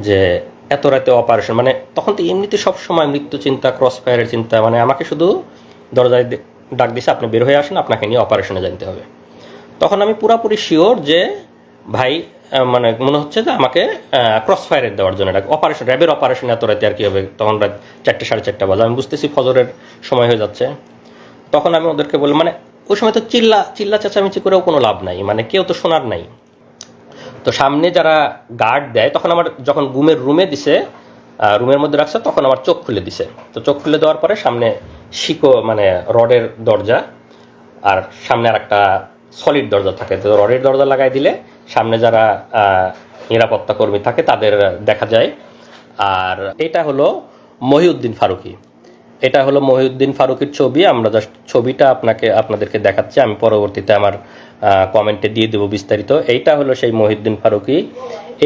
যে এত রাতে অপারেশন, মানে তখন তো এমনিতে সবসময় মৃত্যু চিন্তা, ক্রস ফায়ারের চিন্তা, মানে আমাকে শুধু দরজায় ডাক দিছে, আপনি বের হয়ে আসেন, আপনাকে নিয়ে অপারেশনে জানতে হবে। তখন আমি পুরাপুরি শিওর যে ভাই মানে মনে হচ্ছে যে আমাকে ক্রস ফায়ারের দেওয়ার জন্য এটা অপারেশন, র্যাবের অপারেশন এত রাতে আর কি হবে। তখন রাত 4টে 4:30 বাজে, আমি বুঝতেছি ফজরের সময় হয়ে যাচ্ছে। তখন আমি ওদেরকে বললাম, মানে ওই সময় তো চিল্লা চেঁচামেচি করেও কোনো লাভ নাই, মানে কেউ তো শোনার নাই। তো সামনে যারা গার্ড দেয়, তখন আমার যখন ঘুমের রুমে দিছে, রুমের মধ্যে রাখছে, তখন আমার চোখ খুলে দিছে। তো চোখ খুলে দেওয়ার পরে সামনে মানে রডের দরজা, আর সামনে আর একটা সলিড দরজা থাকে। তো রডের দরজা লাগাই দিলে সামনে যারা নিরাপত্তা কর্মী থাকে তাদের দেখা যায়। আর এটা হলো মহিউদ্দিন ফারুকী, এটা হলো মহিউদ্দিন ফারুকীর ছবি। আমরা জাস্ট ছবিটা আপনাদেরকে দেখাচ্ছি, আমি পরবর্তীতে আমার কমেন্টে দিয়ে দেবো বিস্তারিত। এইটা হলো সেই মহিউদ্দিন ফারুকী।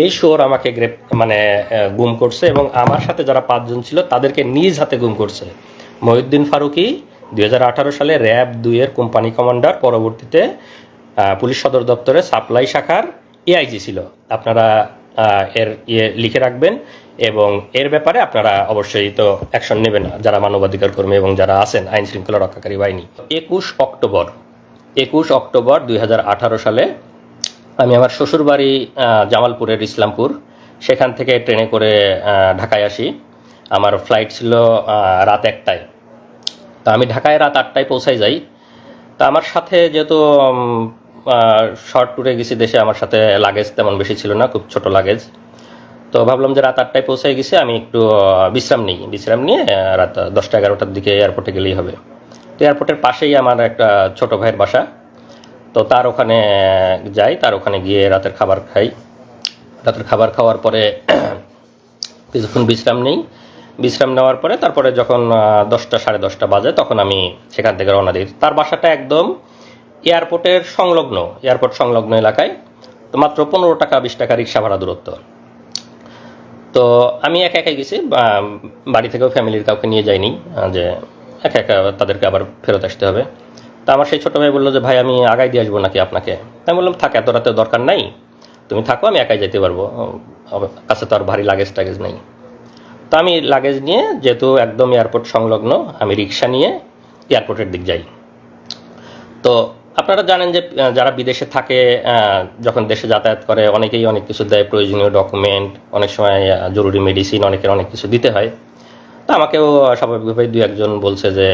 এই শোর আমাকে গুম করছে, এবং আমার সাথে যারা 5 জন ছিল তাদেরকে নিজ হাতে গুম করছে। মহিউদ্দিন ফারুকী 2018 সালে র্যাব 2-এর কোম্পানি কমান্ডার, পরবর্তীতে পুলিশ সদর দপ্তরে সাপ্লাই শাখার এআইজি ছিল। আপনারা এর লিখে রাখবেন, এবং এর ব্যাপারে আপনারা অবশ্যই তো অ্যাকশন নেবেন যারা মানবাধিকার কর্মী এবং যারা আছেন আইন শৃঙ্খলা রক্ষাকারী বাহিনী। 21 অক্টোবর 2018 সালে আমি আমার শ্বশুরবাড়ি জামালপুরের ইসলামপুর, সেখান থেকে ট্রেনে করে ঢাকায় আসি। আমার ফ্লাইট ছিল রাত 1টায়। তা আমি ঢাকায় রাত 8টায় পৌঁছাই যাই। তা আমার সাথে যেহেতু শর্ট ট্যুরে গেছি দেশে, আমার সাথে লাগেজ তেমন বেশি ছিল না, খুব ছোট লাগেজ। তো ভাবলাম যে রাত 8টায় পৌঁছে গেছি, আমি একটু বিশ্রাম নিয়ে রাত 10টা-11টার দিকে এয়ারপোর্টে গেলেই হবে। তো এয়ারপোর্টের পাশেই আমার একটা ছোট ভাইয়ের বাসা, তো তার ওখানে যাই। তার ওখানে গিয়ে রাতের খাবার খাই। রাতের খাবার খাওয়ার পরে কিছুক্ষণ বিশ্রাম নেওয়ার পরে তারপরে যখন 10টা 10:30 বাজে, তখন আমি সেখান থেকে রওনা দিই। তার বাসাটা একদম এয়ারপোর্ট সংলগ্ন এলাকায়। তো মাত্র 15 টাকা 20 টাকা রিক্সা ভাড়া দূরত্ব। তো আমি একাই গেছি, বাড়ি থেকেও ফ্যামিলির কাউকে নিয়ে যাইনি, যে একা তাদেরকে আবার ফেরত আসতে হবে। তা আমার সেই ছোটো ভাই বললো যে ভাই আমি আগাই দিয়ে আসবো নাকি আপনাকে। আমি বললাম থাক, এত রাতে দরকার নাই, তুমি থাকো, আমি একাই যেতে পারবো, কাছে তো আর ভারী লাগেজ নেই। তো আমি লাগেজ নিয়ে, যেহেতু একদম এয়ারপোর্ট সংলগ্ন, আমি রিক্সা নিয়ে এয়ারপোর্টের দিক যাই। তো আপনারা জানেন যে যারা বিদেশে থাকে, যখন দেশে যাতায়াত করে, অনেকেই অনেক কিছু দেয়, প্রয়োজনীয় ডকুমেন্ট, অনেক সময় জরুরি মেডিসিন, অনেকের অনেক কিছু দিতে হয়। তো আমাকেও স্বাভাবিকভাবে 2-1 জন বলছে যে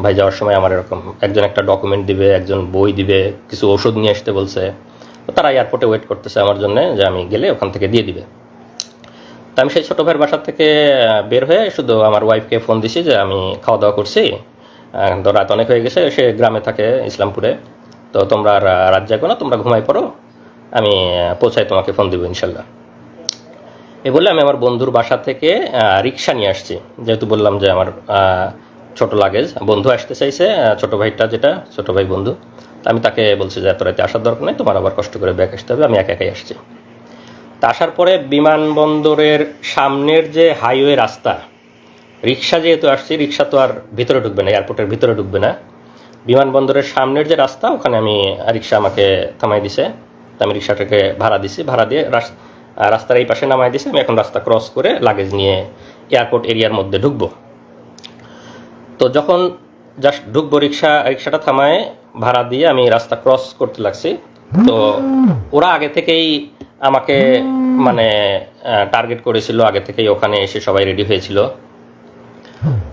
ভাই যাওয়ার সময় আমার এরকম একজন একটা ডকুমেন্ট দিবে, একজন বই দিবে, কিছু ওষুধ নিয়ে আসতে বলছে। তো তারা এয়ারপোর্টে ওয়েট করতেছে আমার জন্য, যে আমি গেলে ওখান থেকে দিয়ে দিবে। তো আমি সেই ছোটো ভাইয়ের বাসার থেকে বের হয়ে শুধু আমার ওয়াইফকে ফোন দিছি যে আমি খাওয়া দাওয়া করছি, তো রাত অনেক হয়ে গেছে, সে গ্রামে থাকে ইসলামপুরে, তো তোমরা রাত জাগো না, তোমরা ঘুমাই পড়ো, আমি পৌঁছাই তোমাকে ফোন দিব ইনশাল্লাহ। এই বললে আমি আমার বন্ধুর বাসা থেকে রিক্সা নিয়ে আসছি, যেহেতু বললাম যে আমার ছোট লাগেজ, বন্ধু আসতে চাইছে, ছোটো ভাই বন্ধু। আমি তাকে বলছি যে এত রাতে আসার দরকার নেই, তোমার আবার কষ্ট করে ব্যাক আসতে হবে, আমি একাই আসছি। তা আসার পরে বিমানবন্দরের সামনের যে হাইওয়ে রাস্তা, রিক্সা যেহেতু আসছি, রিক্সা তো আর ভিতরে ঢুকবে না, এয়ারপোর্টের ভিতরে ঢুকবে না, বিমানবন্দরের সামনের যে রাস্তা, ওখানে আমি রিক্সা আমাকে থামাই দিছে। তো আমি রিক্সাটাকে ভাড়া দিয়ে রাস্তার এই পাশে নামাই দিছে। আমি এখন রাস্তা ক্রস করে লাগেজ নিয়ে এয়ারপোর্ট এরিয়ার মধ্যে ঢুকবো। তো যখন জাস্ট ঢুকবো, রিক্সাটা থামায় ভাড়া দিয়ে আমি রাস্তা ক্রস করতে লাগছি। তো ওরা আগে থেকেই আমাকে মানে টার্গেট করেছিল, আগে থেকেই ওখানে এসে সবাই রেডি হয়েছিল।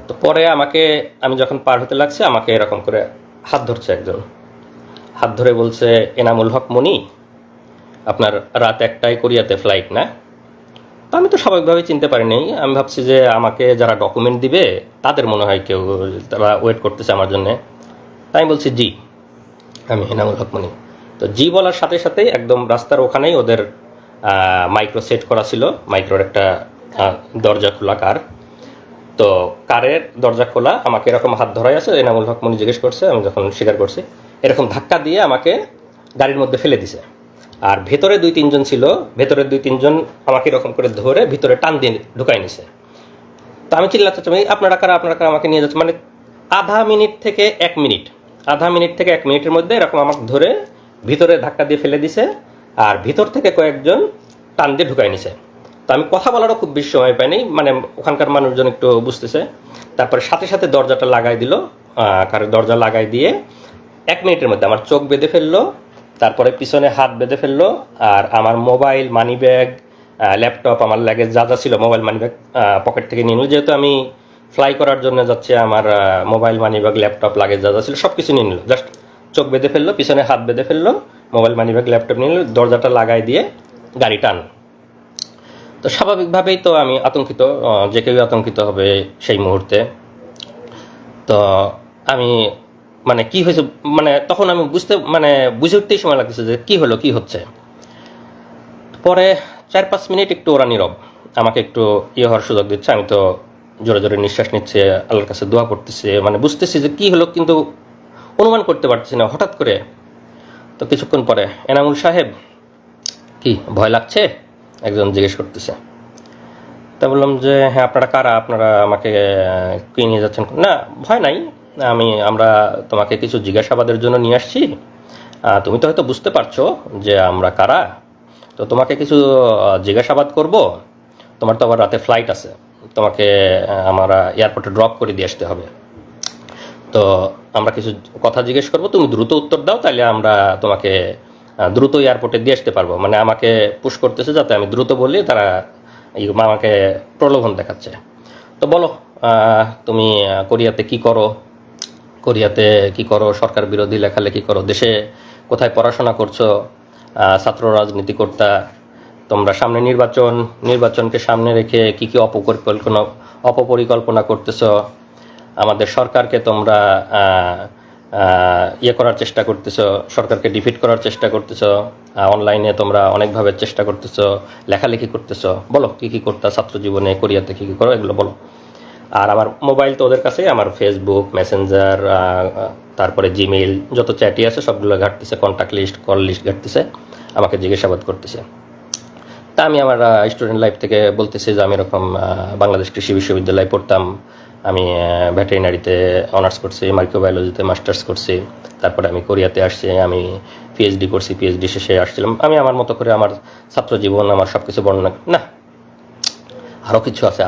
তো পরে আমি যখন পার হতে লাগছি, আমাকে এরকম করে হাত ধরছে একজন, হাত ধরে বলছে এনামুল হক মনি, আপনার রাত 1টায় কোরিয়াতে ফ্লাইট না? তো আমি তো স্বাভাবিকভাবে চিনতে পারিনি, আমি ভাবছি যে আমাকে যারা ডকুমেন্ট দিবে তাদের মনে হয় কেউ, তারা ওয়েট করতেছে আমার জন্যে। তাই আমি বলছি জি, আমি এনামুল হক মনি। তো জি বলার সাথে সাথেই একদম রাস্তার ওখানেই ওদের মাইক্রো সেট করা ছিল, মাইক্রোর একটা দরজা খোলা কার। তো কারের দরজা খোলা, আমাকে এরকম হাত ধরাই আছে, এনামুল হক মনি জিজ্ঞেস করছে, আমি যখন স্বীকার করছি, এরকম ধাক্কা দিয়ে আমাকে গাড়ির মধ্যে ফেলে দিছে। আর ভেতরে 2-3 জন ছিল, ভেতরে 2-3 জন আমাকে এরকম করে ধরে ভিতরে টান দিয়ে ঢুকাই নিছে। তো আমি চিল্লাচ্ছি, আপনারা কারা আমাকে নিয়ে যাচ্ছে, মানে আধা মিনিট থেকে 1 মিনিটের মধ্যে এরকম আমাকে ধরে ভিতরে ধাক্কা দিয়ে ফেলে দিছে, আর ভিতর থেকে কয়েকজন টান দিয়ে ঢুকাই নিছে। তো আমি কথা বলারও খুব বেশি সময় পাইনি, মানে ওখানকার মানুষজন একটু বুঝতেছে। তারপরে সাথে সাথে দরজাটা লাগাই দিল, কারের দরজা লাগাই দিয়ে 1 মিনিটের মধ্যে আমার চোখ বেঁধে ফেললো, তারপরে পিছনে হাত বেঁধে ফেললো, আর আমার মোবাইল, মানি ব্যাগ, ল্যাপটপ, আমার লাগেজ যা যা ছিল, মোবাইল, মানি ব্যাগ পকেট থেকে নিয়ে নিল। যেহেতু আমি ফ্লাই করার জন্য যাচ্ছে, আমার mobile, money bag, laptop, luggage যা যা ছিল সব কিছু নিয়ে নিল। জাস্ট চোখ বেঁধে ফেললো, পিছনে হাত বেঁধে ফেললো, মোবাইল, মানি ব্যাগ, ল্যাপটপ নিয়ে নিল, দরজাটা লাগাই দিয়ে গাড়ি টান। তো স্বাভাবিকভাবেই তো আমি আতঙ্কিত, যে কেউ আতঙ্কিত হবে সেই মুহূর্তে। তো আমি মানে কি হয়েছে, মানে তখন আমি বুঝে উঠতেই সময় লাগতেছে যে কি হলো, কি হচ্ছে। পরে 4-5 মিনিট একটু ওরা নীরব, আমাকে একটু হওয়ার সুযোগ দিচ্ছে। আমি তো জোরে জোরে নিঃশ্বাস নিচ্ছে, আল্লাহর কাছে দোয়া করতেছি, মানে বুঝতেছি যে কি হলো, কিন্তু অনুমান করতে পারতেছি না। হঠাৎ করে তো কিছুক্ষণ পরে, এনামুল সাহেব কি ভয় লাগছে, একজন জিজ্ঞেস করতেছে। তা বললাম যে হ্যাঁ, আপনারা কারা, আপনারা আমাকে কি নিয়ে যাচ্ছেন? না, ভয় নাই, আমরা তোমাকে কিছু জিজ্ঞাসাবাদের জন্য নিয়ে আসছি। তুমি তো হয়তো বুঝতে পারছো যে আমরা কারা, তো তোমাকে কিছু জিজ্ঞাসাবাদ করব। তোমার তো আবার রাতে ফ্লাইট আছে, তোমাকে আমরা এয়ারপোর্টে ড্রপ করে দিয়ে আসতে হবে। তো আমরা কিছু কথা জিজ্ঞেস করব, তুমি দ্রুত উত্তর দাও, তাহলে আমরা তোমাকে দ্রুত এয়ারপোর্টে দিয়ে আসতে পারবো। মানে আমাকে পুশ করতেছে যাতে আমি দ্রুত বলি, তারা আমাকে প্রলোভন দেখাচ্ছে। তো বলো, তুমি কোরিয়াতে কি করো, সরকার বিরোধী লেখালেখি করো, দেশে কোথায় পড়াশোনা করছো, ছাত্র রাজনীতি করতা, তোমরা সামনে নির্বাচনকে সামনে রেখে কি কি অপপরিকল্পনা করতেছো, আমাদের সরকারকে তোমরা করার চেষ্টা করতেছো, সরকারকে ডিফিট করার চেষ্টা করতেছো, অনলাইনে তোমরা অনেকভাবে চেষ্টা করতেছো, লেখালেখি করতেছো, বলো কি কি করতা ছাত্র জীবনে, কোরিয়াতে কি কি করো, এগুলো বলো। আর আমার মোবাইল তো ওদের কাছে, আমার ফেসবুক, মেসেঞ্জার, তারপরে জিমেইল, যত চ্যাটই আছে সবগুলো ঘাটতেছে, কন্ট্যাক্ট লিস্ট, কল লিস্ট ঘাটতেছে, আমাকে জিজ্ঞাসাবাদ করতেছে। তা আমি আমার স্টুডেন্ট লাইফ থেকে বলতেছি যে আমি এরকম বাংলাদেশ কৃষি বিশ্ববিদ্যালয়ে পড়তাম, আমি ভেটেরিনারিতে অনার্স করছি, মাইক্রোবায়োলজিতে মাস্টার্স করছি, তারপরে আমি কোরিয়াতে আসছি, আমি পিএইচডি করছি, পিএইচডি শেষে আসছিলাম। আমি আমার মতো করে আমার ছাত্র জীবন, আমার সব কিছু বর্ণনা, না আরও কিছু আছে,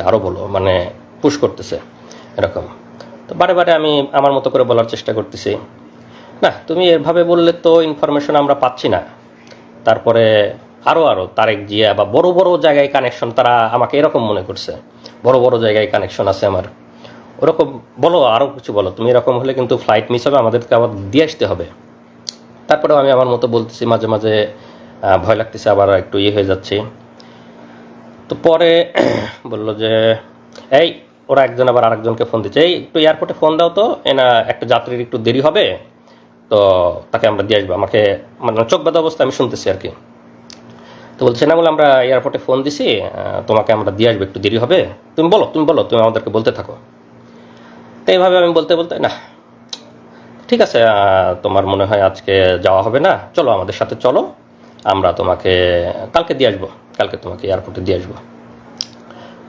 আরও বলো, মানে পুশ করতেছে এরকম। তো বারে বারে আমি আমার মতো করে বলার চেষ্টা করতেছি, না তুমি এভাবে বললে তো ইনফরমেশন আমরা পাচ্ছি না। তারপরে আরও তারেক জিয়া বা বড় বড় জায়গায় কানেকশন, তারা আমাকে এরকম মনে করছে বড় বড় জায়গায় কানেকশন আছে আমার, ওরকম বলো, আরও কিছু বলো, তুমি এরকম হলে কিন্তু ফ্লাইট মিস হবে, আমাদেরকে আবার দিয়ে আসতে হবে। তারপরেও আমি আমার মতো বলতেছি, মাঝে মাঝে ভয় লাগতেছে, আবার একটু হয়ে যাচ্ছে। তো পরে বললো যে এই, ওরা একজন আবার আরেকজনকে ফোন দিচ্ছে, এই একটু এয়ারপোর্টে ফোন দাও তো, একটা যাত্রীর একটু দেরি হবে, তো তাকে আমরা দিয়ে আসবো। আমাকে মানে চোখ বাঁধা অবস্থা আমি শুনতেছি আর কি। তো বলছে না, বলে আমরা এয়ারপোর্টে ফোন দিছি, তোমাকে আমরা দিয়ে আসবো, একটু দেরি হবে, তুমি বলো, তুমি আমাদেরকে বলতে থাকো। তো এইভাবে আমি বলতে বলতে, না ঠিক আছে, তোমার মনে হয় আজকে যাওয়া হবে না, চলো আমাদের সাথে চলো, আমরা তোমাকে কালকে দিয়ে আসবো, কালকে তোমাকে এয়ারপোর্টে দিয়ে আসবো।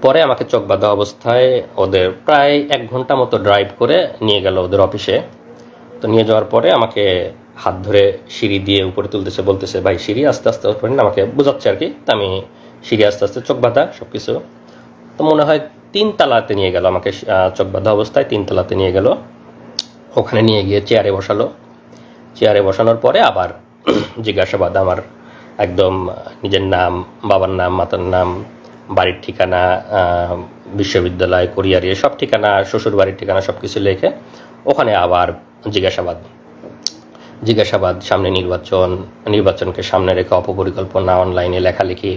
পরে আমাকে চোখ বাঁধা অবস্থায় ওদের প্রায় 1 ঘন্টা মতো ড্রাইভ করে নিয়ে গেল ওদের অফিসে। তো নিয়ে যাওয়ার পরে আমাকে হাত ধরে সিঁড়ি দিয়ে উপরে তুলতেছে, বলতেছে ভাই সিঁড়ি আস্তে আস্তে উপরে, আমাকে বোঝাচ্ছে আর কি। তো আমি সিঁড়ি আস্তে আস্তে, চোখ বাঁধা সব কিছু। তো মনে হয় 3 তলাতে নিয়ে গেল আমাকে, চোখ বাঁধা অবস্থায় 3 তলাতে নিয়ে গেল। ওখানে নিয়ে গিয়ে চেয়ারে বসালো। চেয়ারে বসানোর পরে আবার জিজ্ঞাসাবাদ, আমার একদম নিজের নাম, বাবার নাম, মাতার নাম, বাড়ির ঠিকানা, বিশ্ববিদ্যালয়, কোরিয়ার সব ঠিকানা, শ্বশুর বাড়ির ঠিকানা সব কিছু লিখে ওখানে আবার জিজ্ঞাসাবাদ, সামনে নির্বাচনকে সামনে রেখে অপপরিকল্পনা, অনলাইনে লেখালেখি,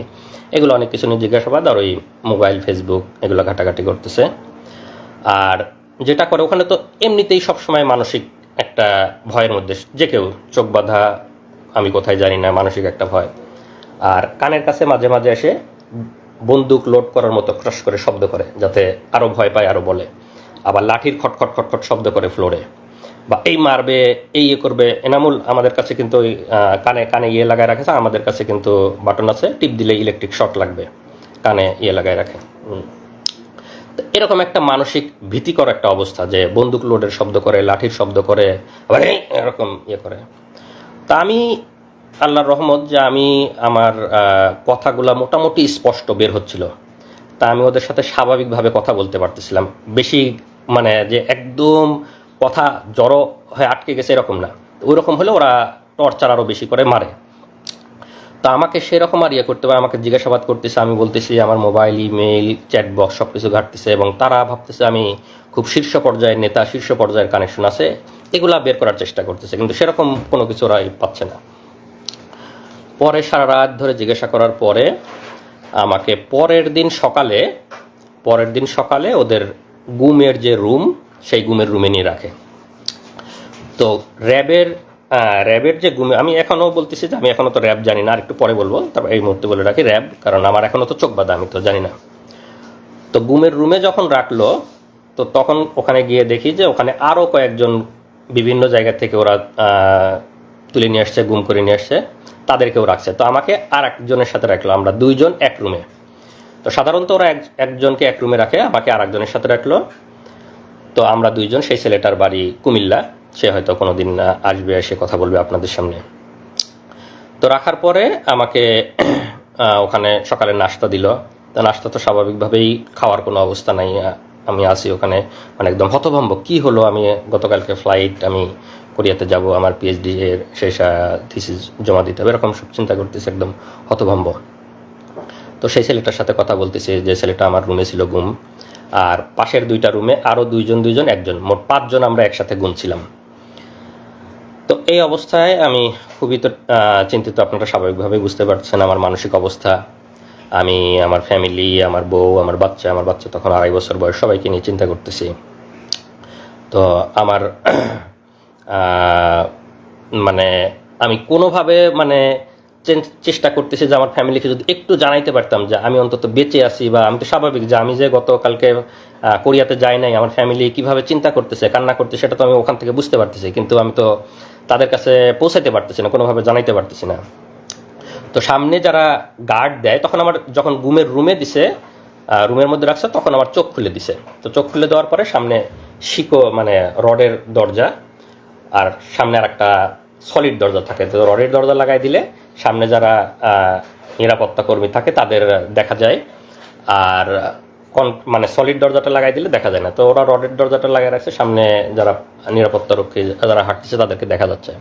এগুলো অনেক কিছু নিয়ে জিজ্ঞাসাবাদ। আর ওই মোবাইল, ফেসবুক এগুলো ঘাটাঘাটি করতেছে। আর যেটা করে ওখানে, তো এমনিতেই সবসময় মানসিক একটা ভয়ের মধ্যে, যে কেউ চোখ বাঁধা, আমি কোথায় জানি না, মানসিক একটা ভয়। আর কানের কাছে মাঝে মাঝে এসে বন্দুক লোড করার মতো ক্রাশ করে শব্দ করে, যাতে আরও ভয় পায়, আরও বলে। আবার লাঠির খটখট খটখট শব্দ করে ফ্লোরে, বা এই মারবে, এই করবে। এনামুল, আমাদের কাছে কিন্তু ওই কানে লাগায় রাখেছে, আমাদের কাছে কিন্তু বাটন আছে, টিপ দিলে ইলেকট্রিক শক লাগবে, কানে লাগায় রাখে। এরকম একটা মানসিক ভীতিকর একটা অবস্থা, যে বন্দুক লোডের শব্দ করে, লাঠির শব্দ করে, আবার এরকম করে। তা আমি আল্লাহর রহমত যে আমি আমার কথাগুলা মোটামুটি স্পষ্ট বের হচ্ছিল, তা আমি ওদের সাথে স্বাভাবিকভাবে কথা বলতে পারতেছিলাম। বেশি মানে যে একদম কথা জড়ো হয়ে আটকে গেছে এরকম না, ওই রকম হলে ওরা টর্চার আরও বেশি করে মারে। তো আমাকে সেরকম আর ইয়ে করতে পারে, আমাকে জিজ্ঞাসাবাদ করতেছে, আমি বলতেছি আমার মোবাইল, ইমেইল, চ্যাট বক্স সব কিছু ঘাটতেছে, এবং তারা ভাবতেছে আমি খুব শীর্ষ পর্যায়ের নেতা, শীর্ষ পর্যায়ের কানেকশন আছে, এগুলা বের করার চেষ্টা করতেছে, কিন্তু সেরকম কোনো কিছু ওরা পাচ্ছে না। পরে সারা রাত ধরে জিজ্ঞাসা করার পরে আমাকে পরের দিন সকালে ওদের গুমের যে রুম, সেই গুমের রুমে নিয়ে রাখে। তো র্যাবের যে গুমে, আমি এখনও বলতেছি যে আমি এখনও তো র্যাব জানি না, আর একটু পরে বলবো, তারপর এই মুহূর্তে বলে রাখি র্যাব, কারণ আমার এখনও তো চোখ বাঁধা, আমি তো জানি না। তো গুমের রুমে যখন রাখলো, তো তখন ওখানে গিয়ে দেখি যে ওখানে আরও কয়েকজন বিভিন্ন জায়গা থেকে ওরা তুলে নিয়ে আসছে, গুম করে নিয়ে আসছে, তাদেরকেও রাখছে। তো আমাকে আর একজনের সাথে রাখলো, আমরা দুইজন এক রুমে। তো সাধারণত ওরা একজনকে এক রুমে রাখে, আমাকে আর একজনের সাথে রাখলো। তো আমরা দুইজন, সেই ছেলেটার বাড়ি কুমিল্লা, সে হয়তো কোনো দিন আসবে, এসে কথা বলবে আপনাদের সামনে। তো রাখার পরে আমাকে ওখানে সকালে নাস্তা দিল। তা নাস্তা তো স্বাভাবিকভাবেই খাওয়ার কোনো অবস্থা নাই, আমি আসি ওখানে মানে একদম হতভম্ব, কি হলো, আমি গতকালকে ফ্লাইট, আমি কোরিয়াতে যাব, আমার পিএইচডি এর শেষ থিসিস জমা দিতে হবে, এরকম সব চিন্তা করতেছি, একদম হতভম্ব। তো সেই ছেলেটার সাথে কথা বলতেছি, যে ছেলেটা আমার রুমে ছিল গুম, আর পাশের দুইটা রুমে আরও দুইজন একজন, মোট 5 জন আমরা একসাথে গুম ছিলাম। তো এই অবস্থায় আমি খুবই তো চিন্তিত, আপনারা স্বাভাবিকভাবেই বুঝতে পারছেন আমার মানসিক অবস্থা। আমি আমার ফ্যামিলি, আমার বউ, আমার বাচ্চা তখন 2.5 বছর বয়স, সবাইকে নিয়ে চিন্তা করতেছি। তো আমার মানে আমি কোনোভাবে মানে চেষ্টা করতেছি যে আমার ফ্যামিলিকে যদি একটু জানাইতে পারতাম যে আমি অন্তত বেঁচে আছি, বা আমি তো স্বাভাবিক যে আমি যে গতকালকে কোরিয়াতে যাই নাই, আমার ফ্যামিলি কিভাবে চিন্তা করতেছে, কান্না করতেছে, সেটা তো আমি ওখান থেকে বুঝতে পারতেছি, কিন্তু আমি তো তাদের কাছে পৌঁছাইতে পারতেছি না, কোনোভাবে জানাইতে পারতেছি না। তো সামনে যারা গার্ড দেয়, তখন আমার যখন গুমের রুমে দিছে, রুমের মধ্যে রাখছে, তখন আমার চোখ খুলে দিছে। তো চোখ খুলে দেওয়ার পরে সামনে মানে রডের দরজা, আর সামনে আর একটা সলিড দরজা থাকে। তো রডের দরজা লাগাই দিলে সামনে যারা নিরাপত্তা কর্মী থাকে তাদের দেখা যায়, আর মানে সলিড দরজাটা লাগাই দিলে দেখা যায় না। তো ওরা রডের দরজাটা লাগাই রাখছে, সামনে যারা নিরাপত্তা রক্ষী যারা হাঁটতেছে তাদেরকে দেখা যাচ্ছে।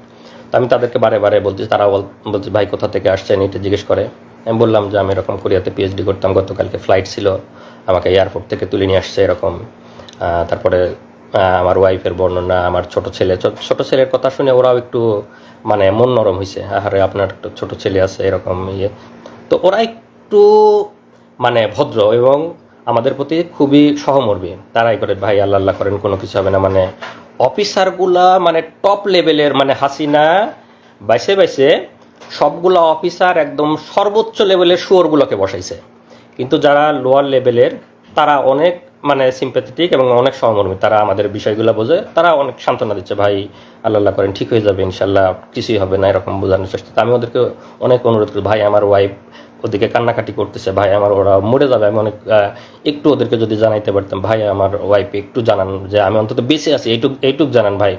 তো আমি তাদেরকে বারে বলতেছি, তারা বলছে ভাই কোথা থেকে আসছেন, এটা জিজ্ঞেস করে। আমি বললাম যে আমি এরকম কোরিয়াতে পিএইচডি করতাম, গতকালকে ফ্লাইট ছিল, আমাকে এয়ারপোর্ট থেকে তুলে নিয়ে আসছে এরকম। তারপরে আমার ওয়াইফের বর্ণনা, আমার ছোট ছেলের কথা শুনে ওরাও একটু মানে মন নরম হয়েছে, আরে আপনার একটা ছোট ছেলে আছে এরকম ইয়ে। তো ওরা একটু মানে ভদ্র এবং আমাদের প্রতি খুবই সহমর্মী, তারাই করে ভাই আল্লাহ করেন, কোনো কিছু হবে না। মানে অফিসারগুলা মানে টপ লেভেলের, মানে হাসিনা বাইসে সবগুলা অফিসার একদম সর্বোচ্চ লেভেলের শুয়োরগুলোকে বসাইছে, কিন্তু যারা লোয়ার লেভেলের তারা অনেক মানে সিম্প্যাথেটিক এবং অনেক সহমর্মী, তারা আমাদের বিষয়গুলো বোঝে, তারা অনেক সান্ত্বনা দিচ্ছে, ভাই আল্লাহ করেন ঠিক হয়ে যাবে ইনশাল্লাহ, কিছুই হবে না, এরকম বোঝানোর চেষ্টা। আমি ওদেরকে অনেক অনুরোধ করি, ভাই আমার ওয়াইফ ওদিকে কান্নাকাটি করতেছে, ভাই আমার ওরা মরে যাবে, আমি অনেক একটু ওদেরকে যদি জানাইতে পারতাম, ভাই আমার ওয়াইফে একটু জানান যে আমি অন্তত বেঁচে আছি, এইটুক জানান ভাই,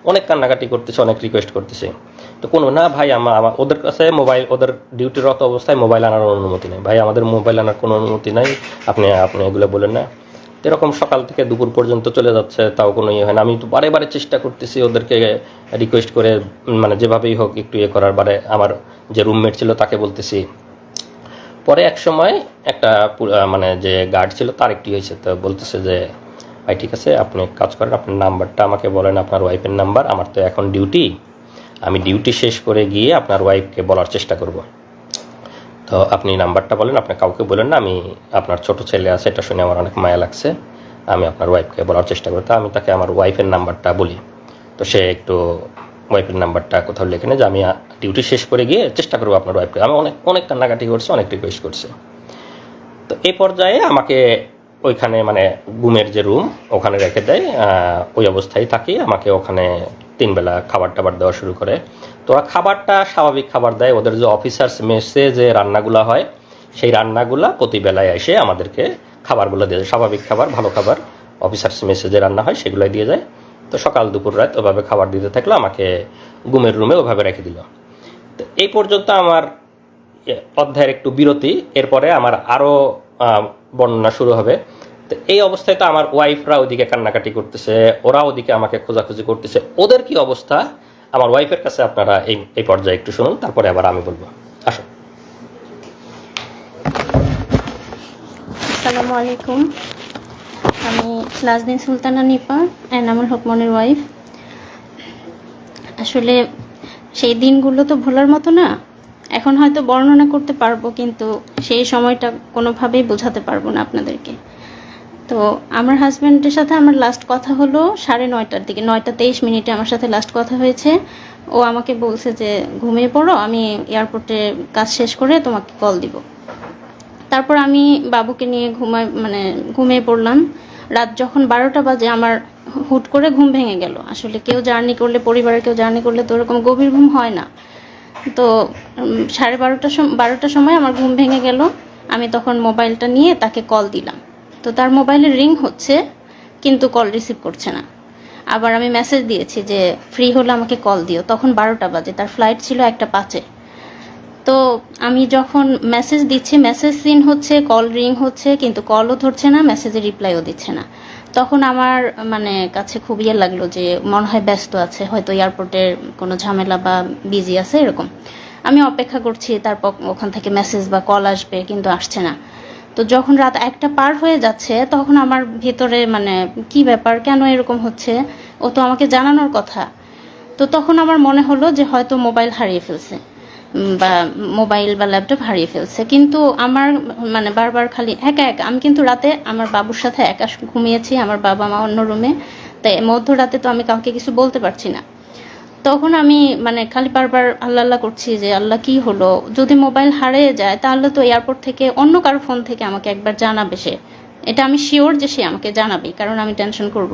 অনেক কান্নাকাটি করতেছে, অনেক রিকোয়েস্ট করতেছে। তো কোনো না ভাই, আমার ওদের কাছে মোবাইল, ওদের ডিউটিরত অবস্থায় মোবাইল আনার অনুমতি নেই, ভাই আমাদের মোবাইল আনার কোনো অনুমতি নাই, আপনি এগুলো বলেন না। এরকম সকাল থেকে দুপুর পর্যন্ত চলে যাচ্ছে, তাও কোনো ইয়ে হয় না। আমি তো বারে চেষ্টা করতেছি ওদেরকে রিকোয়েস্ট করে, মানে যেভাবেই হোক একটু ইয়ে করার। আমার যে রুমমেট ছিল তাকে বলতেছি। পরে এক সময় একটা মানে যে গার্ড ছিল তার একটি হয়েছে, তো বলতেছে যে ভাই ঠিক আছে, আপনি কাজ করেন, আপনার নাম্বারটা আমাকে বলেন, আপনার ওয়াইফের নাম্বার, আমার তো এখন ডিউটি, আমি ডিউটি শেষ করে গিয়ে আপনার ওয়াইফকে বলার চেষ্টা করব। তো আপনি নাম্বারটা বলেন, আপনি কাউকে বলেন না, আমি আপনার ছোট ছেলে আছে, এটা শুনে আমার অনেক মায়া লাগছে, আমি আপনার ওয়াইফকে বলার চেষ্টা করি। তো আমি তাকে আমার ওয়াইফের নাম্বারটা বলি। তো সে একটু ওয়াইফের নাম্বারটা কোথাও লিখে নেয় যে আমি ডিউটি শেষ করে গিয়ে চেষ্টা করবো আপনার ওয়াইফকে। আমি অনেক কান্নাকাটি করছে, অনেক রিকোয়েস্ট করছে। তো এই পর্যায়ে আমাকে ওইখানে মানে গুমের যে রুম ওখানে রেখে দেয়, ওই অবস্থায় থাকি। আমাকে ওখানে 3 বেলা খাবার টাবার দেওয়া শুরু করে। তো ওরা খাবারটা স্বাভাবিক খাবার দেয়, ওদের যে অফিসার্স মেসে যে রান্নাগুলো হয় সেই রান্নাগুলা প্রতি বেলায় এসে আমাদেরকে খাবারগুলো দিয়ে যায়, স্বাভাবিক খাবার, ভালো খাবার, অফিসার্স মেসে যে রান্না হয় সেগুলোই দিয়ে যায়। তো সকাল দুপুর রাত ওভাবে খাবার দিতে থাকলো, আমাকে গুমের রুমে ওভাবে রেখে দিল। তো এই পর্যন্ত আমার অধ্যায়ের একটু বিরতি, এরপরে আমার আরও বর্ণনা শুরু হবে। তো এই অবস্থায় তো আমার ওয়াইফরা ওদিকে কান্নাকাটি করতেছে, ওরা ওদিকে আমাকে খোঁজাখুঁজি করতেছে, ওদের কি অবস্থা আমার ওয়াইফের কাছে আপনারা এই পর্যায়ে একটু শুনুন, তারপরে আবার আমি বলবো। আসুন। আসসালামু আলাইকুম, আমি নাজনীন সুলতানা নিপা, এনামুল হক মনির ওয়াইফ। আসলে সেই দিনগুলো তো ভোলার মতো না। এখন হয়তো বর্ণনা করতে পারবো, কিন্তু সেই সময়টা কোনোভাবেই বোঝাতে পারবো না আপনাদেরকে। তো আমার হাজব্যান্ডের সাথে আমার লাস্ট কথা হলো 9:30টার দিকে, 9:23 আমার সাথে লাস্ট কথা হয়েছে। ও আমাকে বলছে যে ঘুমিয়ে পড়ো, আমি এয়ারপোর্টে কাজ শেষ করে তোমাকে কল দিব। তারপর আমি বাবুকে নিয়ে ঘুমিয়ে পড়লাম। রাত যখন 12টা বাজে আমার হুট করে ঘুম ভেঙে গেল। আসলে কেউ জার্নি করলে, পরিবারের কেউ জার্নি করলে তো ওরকম গভীর ঘুম হয় না। তো 12টার সময় আমার ঘুম ভেঙে গেল। আমি তখন মোবাইলটা নিয়ে তাকে কল দিলাম। তো তার মোবাইলে রিং হচ্ছে, কিন্তু কল রিসিভ করছে না। আবার আমি মেসেজ দিয়েছি যে ফ্রি হলে আমাকে কল দিও। তখন 12টা বাজে, তার ফ্লাইট ছিল 1:05-এ। তো আমি যখন মেসেজ দিচ্ছি, মেসেজ সিন হচ্ছে, কল রিং হচ্ছে, কিন্তু কলও ধরছে না, মেসেজে রিপ্লাইও দিচ্ছে না। তখন আমার কাছে খুব ইয়ে লাগলো যে মনে হয় ব্যস্ত আছে, হয়তো এয়ারপোর্টের কোনো ঝামেলা বা বিজি আছে এরকম। আমি অপেক্ষা করছি তারপর ওখান থেকে মেসেজ বা কল আসবে, কিন্তু আসছে না। তো যখন রাত 1টা পার হয়ে যাচ্ছে, তখন আমার ভিতরে কি ব্যাপার, কেন এরকম হচ্ছে, ও তো আমাকে জানানোর কথা। তো তখন আমার মনে হলো যে হয়তো মোবাইল হারিয়ে ফেলছে বা মোবাইল বা ল্যাপটপ হারিয়ে ফেলছে। কিন্তু আমার বারবার খালি একা একা, আমি কিন্তু রাতে আমার বাবুর সাথে একা ঘুমিয়েছি, আমার বাবা মা অন্য রুমে। তাই মধ্যরাতে তো আমি কাউকে কিছু বলতে পারছি না। তখন আমি খালি বারবার আল্লাহ আল্লাহ করছি যে আল্লাহ কি হলো, যদি মোবাইল হারিয়ে যায় তাহলে তো এয়ারপোর্ট থেকে অন্য কারো ফোন থেকে আমাকে একবার জানাবে সে, এটা আমি শিওর যে সে আমাকে জানাবে, কারণ আমি টেনশন করব।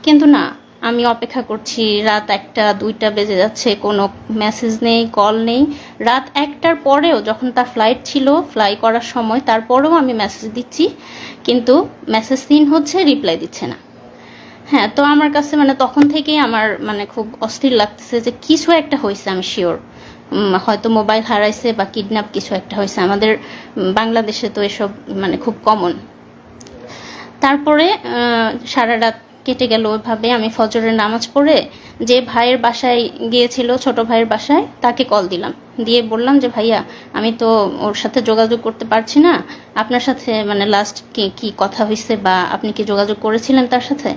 কিন্তু না, আমি অপেক্ষা করছি। রাত 1টা 2টা বেজে যাচ্ছে, কোনো মেসেজ নেই, কল নেই। রাত 1টার পরেও যখন তার ফ্লাইট ছিল, ফ্লাই করার সময়, তারপরেও আমি মেসেজ দিচ্ছি, কিন্তু মেসেজ সিন হচ্ছে, রিপ্লাই দিচ্ছে না। হ্যাঁ, তো আমার কাছে তখন থেকেই আমার খুব অস্থির লাগতেছে যে কিছু একটা হয়েছে, আমি শিওর। হয়তো মোবাইল হারাইছে বা কিডন্যাপ কিছু একটা হয়েছে। আমাদের বাংলাদেশে তো এসব খুব কমন। তারপরে সারা রাত কেটে গেল ওইভাবে। আমি ফজরের নামাজ পড়ে যে ভাইয়ের বাসায় গিয়েছিল, ছোট ভাইয়ের বাসায়, তাকে কল দিলাম, দিয়ে বললাম যে ভাইয়া, আমি তো ওর সাথে যোগাযোগ করতে পারছি না, আপনার সাথে লাস্ট কি কথা হয়েছে বা আপনি কি যোগাযোগ করেছিলেন তার সাথে?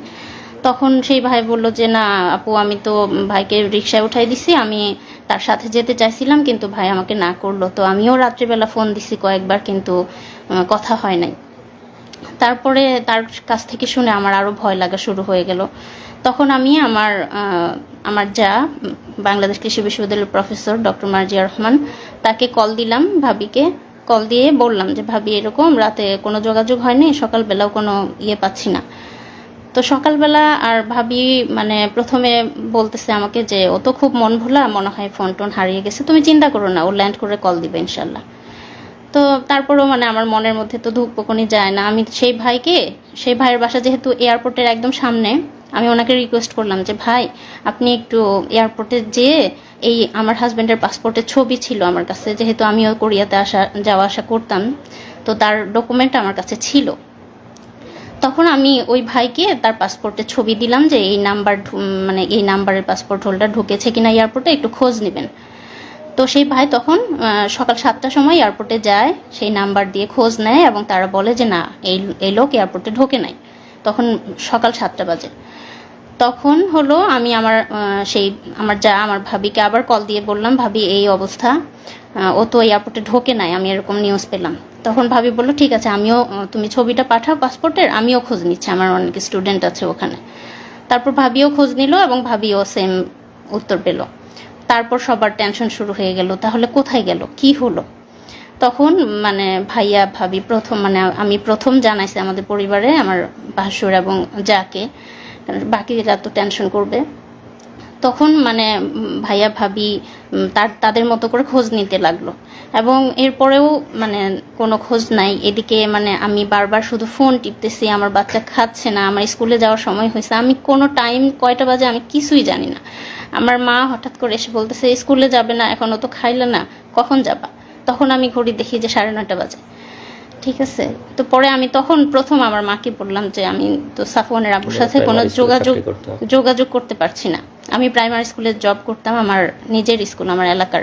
তখন সেই ভাই বলল যে না আপু, আমি তো ভাইকে রিক্সায় উঠাই দিছি, আমি তার সাথে যেতে চাইছিলাম, কিন্তু ভাই আমাকে না করলো। তো আমিও রাত্রিবেলা ফোন দিছি কয়েকবার, কিন্তু কথা হয় নাই। তারপরে তার কাছ থেকে শুনে আমার আরও ভয় লাগা শুরু হয়ে গেল। তখন আমি আমার যা, বাংলাদেশ কৃষি বিশ্ববিদ্যালয়ের প্রফেসর ডক্টর মার্জিয়া রহমান, তাকে কল দিলাম, ভাবিকে কল দিয়ে বললাম যে ভাবি, এরকম রাতে কোনো যোগাযোগ হয়নি, সকালবেলাও কোনো পাচ্ছি না। তো সকালবেলা আর ভাবি প্রথমে বলতেছে আমাকে যে ও তো খুব মন ভোলা, মনে হয় ফোন টোন হারিয়ে গেছে, তুমি চিন্তা করো না, ও ল্যান্ড করে কল দিবে ইনশাল্লাহ। তো তারপরেও আমার মনের মধ্যে তো ধুকপুকুনি যায় না। আমি সেই ভাইয়ের বাসা যেহেতু এয়ারপোর্টের একদম সামনে, আমি ওনাকে রিকোয়েস্ট করলাম যে ভাই, আপনি একটু এয়ারপোর্টে যেয়ে আমার হাজব্যান্ডের পাসপোর্টের ছবি ছিল আমার কাছে, যেহেতু আমিও কোরিয়াতে যাওয়া আসা করতাম, তো তার ডকুমেন্ট আমার কাছে ছিল। তখন আমি ওই ভাইকে তার পাসপোর্টের ছবি দিলাম যে এই নাম্বারের পাসপোর্ট হোল্ডার ঢুকেছে কিনা এয়ারপোর্টে, একটু খোঁজ নেবেন। তো সেই ভাই তখন সকাল 7টার সময় এয়ারপোর্টে যায়, সেই নাম্বার দিয়ে খোঁজ নেয়, এবং তারা বলে যে না, এই লোক এয়ারপোর্টে ঢোকে নাই। তখন সকাল 7টা বাজে। তখন হলো আমি আমার ভাবিকে আবার কল দিয়ে বললাম, ভাবি এই অবস্থা, ও তো এয়ারপোর্টে ঢোকে নাই, আমি এরকম নিউজ পেলাম। তখন ভাবি বললো ঠিক আছে, তুমি ছবিটা পাঠাও পাসপোর্টের, আমিও খোঁজ নিচ্ছি, আমার অনেক স্টুডেন্ট আছে ওখানে। তারপর ভাবিও খোঁজ নিল এবং ভাবিও সেম উত্তর পেল। তারপর সবার টেনশন শুরু হয়ে গেল, তাহলে কোথায় গেল, কি হলো? তখন ভাইয়া ভাবি আমি প্রথম জানাইছি আমাদের পরিবারে, আমার ভাসুর এবং যাকে, বাকিরা তো টেনশন করবে। তখন ভাইয়া ভাবি তাদের মতো করে খোঁজ নিতে লাগলো, এবং এরপরেও কোনো খোঁজ নাই। এদিকে আমি বারবার শুধু ফোন টিপতেছি, আমার বাচ্চা খাচ্ছে না, আমার স্কুলে যাওয়ার সময় হয়েছে, আমি কোনো টাইম কয়টা বাজে আমি কিছুই জানি না। আমার মা হঠাৎ করে এসে বলতেছে স্কুলে যাবে না, এখনো তো খাইলে না, কখন যাবা? তখন আমি ঘড়ি দেখি যে 9:30 বাজে। ঠিক আছে, তো পরে আমি তখন প্রথম আমার মাকে বললাম যে আমি তো সাফওয়ানের আব্বুর সাথে কোনো প্রাইমারি স্কুলে চাকরি করতো। যোগাযোগ করতে পারছি না। আমি প্রাইমারি স্কুলে জব করতাম, আমার নিজের স্কুল, আমার এলাকার।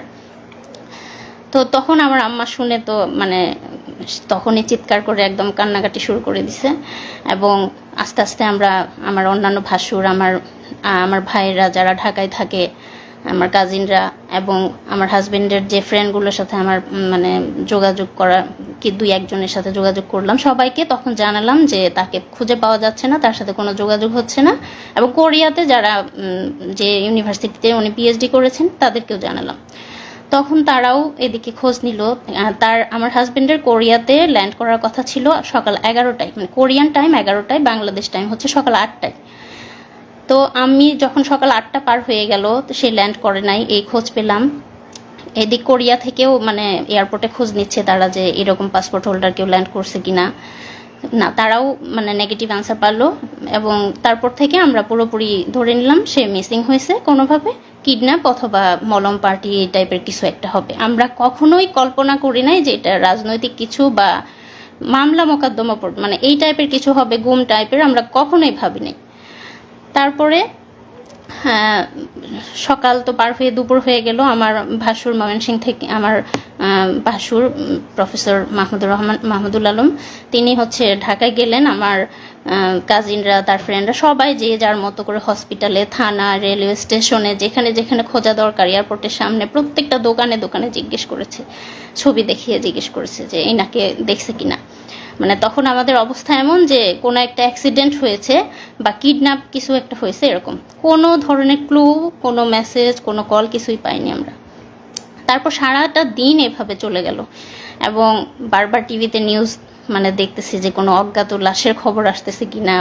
তো তখন আমার আম্মা শুনে তো মানে তখনই চিৎকার করে একদম কান্নাকাটি শুরু করে দিছে। এবং আস্তে আস্তে আমরা, আমার অন্যান্য ভাসুর, আমার ভাইয়েরা যারা ঢাকায় থাকে, আমার কাজিনরা এবং আমার হাজবেন্ডের যে ফ্রেন্ডগুলোর সাথে আমার মানে যোগাযোগ করা, কি 2-1 জনের সাথে যোগাযোগ করলাম, সবাইকে তখন জানালাম যে তাকে খুঁজে পাওয়া যাচ্ছে না, তার সাথে কোনো যোগাযোগ হচ্ছে না। এবং কোরিয়াতে যারা যে ইউনিভার্সিটিতে উনি পিএইচডি করেছেন তাদেরকেও জানালাম। তখন তারাও এদিকে খোঁজ নিল। আমার হাজবেন্ডের কোরিয়াতে ল্যান্ড করার কথা ছিল সকাল 11টায়, মানে কোরিয়ান টাইম 11টায়, বাংলাদেশ টাইম হচ্ছে সকাল 8টায়। তো আমি যখন সকাল 8টা পার হয়ে গেল, সে ল্যান্ড করে নাই, এই খোঁজ পেলাম। এদিক কোরিয়া থেকেও মানে এয়ারপোর্টে খোঁজ নিচ্ছে তারা যে এরকম পাসপোর্ট হোল্ডার কেউ ল্যান্ড করছে কিনা, না, তারাও মানে নেগেটিভ অ্যান্সার পারলো। এবং তারপর থেকে আমরা পুরোপুরি ধরে নিলাম সে মিসিং হয়েছে, কোনোভাবে কিডন্যাপ অথবা মলম পার্টি এই টাইপের কিছু একটা হবে। আমরা কখনোই কল্পনা করি নাই যে এটা রাজনৈতিক কিছু বা মামলা মোকদ্দমা মানে এই টাইপের কিছু হবে, গুম টাইপের, আমরা কখনোই ভাবিনি। তারপরে সকাল তো পার হয়ে দুপুর হয়ে গেল। আমার ভাসুর ময়মনসিংহ থেকে, আমার ভাসুর প্রফেসর মাহমুদুল আলম, তিনি হচ্ছে ঢাকায় গেলেন। আমার কাজিনরা, তার ফ্রেন্ডরা সবাই যে যার মতো করে হসপিটালে, থানা, রেলওয়ে স্টেশনে, যেখানে যেখানে খোঁজা দরকার, এয়ারপোর্টের সামনে প্রত্যেকটা দোকানে দোকানে জিজ্ঞেস করেছে, ছবি দেখিয়ে জিজ্ঞেস করেছে যে এনাকে দেখছে কিনা। মানে তখন আমাদের অবস্থা এমন যে কোনো একটা অ্যাক্সিডেন্ট হয়েছে বা কিডন্যাপ কিছু একটা হয়েছে, এরকম কোনো ধরনের ক্লু, কোনো মেসেজ, কোনো কল কিছুই পাইনি আমরা। তারপর সারাটা দিন এভাবে চলে গেল এবং বারবার টিভিতে নিউজ মানে দেখতেছি যে কোনো অজ্ঞাত লাশের খবর আসতেছে কিনা,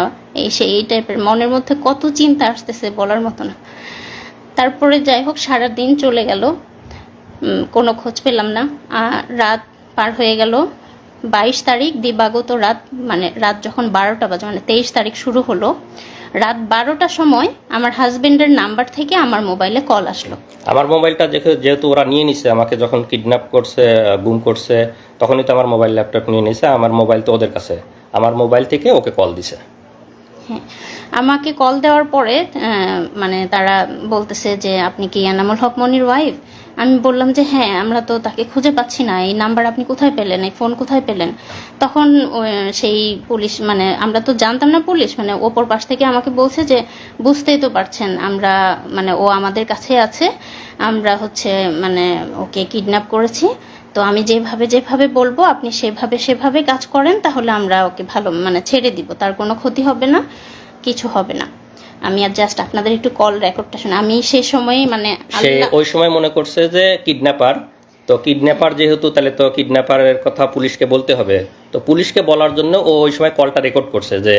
এই টাইপের মনের মধ্যে কত চিন্তা আসতেছে বলার মতো না। তারপরে যাই হোক সারা দিন চলে গেল, কোনো খোঁজ পেলাম না। রাত পার হয়ে গেল, 22 তারিখ দিবাগত রাত, মানে রাত যখন 12টা বাজে, মানে 23 তারিখ শুরু হলো, রাত 12টার সময় আমার হাজবেন্ডের নাম্বার থেকে আমার মোবাইলে কল আসলো। আমার মোবাইলটা যেহেতু ওরা নিয়ে নিছে, আমাকে যখন কিডন্যাপ করছে, গুম করছে, তখনই তো আমার মোবাইল ল্যাপটপ নিয়ে নিছে। আমার মোবাইল তো ওদের কাছে, আমার মোবাইল থেকে ওকে কল দিছে। হ্যাঁ, আমাকে কল দেওয়ার পরে মানে তারা বলতেছে যে আপনি কি এনামুল হক মনির ওয়াইফ? আমি বললাম যে হ্যাঁ, আমরা তো তাকে খুঁজে পাচ্ছি না, এই নাম্বার আপনি কোথায় পেলেন, এই ফোন কোথায় পেলেন? তখন সেই পুলিশ, মানে আমরা তো জানতাম না পুলিশ, মানে ওপর পাশ থেকে আমাকে বলছে যে বুঝতেই তো পারছেন আমরা, মানে ও আমাদের কাছে আছে, আমরা হচ্ছে মানে ওকে কিডন্যাপ করেছি, তো আমি যেভাবে বলবো আপনি সেভাবে কাজ করেন, তাহলে আমরা ওকে ভালো মানে ছেড়ে দিব, তার কোনো ক্ষতি হবে না, কিছু হবে না। আমি আর জাস্ট আপনাদের একটু কল রেকর্ডটা শুনে, আমি সেই সময় মানে সে ওই সময় মনে করছে যে কিডন্যাপার, তো কিডন্যাপার যেহেতু, তাহলে তো কিডন্যাপারের কথা পুলিশকে বলতে হবে, তো পুলিশকে বলার জন্য ও ওই সময় কলটা রেকর্ড করছে, যে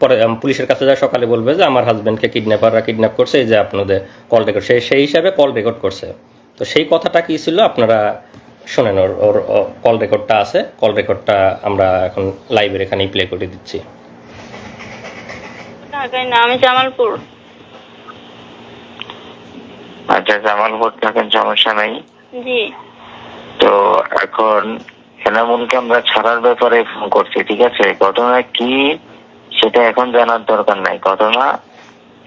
পরে পুলিশের কাছে যা সকালে বলবে যে আমার হাজবেন্ডকে কিডন্যাপাররা কিডন্যাপ করছে, এই যে আপনাদের কল রেকর্ড, সেই হিসাবে কল রেকর্ড করছে। তো সেই কথাটা কি ছিল আপনারা শোনেন, ওর কল রেকর্ডটা আছে, কল রেকর্ডটা আমরা এখন লাইভের এখানেই প্লে করে দিচ্ছি। ঢাকায় না, আমি জামালপুর। আচ্ছা, জামালপুর থাকেন, সমস্যা নাই। জি। তো এখন এনামুলকে আমরা ছাড়ার ব্যাপারে ফোন করছি, ঠিক আছে? ঘটনা কি সেটা এখন জানার দরকার নাই। ঘটনা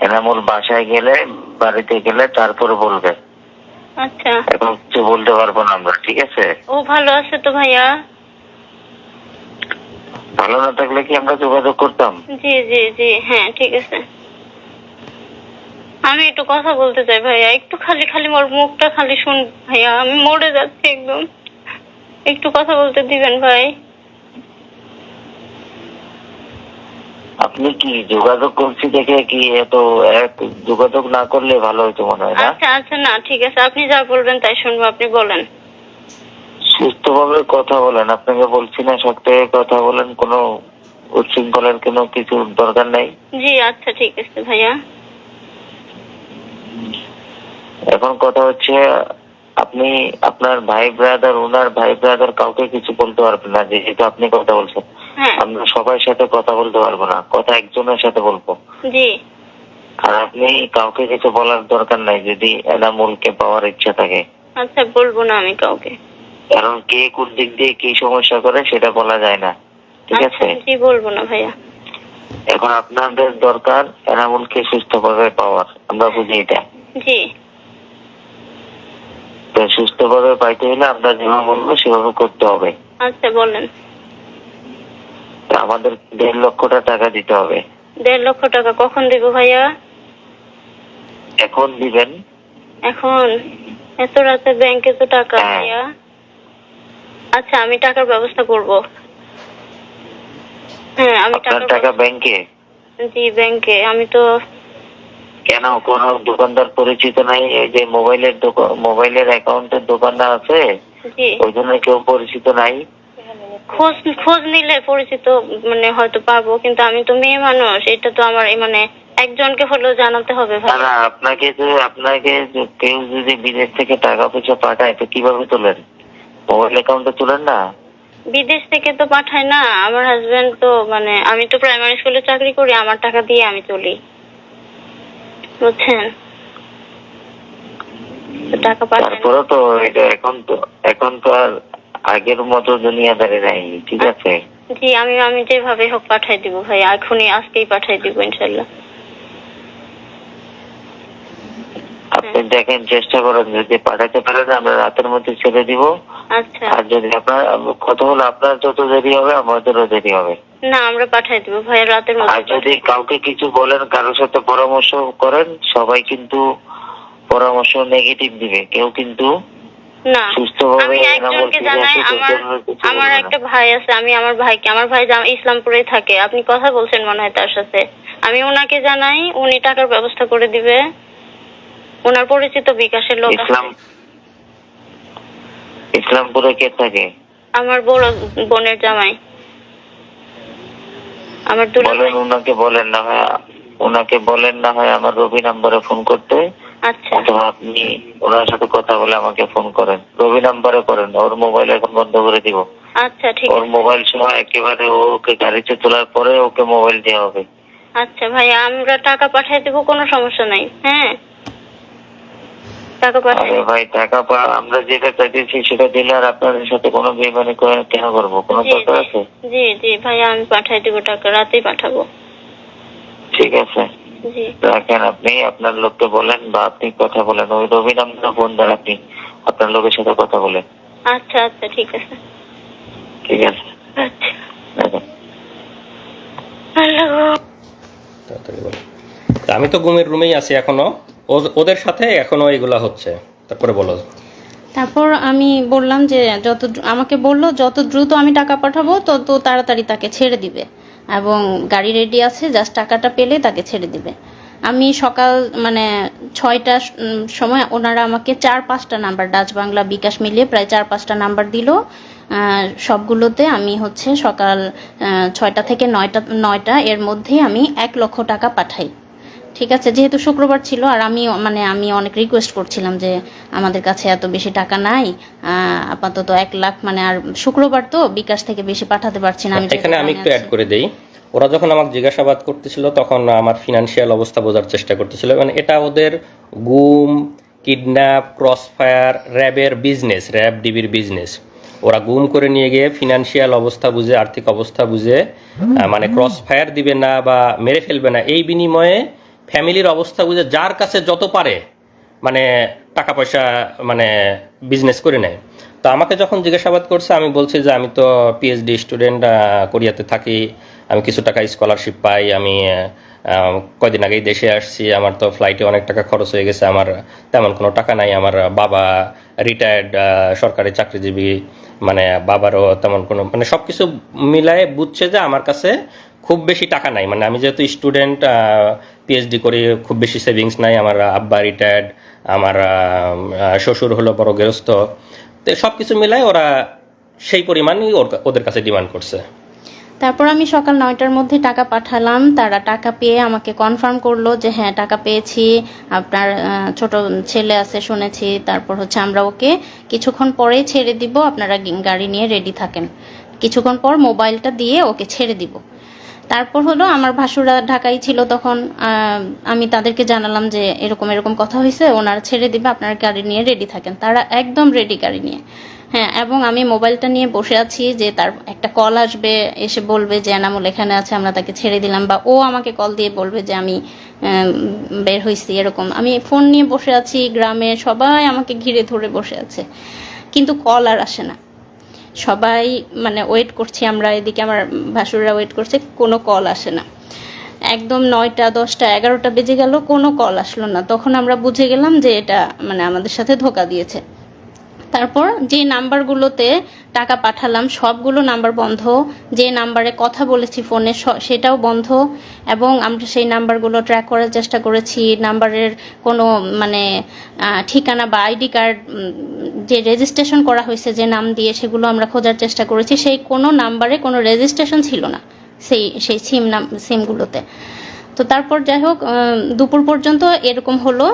এনামুল বাসায় গেলে, বাড়িতে গেলে তারপরে বলবে। আচ্ছা, এখন কিছু বলতে পারবো না আমরা, ঠিক আছে? ও ভালো আছে তো ভাইয়া? ভালো না থাকলে কি আমরা যোগাযোগ করতাম? জি জি জি, হ্যাঁ ঠিক আছে। আমি একটু কথা বলতে চাই ভাইয়া, একটু খালি মোর মুখটা খালি শুন ভাইয়া, আমি মরে যাচ্ছি একদম, একটু কথা বলতে দিবেন ভাই? আপনি কি যোগাযোগ করছি দেখে কি এত যোগাযোগ না করলে ভালো হইতো মনে হয় না? আচ্ছা আচ্ছা, না ঠিক আছে, আপনি যা বলবেন তাই শুনবো, আপনি বলেন। সুস্থভাবে কথা বলেন, আপনাকে বলছি না সব থেকে কথা বলেন, কোনো উচ্ছৃঙ্খলের কোনো কিছু দরকার নাই। জি আচ্ছা ঠিক আছে ভাইয়া। এখন কথা হচ্ছে, আপনি আপনার ভাই ব্রাদার, ওনার ভাই ব্রাদার কাউকে কিছু বলতে পারবেন না, যেহেতু আপনি কথা বলছেন। হ্যাঁ। আমরা সবার সাথে কথা বলতে পারবো না, কথা একজনের সাথে বলবো। জি। আর আপনি কাউকে কিছু বলার দরকার নাই যদি এনামুলকে পাওয়ার ইচ্ছা থাকে, আচ্ছা বলবো না আমি কাউকে। কারণ কে কোন দিক দিয়ে কি সমস্যা করে সেটা বলা যায় না, ঠিক আছে? জি বলবো না ভাইয়া। এখন আপনাদের দরকার এনামুলকে সুস্থভাবে পাওয়ার, আমরা বুঝি এটা। জি তো সুস্থভাবে পাইতে হলে আমরা যেভাবে বলবো সেভাবে করতে হবে। আচ্ছা বলেন। তো আমাদের 1.5 লক্ষ টাকা দিতে হবে। 1.5 লক্ষ টাকা কখন দিব ভাইয়া? এখন দিবেন? এখন? এত রাতে ব্যাংকে তো টাকা হ্যাঁ। ভাইয়া। আচ্ছা আমি টাকার ব্যবস্থা করব। হ্যাঁ আমি আপনার টাকা ব্যাংকে? জি ব্যাংকে। আমি তো কেন কোন দোকানদার পরিচিত নাই? এই যে মোবাইলের অ্যাকাউন্টের দোকানদার আছে, জি ওই জন্য কেউ পরিচিত নাই? খোঁজ নিলে পরিচিত মানে হয়তো পাবো, কিন্তু আমি তো মেয়ে মানুষ, এটা তো আমার মানে একজনকে হলেও জানাতে হবে ভাই। না, আপনাকে কেউ যদি বিদেশ থেকে টাকা পয়সা পাঠায় তো কিভাবে তোলেন? মোবাইল অ্যাকাউন্টে তোলেন না? বিদেশ থেকে তো পাঠায় না আমার হাজবেন্ড, তো মানে আমি তো প্রাইমারি স্কুলে চাকরি করি, আমার টাকা দিয়ে আমি চলি, বুঝছেন? তো টাকা পাঠায় না। তারপরে তো এটা এখন তো আর আগের মতো দুনিয়াদারি নাই, ঠিক আছে? জি আমি যেভাবে হোক পাঠাই দিব ভাই, এখনই আজকেই পাঠাই দিব ইনশাল্লাহ। আপনি দেখেন, চেষ্টা করেন, যদি পাঠাতে পারেন আমরা রাতের মধ্যে ছেড়ে দিব। আচ্ছা আর যদি আপনার কথা হলো আপনার যত দেরি হবে আমাদেরও দেরি হবে। না আমরা পাঠাই দিব ভাই রাতের আর মধ্যে। যদি কাউকে কিছু বলেন, কারোর সাথে পরামর্শ করেন, সবাই কিন্তু পরামর্শ নেগেটিভ দিবে, কেউ কিন্তু না সুস্থভাবে আমি একজনকে জানাই, আমার একটা ভাই আছে, আমি আমার ভাই ইসলামপুরে থাকে, আপনি কথা বলছেন মনে হয় তার সাথে, আমি ওনাকে জানাই, উনি টাকার ব্যবস্থা করে দিবে। ওনার পরিচিত বিকাশের লোক আছে। ইসলামপুরে কে থাকে? আমার বড় বোনের জামাই, আমার দুলাভাই। ওনাকে বলেন না হয় আমার রবি নাম্বারে ফোন করতে। আচ্ছা অথবা আপনি ওনার সাথে কথা বলে আমাকে ফোন করেন, রবি নাম্বারে করেন, ওর মোবাইল এখন বন্ধ করে দিব। আচ্ছা ঠিক ওর আছে। মোবাইল সহ একেবারে ওকে গাড়িতে তোলার পরে ওকে মোবাইল দেওয়া হবে। আচ্ছা ভাই আমরা টাকা পাঠিয়ে দেবো, কোনো সমস্যা নাই। হ্যাঁ টাকা পাঠিয়ে আরে ভাই আমরা যেটা চাইতেছি সেটা দিলে আর আপনাদের সাথে কোনো বেইমানি কেন করবো? কোনো দরকার আছে? জি জি ভাইয়া আমি পাঠিয়ে দেবো টাকা, রাতেই পাঠাবো। ঠিক আছে জি রাখেন, আপনি আপনার লোককে বলেন বা আপনি কথা বলেন, ওই রবি নাম্বার ফোন দেন, আপনি আপনার লোকের সাথে কথা বলেন। আচ্ছা আচ্ছা ঠিক আছে। ঠিক আছে আচ্ছা রাখেন। আল্লাহ তাড়াতাড়ি বলো। তা আমি তো ঘুমের রুমেই আছি এখনো, ওদের সাথে এখনো এগুলা হচ্ছে। তারপরে বলো। তারপর আমি বললাম যে আমাকে বললো যত দ্রুত আমি টাকা পাঠাবো তত তাড়াতাড়ি তাকে ছেড়ে দিবে, এবং গাড়ি রেডি আছে, জাস্ট টাকাটা পেলে তাকে ছেড়ে দিবে। আমি সকাল মানে 6টার সময় ওনারা আমাকে 4-5টা নাম্বার, ডাচ বাংলা বিকাশ মিলিয়ে প্রায় 4-5টা নাম্বার দিল। সবগুলোতে আমি হচ্ছে সকাল 6টা থেকে 9টা এর মধ্যে আমি 1 লক্ষ টাকা পাঠাই। ঠিক আছে, যেহেতু শুক্রবার ছিল আর আমি অনেক রিকোয়েস্ট করছিলাম যে আমাদের কাছে এত বেশি টাকা নাই, আপাতত 1 লাখ, মানে আর শুক্রবার তো বিকাশ থেকে বেশি পাঠাতে পারছি না। এখানে আমি একটু অ্যাড করে দেই, ওরা যখন আমাকে জিজ্ঞাসাবাদ করতেছিল তখন আমার ফিনান্সিয়াল অবস্থা বোঝার চেষ্টা করতেছিল, মানে এটা ওদের গুম, কিডন্যাপ, ক্রসফায়ার, র্যাবের বিজনেস, র্যাব ডিবির বিজনেস। ওরা গুম করে নিয়ে গিয়ে ফিনান্সিয়াল অবস্থা বুঝে, আর্থিক অবস্থা বুঝে মানে ক্রসফায়ার দিবে না বা মেরে ফেলবে না, এই বিনিময়ে ফ্যামিলির অবস্থা বুঝে যার কাছে যত পারে মানে টাকা পয়সা মানে বিজনেস করে নেয়। তো আমাকে যখন জিজ্ঞাসাবাদ করছে আমি বলছি যে আমি তো পিএইচডি স্টুডেন্ট, কোরিয়াতে থাকি, আমি কিছু টাকা স্কলারশিপ পাই, আমি কয়দিন আগেই দেশে আসছি, আমার তো ফ্লাইটে অনেক টাকা খরচ হয়ে গেছে, আমার তেমন কোনো টাকা নাই, আমার বাবা রিটায়ার্ড সরকারি চাকরিজীবী, মানে বাবারও তেমন কোনো মানে সব কিছু মিলায়ে বুঝছে যে আমার কাছে খুব বেশি টাকা নাই, মানে আমি যেহেতু স্টুডেন্ট পিএইচডি করি, খুব বেশি সেভিংস নাই, আমার আব্বা রিটায়ার্ড, আমার শ্বশুর হলো বড় গৃহস্থ, তো সব কিছু মিলায় ওরা সেই পরিমাণই ওদের কাছে ডিমান্ড করছে। তারপর আমি সকাল 9টার মধ্যে টাকা পাঠালাম, তারা টাকা পেয়ে আমাকে কনফার্ম করলো যে হ্যাঁ টাকা পেয়েছি, আপনার ছোট ছেলে আছে শুনেছি, তারপর হচ্ছে আমরা ওকে কিছুক্ষণ পরেই ছেড়ে দিব, আপনারা গাড়ি নিয়ে রেডি থাকেন, কিছুক্ষণ পর মোবাইলটা দিয়ে ওকে ছেড়ে দিব। তারপর হলো আমার ভাসুরা ঢাকায় ছিল তখন, আমি তাদেরকে জানালাম যে এরকম এরকম কথা হয়েছে, ওনারা ছেড়ে দিবে, আপনারা গাড়ি নিয়ে রেডি থাকেন। তারা একদম রেডি গাড়ি নিয়ে। হ্যাঁ, এবং আমি মোবাইলটা নিয়ে বসে আছি যে তার একটা কল আসবে, এসে বলবে যে এনামুল এখানে আছে, আমরা তাকে ছেড়ে দিলাম, বা ও আমাকে কল দিয়ে বলবে যে আমি বের হয়েছি। এরকম আমি ফোন নিয়ে বসে আছি, গ্রামে সবাই আমাকে ঘিরে ধরে বসে আছে, কিন্তু কল আর আসে না। সবাই মানে ওয়েট করছি আমরা, এদিকে আমার ভাসুররা ওয়েট করছে, কোনো কল আসে না। একদম 9টা 10টা 11টা বেজে গেল, কোনো কল আসলো না। তখন আমরা বুঝে গেলাম যে এটা মানে আমাদের সাথে ধোঁকা দিয়েছে। তারপর যে নাম্বারগুলোতে টাকা পাঠালাম সবগুলো নাম্বার বন্ধ, যে নাম্বারে কথা বলেছি ফোনে সেটাও বন্ধ, এবং আমরা সেই নাম্বারগুলো ট্র্যাক করার চেষ্টা করেছি। নাম্বারের কোনো মানে ঠিকানা বা আইডি কার্ড যে রেজিস্ট্রেশন করা হয়েছে যে নাম দিয়ে, সেগুলো আমরা খোঁজার চেষ্টা করেছি। সেই কোনো নাম্বারে কোনো রেজিস্ট্রেশন ছিল না সেই সিমগুলোতে। তো তারপর যাই হোক, দুপুর পর্যন্ত এরকম হলো।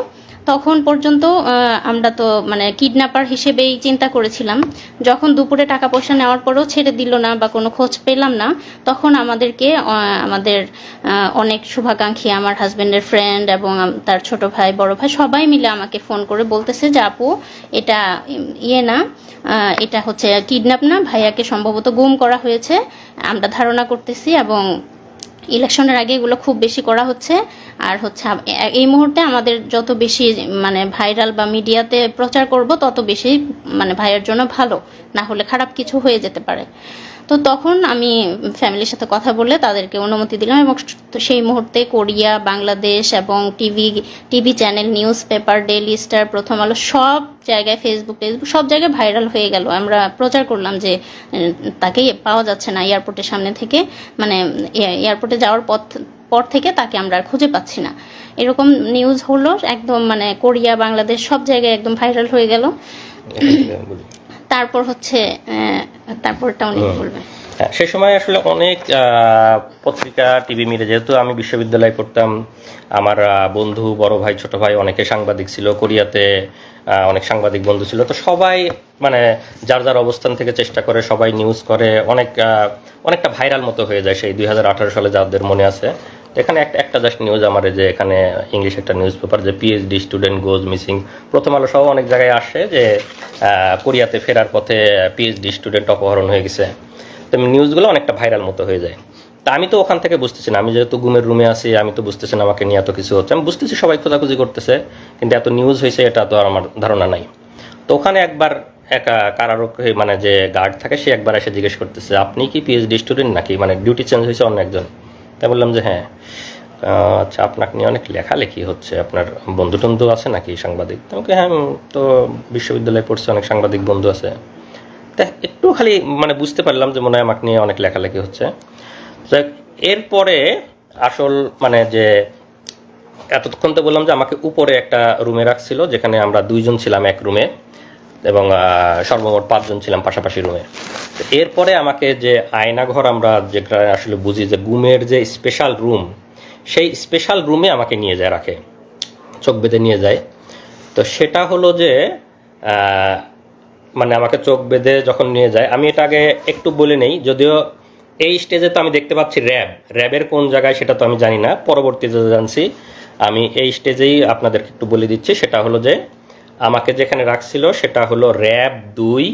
তখন পর্যন্ত আমরা তো মানে কিডন্যাপার হিসেবেই চিন্তা করেছিলাম। যখন দুপুরে টাকা পয়সা নেওয়ার পরেও ছেড়ে দিল না বা কোনো খোঁজ পেলাম না, তখন আমাদেরকে আমাদের অনেক শুভাকাঙ্ক্ষী, আমার হাজবেন্ডের ফ্রেন্ড এবং তার ছোট ভাই বড় ভাই সবাই মিলে আমাকে ফোন করে বলতেছে যে আপু এটা না, এটা হচ্ছে কিডন্যাপ না, ভাইয়াকে সম্ভবত গুম করা হয়েছে, আমরা ধারণা করতেছি, এবং ইলেকশনের আগে এগুলো খুব বেশি করা হচ্ছে। আর হচ্ছে এই মুহূর্তে আমাদের যত বেশি মানে ভাইরাল বা মিডিয়াতে প্রচার করব তত বেশি মানে ভাইয়ের জন্য ভালো, না হলে খারাপ কিছু হয়ে যেতে পারে। তো তখন আমি ফ্যামিলির সাথে কথা বলে তাদেরকে অনুমতি দিলাম, এবং সেই মুহূর্তে কোরিয়া, বাংলাদেশ এবং TV channel, news paper, daily star, প্রথম আলো সব জায়গায়, ফেসবুক সব জায়গায় ভাইরাল হয়ে গেল। আমরা প্রচার করলাম যে তাকে পাওয়া যাচ্ছে না এয়ারপোর্টের সামনে থেকে, মানে এয়ারপোর্টে যাওয়ার পর থেকে তাকে আমরা আর খুঁজে পাচ্ছি না। এরকম নিউজ হলো, একদম মানে কোরিয়া, বাংলাদেশ সব জায়গায় একদম ভাইরাল হয়ে গেল। তারপর হচ্ছে তারপরটা উনি বলবেন। সে সময় আসলে অনেক পত্রিকা, টিভি মিডিয়া, যেহেতু আমি বিশ্ববিদ্যালয়ে পড়তাম, আমার বন্ধু, বড় ভাই, ছোট ভাই অনেকে সাংবাদিক ছিল, কোরিয়াতে অনেক সাংবাদিক বন্ধু ছিল। তো সবাই মানে যার যার অবস্থান থেকে চেষ্টা করে, সবাই নিউজ করে, অনেকটা ভাইরাল মতো হয়ে যায় সেই 2018 সালে, যাদের মনে আছে। এখানে একটা জাস্ট নিউজ আমার, যে এখানে ইংলিশ একটা নিউজ পেপার, যে পিএইচডি স্টুডেন্ট গোজ মিসিং, প্রথম আলো সহ অনেক জায়গায় আসে যে কোরিয়াতে ফেরার পথে পিএইচডি স্টুডেন্ট অপহরণ হয়ে গেছে। তো নিউজগুলো অনেকটা ভাইরাল মতো হয়ে যায়। তা আমি তো ওখান থেকে বুঝতেছি না, আমি যেহেতু ঘুমের রুমে আছি, আমি তো বুঝতেছি না আমাকে নিয়ে এত কিছু হচ্ছে। আমি বুঝতেছি সবাই খোঁজাখুঁজি করতেছে, কিন্তু এত নিউজ হয়েছে এটা তো আর আমার ধারণা নাই। তো ওখানে একবার কারারক্ষী মানে যে গার্ড থাকে, সে একবার এসে জিজ্ঞেস করতেছে আপনি কি পিএইচডি স্টুডেন্ট নাকি, মানে ডিউটি চেঞ্জ হয়েছে অন্য একজন। তাই বললাম যে হ্যাঁ। আচ্ছা, আপনাকে নিয়ে অনেক লেখালেখি হচ্ছে, আপনার বন্ধু টন্ধু আছে নাকি সাংবাদিক? আমাকে হ্যাঁ, তো বিশ্ববিদ্যালয়ে পড়ছে, অনেক সাংবাদিক বন্ধু আছে। তা একটু খালি মানে বুঝতে পারলাম যে মনে হয় আমাকে নিয়ে অনেক লেখালেখি হচ্ছে। এরপরে আসল মানে যে এতক্ষণ তো বললাম যে আমাকে উপরে একটা রুমে রাখছিল, যেখানে আমরা 2 জন ছিলাম এক রুমে, এবং সর্বমোট 5 জন ছিলাম পাশাপাশি রুমে। এরপরে আমাকে যে আয়নাঘর আমরা যেটা আসলে বুঝি যে গুমের যে স্পেশাল রুম, সেই স্পেশাল রুমে আমাকে নিয়ে যায়, রাখে, চোখ বেঁধে নিয়ে যায়। তো সেটা হলো যে মানে আমাকে চোখ বেঁধে যখন নিয়ে যায়, আমি এটা আগে একটু বলে নেই, যদিও এই স্টেজে তো আমি দেখতে পাচ্ছি র্যাবের কোন জায়গায় সেটা তো আমি জানি না, পরবর্তীতে জানছি। আমি এই স্টেজেই আপনাদেরকে একটু বলে দিচ্ছি। সেটা হলো যে আমাকে যেখানে রাখছিল সেটা হলো র্যাব 2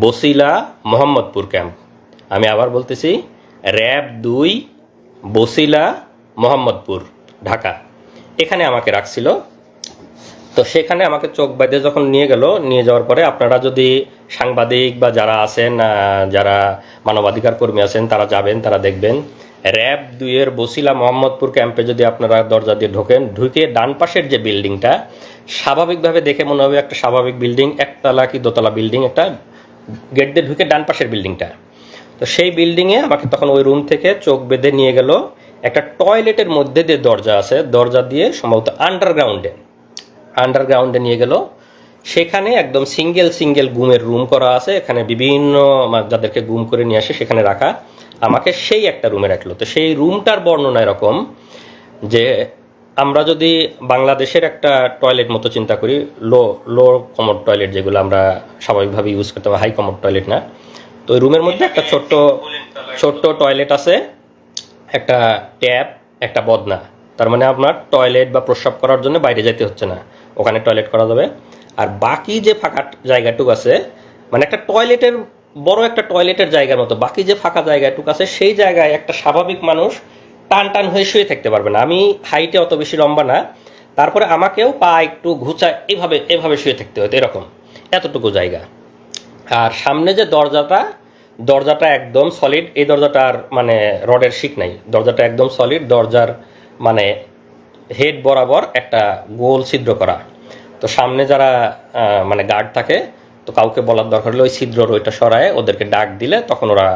বসিলা মোহাম্মদপুর ক্যাম্প। আমি আবার বলতেছি, র্যাব 2 বসিলা মোহাম্মদপুর, ঢাকা, এখানে আমাকে রাখছিল। তো সেখানে আমাকে চোখ বেঁধে যখন নিয়ে গেল, নিয়ে যাওয়ার পরে আপনারা যদি সাংবাদিক বা যারা আছেন, যারা মানবাধিকার কর্মী আছেন, তারা যাবেন, তারা দেখবেন র্যাব 2 এর বসিলা মোহাম্মদপুর ক্যাম্পে যদি আপনারা দরজা দিয়ে ঢোকেন, ঢুকে ডান পাশের যে বিল্ডিংটা, স্বাভাবিকভাবে দেখে মনে হবে একটা স্বাভাবিক বিল্ডিং, একতলা কি দোতলা বিল্ডিং, একটা গেট দিয়ে ঢুকে ডান পাশের বিল্ডিংটা। তো সেই বিল্ডিংয়ে আমাকে তখন ওই রুম থেকে চোখ বেঁধে নিয়ে গেল একটা টয়লেটের মধ্যে দিয়ে দরজা আছে, দরজা দিয়ে সম্ভবত আন্ডারগ্রাউন্ডে নিয়ে গেল। সেখানে একদম সিঙ্গেল গুমের রুম করা আছে, এখানে বিভিন্ন যাদেরকে গুম করে নিয়ে আসে সেখানে রাখা, আমাকে সেই একটা রুমে রাখলো। তো সেই রুমটার বর্ণনা এরকম যে আমরা যদি বাংলাদেশের একটা টয়লেট মতো চিন্তা করি, লো কমোড টয়লেট, যেগুলো আমরা স্বাভাবিকভাবে ইউজ করতাম, হাই কমোড টয়লেট না। তো ওই রুমের মধ্যে একটা ছোট্ট টয়লেট আছে, একটা ট্যাপ, একটা বদনা। তার মানে আপনার টয়লেট বা প্রস্রাব করার জন্য বাইরে যেতে হচ্ছে না, ওখানে টয়লেট করা যাবে। আর বাকি যে ফাঁকা জায়গাটুকু আছে, মানে একটা টয়লেটের বড় একটা টয়লেটের জায়গার মতো বাকি যে ফাঁকা জায়গাটুকু আছে, সেই জায়গায় একটা স্বাভাবিক মানুষ টান টান হয়ে শুয়ে থাকতে পারবে না। আমি হাইটে অত বেশি লম্বা না, তারপরে আমাকেও পা একটু ঘুচায় এভাবে এভাবে শুয়ে থাকতে হতো, এরকম এতটুকু জায়গা। আর সামনে যে দরজাটা একদম সলিড, এই দরজাটার মানে রডের শিক নাই, দরজাটা একদম সলিড, দরজার মানে হেড বরাবর একটা গোল ছিদ্র করা। তো সামনে যারা মানে গার্ড থাকে, তো কাউকে বলার দরকার হলে ওই ছিদ্রর ওইটা সরায় ওদেরকে ডাক দিলে তখন ওরা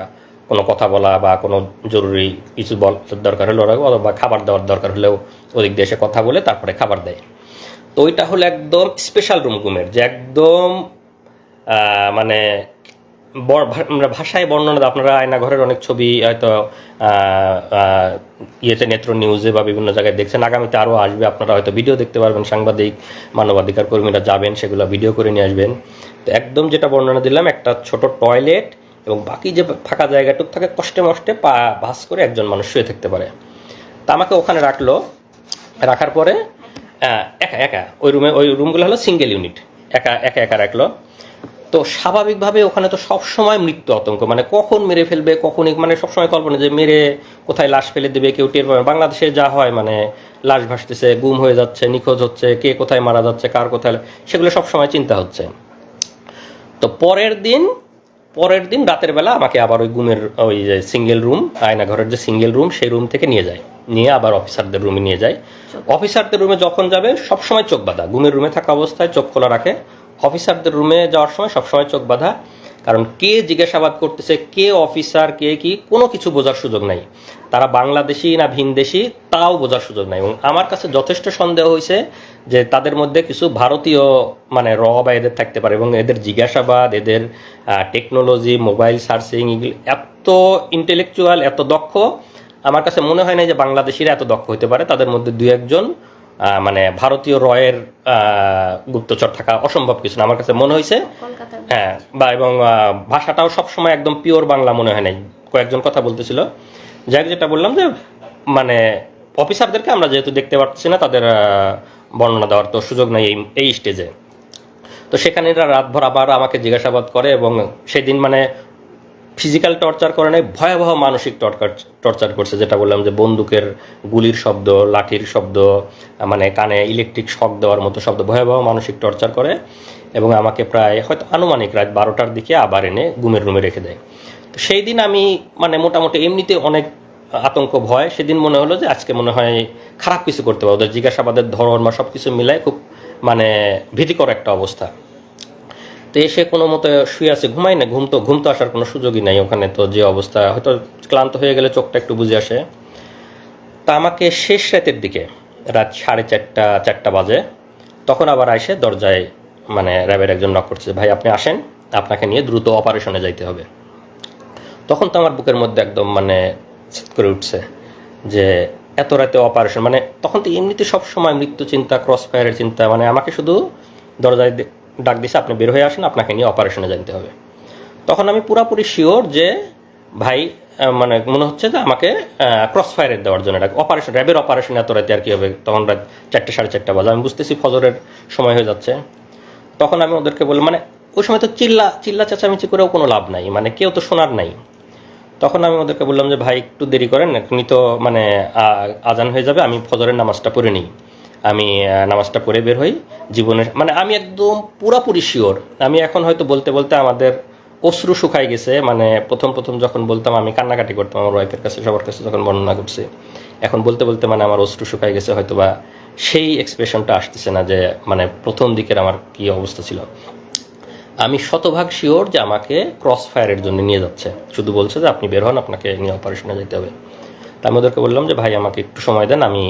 কোনো কথা বলা বা কোনো জরুরি কিছু বলার দরকার হলে ওরা, বা খাবার দেওয়ার দরকার হলেও ওদিক দিয়ে এসে কথা বলে তারপরে খাবার দেয়। তো ওইটা হলো একদম স্পেশাল রুম, ঘুমের যে একদম মানে ভাষায় বর্ণনা, আপনারা আয়নাঘরের অনেক ছবি হয়তো ইয়েতে নেত্র নিউজে বা বিভিন্ন জায়গায় দেখছেন, আগামীতে আরও আসবে, আপনারা হয়তো ভিডিও দেখতে পারবেন, সাংবাদিক মানবাধিকার কর্মীরা যাবেন, সেগুলো ভিডিও করে নিয়ে আসবেন। তো একদম যেটা বর্ণনা দিলাম, একটা ছোট টয়লেট এবং বাকি যে ফাঁকা জায়গাটুক থাকে, কষ্টে মষ্টে পা ভাস করে একজন মানুষ শুয়ে থাকতে পারে। তা আমাকে ওখানে রাখার পরে একা একা ওই রুমগুলো হলো সিঙ্গেল ইউনিট, একা একা রাখলো। তো স্বাভাবিকভাবে ওখানে তো সবসময় মৃত্যু আতঙ্ক, মানে কখন মেরে ফেলবে, কখনই মানে সবসময় কল্পনা যে মেরে কোথায় লাশ ফেলে দেবে, কেউ টের পাবে। বাংলাদেশে যা হয়, মানে লাশ ভাসতেছে, গুম হয়ে যাচ্ছে, নিখোঁজ হচ্ছে, কে কোথায় মারা যাচ্ছে, কার কোথায়, সেগুলো সবসময় চিন্তা হচ্ছে। তো পরের দিন রাতের বেলা আমাকে আবার ওই গুমের ওই যে সিঙ্গেল রুম, আয়নাঘরের যে সিঙ্গেল রুম, সেই রুম থেকে নিয়ে আবার অফিসারদের রুমে নিয়ে যায়। অফিসারদের রুমে যখন যাবে সবসময় চোখ বাঁধা, গুমের রুমে থাকা অবস্থায় চোখ খোলা রাখে। অফিসারদের রুমে যাওয়ার সময় সবসময় চোখ বাঁধা, কারণ কে জিজ্ঞাসাবাদ করতেছে, কে অফিসার, কে কি, কোনো কিছু বোঝার সুযোগ নাই। তারা বাংলাদেশি না ভিনদেশি তাও বোঝার সুযোগ নাই। এবং আমার কাছে যথেষ্ট সন্দেহ হয়েছে যে তাদের মধ্যে কিছু ভারতীয় মানে বা এদের থাকতে পারে, এবং এদের জিজ্ঞাসাবাদ, এদের টেকনোলজি, মোবাইল সার্চিং, এগুলো এত ইন্টেলেকচুয়াল, এত দক্ষ, আমার কাছে মনে হয় না যে বাংলাদেশিরা এত দক্ষ হতে পারে। তাদের মধ্যে দু একজন মানে ভারতীয় রয়ের গুপ্তচর থাকা অসম্ভব কিছু না, আমার কাছে মনে হয়েছে। হ্যাঁ, বা এবং ভাষাটাও সবসময় একদম পিওর বাংলা মনে হয় নাই, কয়েকজন কথা বলতেছিল। যাই, যেটা বললাম যে মানে অফিসারদেরকে আমরা যেহেতু দেখতে পাচ্ছি না, তাদের বর্ণনা দেওয়ার তো সুযোগ নাই এই স্টেজে। তো সেখানে রাতভর আবার আমাকে জিজ্ঞাসাবাদ করে, এবং সেদিন মানে ফিজিক্যাল টর্চার করে নাই, ভয়াবহ মানসিক টর্চার করছে। যেটা বললাম যে বন্দুকের গুলির শব্দ, লাঠির শব্দ, মানে কানে ইলেকট্রিক শক দেওয়ার মতো শব্দ, ভয়াবহ মানসিক টর্চার করে। এবং আমাকে প্রায় হয়তো আনুমানিক রাত 12টার দিকে আবার এনে গুমের রুমে রেখে দেয়। তো সেই দিন আমি মানে মোটামুটি এমনিতে অনেক আতঙ্ক ভয়, সেদিন মনে হলো যে আজকে মনে হয় খারাপ কিছু করতে পারবো। ওদের জিজ্ঞাসাবাদের ধরন বা সব কিছু মিলায় খুব মানে ভীতিকর একটা অবস্থা। তো এসে কোনো মতো শুয়ে আছে, ঘুমাই না, ঘুম তো আসার কোনো সুযোগই নাই ওখানে। তো যে অবস্থা, হয়তো ক্লান্ত হয়ে গেলে চোখটা একটু বুঝে আসে। তা আমাকে শেষ রাতের দিকে, রাত 4:30 বাজে, তখন আবার এসে দরজায় মানে র্যাবের একজন নক করছে, ভাই আপনি আসেন, আপনাকে নিয়ে দ্রুত অপারেশনে যাইতে হবে। তখন তো আমার বুকের মধ্যে একদম মানে চিৎ করে উঠছে যে এত রাতে অপারেশন, মানে তখন তো এমনিতে সবসময় মৃত্যু চিন্তা, ক্রস ফায়ারের চিন্তা, মানে আমাকে শুধু দরজায় ডাক দিছে, আপনি বের হয়ে আসেন, আপনাকে নিয়ে অপারেশনে জানতে হবে। তখন আমি পুরাপুরি শিওর যে ভাই মানে মনে হচ্ছে যে আমাকে ক্রস ফায়ারের দেওয়ার জন্য অপারেশন, র্যাবের অপারেশন এত রাতে আর কি হবে। তখন রাত 4টে 4:30 বাজে, আমি বুঝতেছি ফজরের সময় হয়ে যাচ্ছে। তখন আমি ওদেরকে বললাম, মানে ওই সময় তো চিল্লা চেঁচামেচি করেও কোনো লাভ নাই, মানে কেউ তো শোনার নাই। তখন আমি ওদেরকে বললাম যে ভাই একটু দেরি করেন, এখনই তো মানে আজান হয়ে যাবে, আমি ফজরের নামাজটা পড়ে নিই, আমি নামাজটা পড়ে বের হই। জীবনের মানে আমি একদম পুরাপুরি শিওর। আমি এখন হয়তো বলতে বলতে আমাদের অশ্রু শুকাই গেছে, মানে প্রথম যখন বলতাম আমি কান্নাকাটি করতাম আমার ওয়াইফের কাছে, সবার কাছে যখন বর্ণনা করছি, এখন বলতে বলতে মানে আমার অশ্রু শুকাই গেছে, হয়তো বা সেই এক্সপ্রেশনটা আসতেছে না যে মানে প্রথম দিকের আমার কি অবস্থা ছিল। আমি শতভাগ শিওর যে আমাকে ক্রস ফায়ারের জন্য নিয়ে যাচ্ছে, শুধু বলছে যে আপনি বের হন, আপনাকে নিয়ে অপারেশনে যেতে হবে। তা আমি ওদেরকে বললাম যে ভাই আমাকে একটু সময় দেন, আমি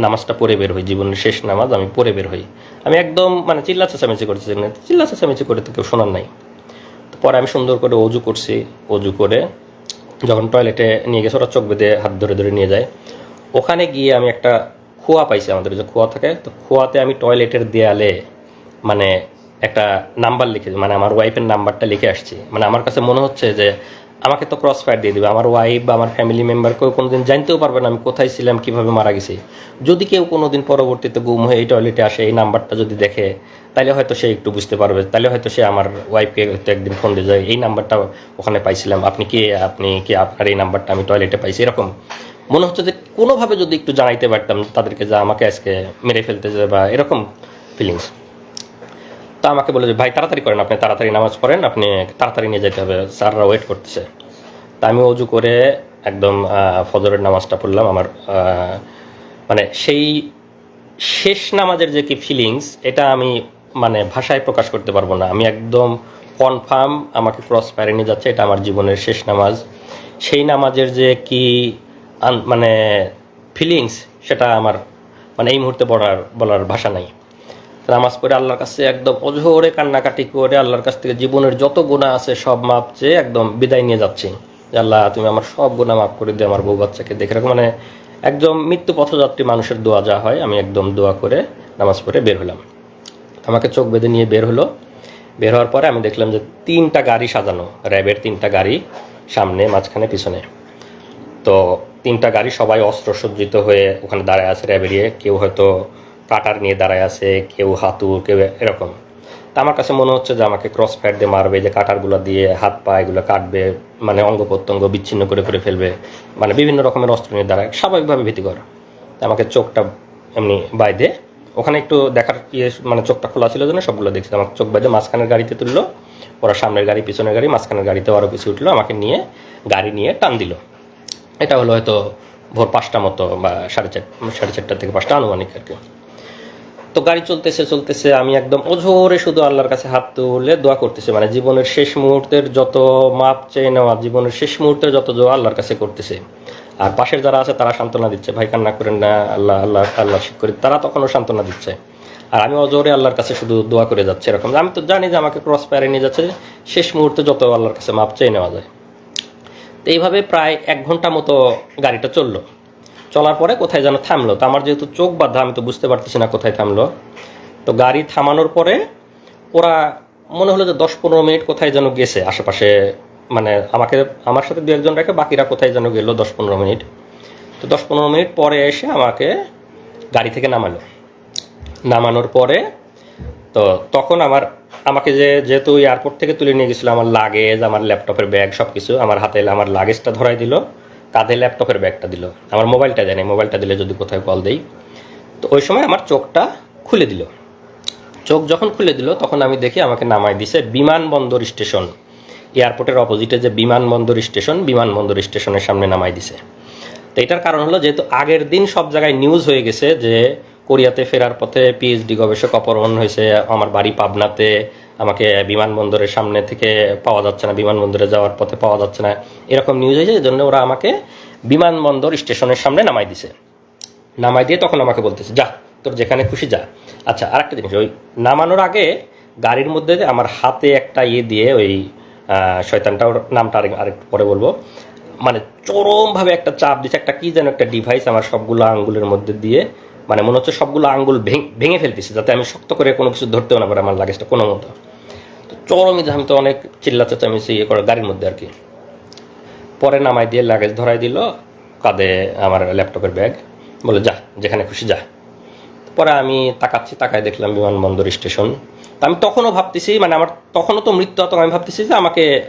নামাজটা পড়ে বের হই, জীবনের শেষ নামাজ, আমি পড়ে বের হই। আমি একদম মানে চিল্লা চেঁচামেচি করতেছি, চিল্লা চেঁচামেচি করে তো কেউ শোনার নাই। তো পরে আমি সুন্দর করে অজু করছি, অজু করে যখন টয়লেটে নিয়ে গেছে, ওরা চোখ বেঁধে হাত ধরে ধরে নিয়ে যায়। ওখানে গিয়ে আমি একটা খোয়া পাইছি, আমাদের যে খোয়া থাকে, তো খোয়াতে আমি টয়লেটের দেয়ালে মানে একটা নাম্বার লিখে, মানে আমার ওয়াইফের নাম্বারটা লিখে আসছি। মানে আমার কাছে মনে হচ্ছে যে আমাকে তো ক্রস ফায়ার দিয়ে দেবে, আমার ওয়াইফ বা আমার ফ্যামিলি মেম্বার কেউ কোনোদিন জানতেও পারবে না আমি কোথায় ছিলাম, কিভাবে মারা গেছি। যদি কেউ কোনোদিন পরবর্তীতে গুম হয়ে এই টয়লেটে আসে, এই নাম্বারটা যদি দেখে, তাহলে হয়তো সে একটু বুঝতে পারবে, তাহলে হয়তো সে আমার ওয়াইফকে হয়তো একদিন ফোন দিয়ে যায়, এই নাম্বারটা ওখানে পাইছিলাম, আপনি কি আপনার এই নাম্বারটা আমি টয়লেটে পাইছি। এরকম মনে হচ্ছে যে কোনোভাবে যদি একটু জানাইতে পারতাম তাদেরকে যে আমাকে আজকে মেরে ফেলতে যায় বা এরকম ফিলিংস। তো আমাকে বলে যে ভাই তাড়াতাড়ি করেন, আপনি তাড়াতাড়ি নামাজ পড়েন, আপনি তাড়াতাড়ি নিয়ে যেতে হবে, স্যাররা ওয়েট করতেছে। তা আমি অজু করে একদম ফজরের নামাজটা পড়লাম। আমার মানে সেই শেষ নামাজের যে কি ফিলিংস, এটা আমি মানে ভাষায় প্রকাশ করতে পারবো না। আমি একদম কনফার্ম আমাকে ক্রস ফায়ারে নিয়ে যাচ্ছে, এটা আমার জীবনের শেষ নামাজ। সেই নামাজের যে কি মানে ফিলিংস, সেটা আমার মানে এই মুহূর্তে বলার ভাষা নাই। নামাজ পড়ে আল্লাহর কাছে একদম অঝোরে কান্নাকাটি করে আল্লাহর কাছ থেকে জীবনের যত গুনাহ আছে সব মাপ চেয়ে একদম বিদায় নিয়ে যাচ্ছি, যে আল্লাহ তুমি আমার সব গুনাহ মাফ করে দিও, আমার বউ বাচ্চাকে দেখে রাখো। মানে একদম মৃত্যু পথযাত্রী মানুষের দোয়া যা হয়, আমি একদম দোয়া করে নামাজ পড়ে বের হলাম। আমাকে চোখ বেঁধে নিয়ে বের হলো। বের হওয়ার পরে আমি দেখলাম যে 3টা গাড়ি সাজানো, র্যাবের 3টা গাড়ি, সামনে মাঝখানে পিছনে। তো 3টা গাড়ি সবাই অস্ত্র সজ্জিত হয়ে ওখানে দাঁড়ায় আছে র্যাবেরিয়ে, কেউ হয়তো কাটার নিয়ে দাঁড়ায় আছে, কেউ হাতুড়, কেউ এরকম। তা আমার কাছে মনে হচ্ছে যে আমাকে ক্রস ফায়ার দিয়ে মারবে, যে কাটারগুলো দিয়ে হাত পা এগুলো কাটবে, মানে অঙ্গ প্রত্যঙ্গ বিচ্ছিন্ন করে ফেলবে, মানে বিভিন্ন রকমের অস্ত্র নিয়ে দাঁড়ায়, স্বাভাবিকভাবে ভীতিকর। আমাকে চোখটা এমনি বাইদে ওখানে একটু দেখার মানে চোখটা খোলা ছিল জন্য সবগুলো দেখছি। আমাকে চোখ বাইদে মাঝখানের গাড়িতে তুললো, ওরা সামনের গাড়ি পিছনের গাড়ি, মাঝখানের গাড়িতে আরও কিছু উঠলো, আমাকে নিয়ে গাড়ি নিয়ে টান দিল। এটা হলো হয়তো ভোর 5টা মতো বা 4:30 থেকে 5টা আনুমানিক আর কি। তো গাড়ি চলতেছে আমি একদম অঝোরে শুধু আল্লাহর কাছে হাত তুলে দোয়া করতেছি, মানে জীবনের শেষ মুহূর্তের যত মাপ চেয়ে নেওয়া, জীবনের শেষ মুহূর্তের যত দোয়া আল্লাহর কাছে করতেছে। আর পাশের যারা আছে তারা সান্ত্বনা দিচ্ছে, ভাই কান্না করেন না, আল্লাহ আল্লাহ আল্লাহ শিখ করি, তারা তখনও সান্ত্বনা দিচ্ছে। আর আমি অজোরে আল্লাহর কাছে শুধু দোয়া করে যাচ্ছে এরকম। আমি তো জানি যে আমাকে ক্রস ফায়ারে নিয়ে যাচ্ছে, শেষ মুহূর্তে যত আল্লাহর কাছে মাপ চেয়ে নেওয়া যায়। তো এইভাবে প্রায় 1 ঘন্টা মতো গাড়িটা চললো। চলার পরে কোথায় যেন থামলো। তো আমার যেহেতু চোখ বাঁধা, আমি তো বুঝতে পারতেছি না কোথায় থামলো। তো গাড়ি থামানোর পরে ওরা মনে হলো যে 10-15 মিনিট কোথায় যেন গেছে আশেপাশে, মানে আমার সাথে 2-1 জন রেখে বাকিরা কোথায় যেন গেলো 10-15 মিনিট। তো 10-15 মিনিট পরে এসে আমাকে গাড়ি থেকে নামানোর পরে তো তখন আমাকে যেহেতু এয়ারপোর্ট থেকে তুলে নিয়ে গেছিলো, আমার লাগেজ, আমার ল্যাপটপের ব্যাগ সব কিছু আমার হাতে, আমার লাগেজটা ধরাই দিল, কাঁধে ল্যাপটপের ব্যাগটা দিল, আমার মোবাইলটা দেয়নি, মোবাইলটা দিলে যদি কোথায় কল দেই। তো ওই সময় আমার চোখটা খুলে দিল। চোখ যখন খুলে দিল তখন আমি দেখি আমাকে নামাই দিছে বিমানবন্দর স্টেশন, এয়ারপোর্টের অপোজিটে যে বিমানবন্দর স্টেশনের সামনে নামাই দিছে। তো এটার কারণ হলো যেহেতু আগের দিন সব জায়গায় নিউজ হয়ে গেছে যে কোরিয়াতে ফেরার পথে পিএইচডি গবেষক অপহরণ হয়েছে, আমার বাড়ি পাবনাতে, আমাকে বিমানবন্দরের সামনে থেকে পাওয়া যাচ্ছে না, বিমানবন্দরে যাওয়ার পথে পাওয়া যাচ্ছে না, এরকম নিউজ হয়েছে। এই জন্য ওরা আমাকে বিমানবন্দর স্টেশনের সামনে নামাই দিয়ে তখন আমাকে বলতেছে যা তোর যেখানে খুশি যা। আচ্ছা, আরেকটা জিনিস, ওই নামানোর আগে গাড়ির মধ্যে আমার হাতে একটা দিয়ে ওই শয়তানটা, ওর নামটা আরেকটু পরে বলবো, মানে চরমভাবে একটা চাপ দিচ্ছে, একটা কি যেন একটা ডিভাইস আমার সবগুলো আঙ্গুলের মধ্যে দিয়ে, মানে মনে হচ্ছে সবগুলো আঙ্গুল ভেঙে ফেলতেছে যাতে আমি শক্ত করে কোনো কিছু ধরতেও না পারে আমার লাগেজটা কোনো মতো। তো চরমই আমি তো অনেক চেঁচামেচি করে গাড়ির মধ্যে আর কি। পরে নামাই দিয়ে লাগেজ ধরাই দিল, কাঁধে আমার ল্যাপটপের ব্যাগ, বলে যা যেখানে খুশি যা। পরে আমি তাকায় দেখলাম বিমানবন্দর স্টেশন। তা আমি তখনও ভাবতেছি, মানে আমার তখনও তো মৃত্যু আতঙ্ক, আমি ভাবতেছি যে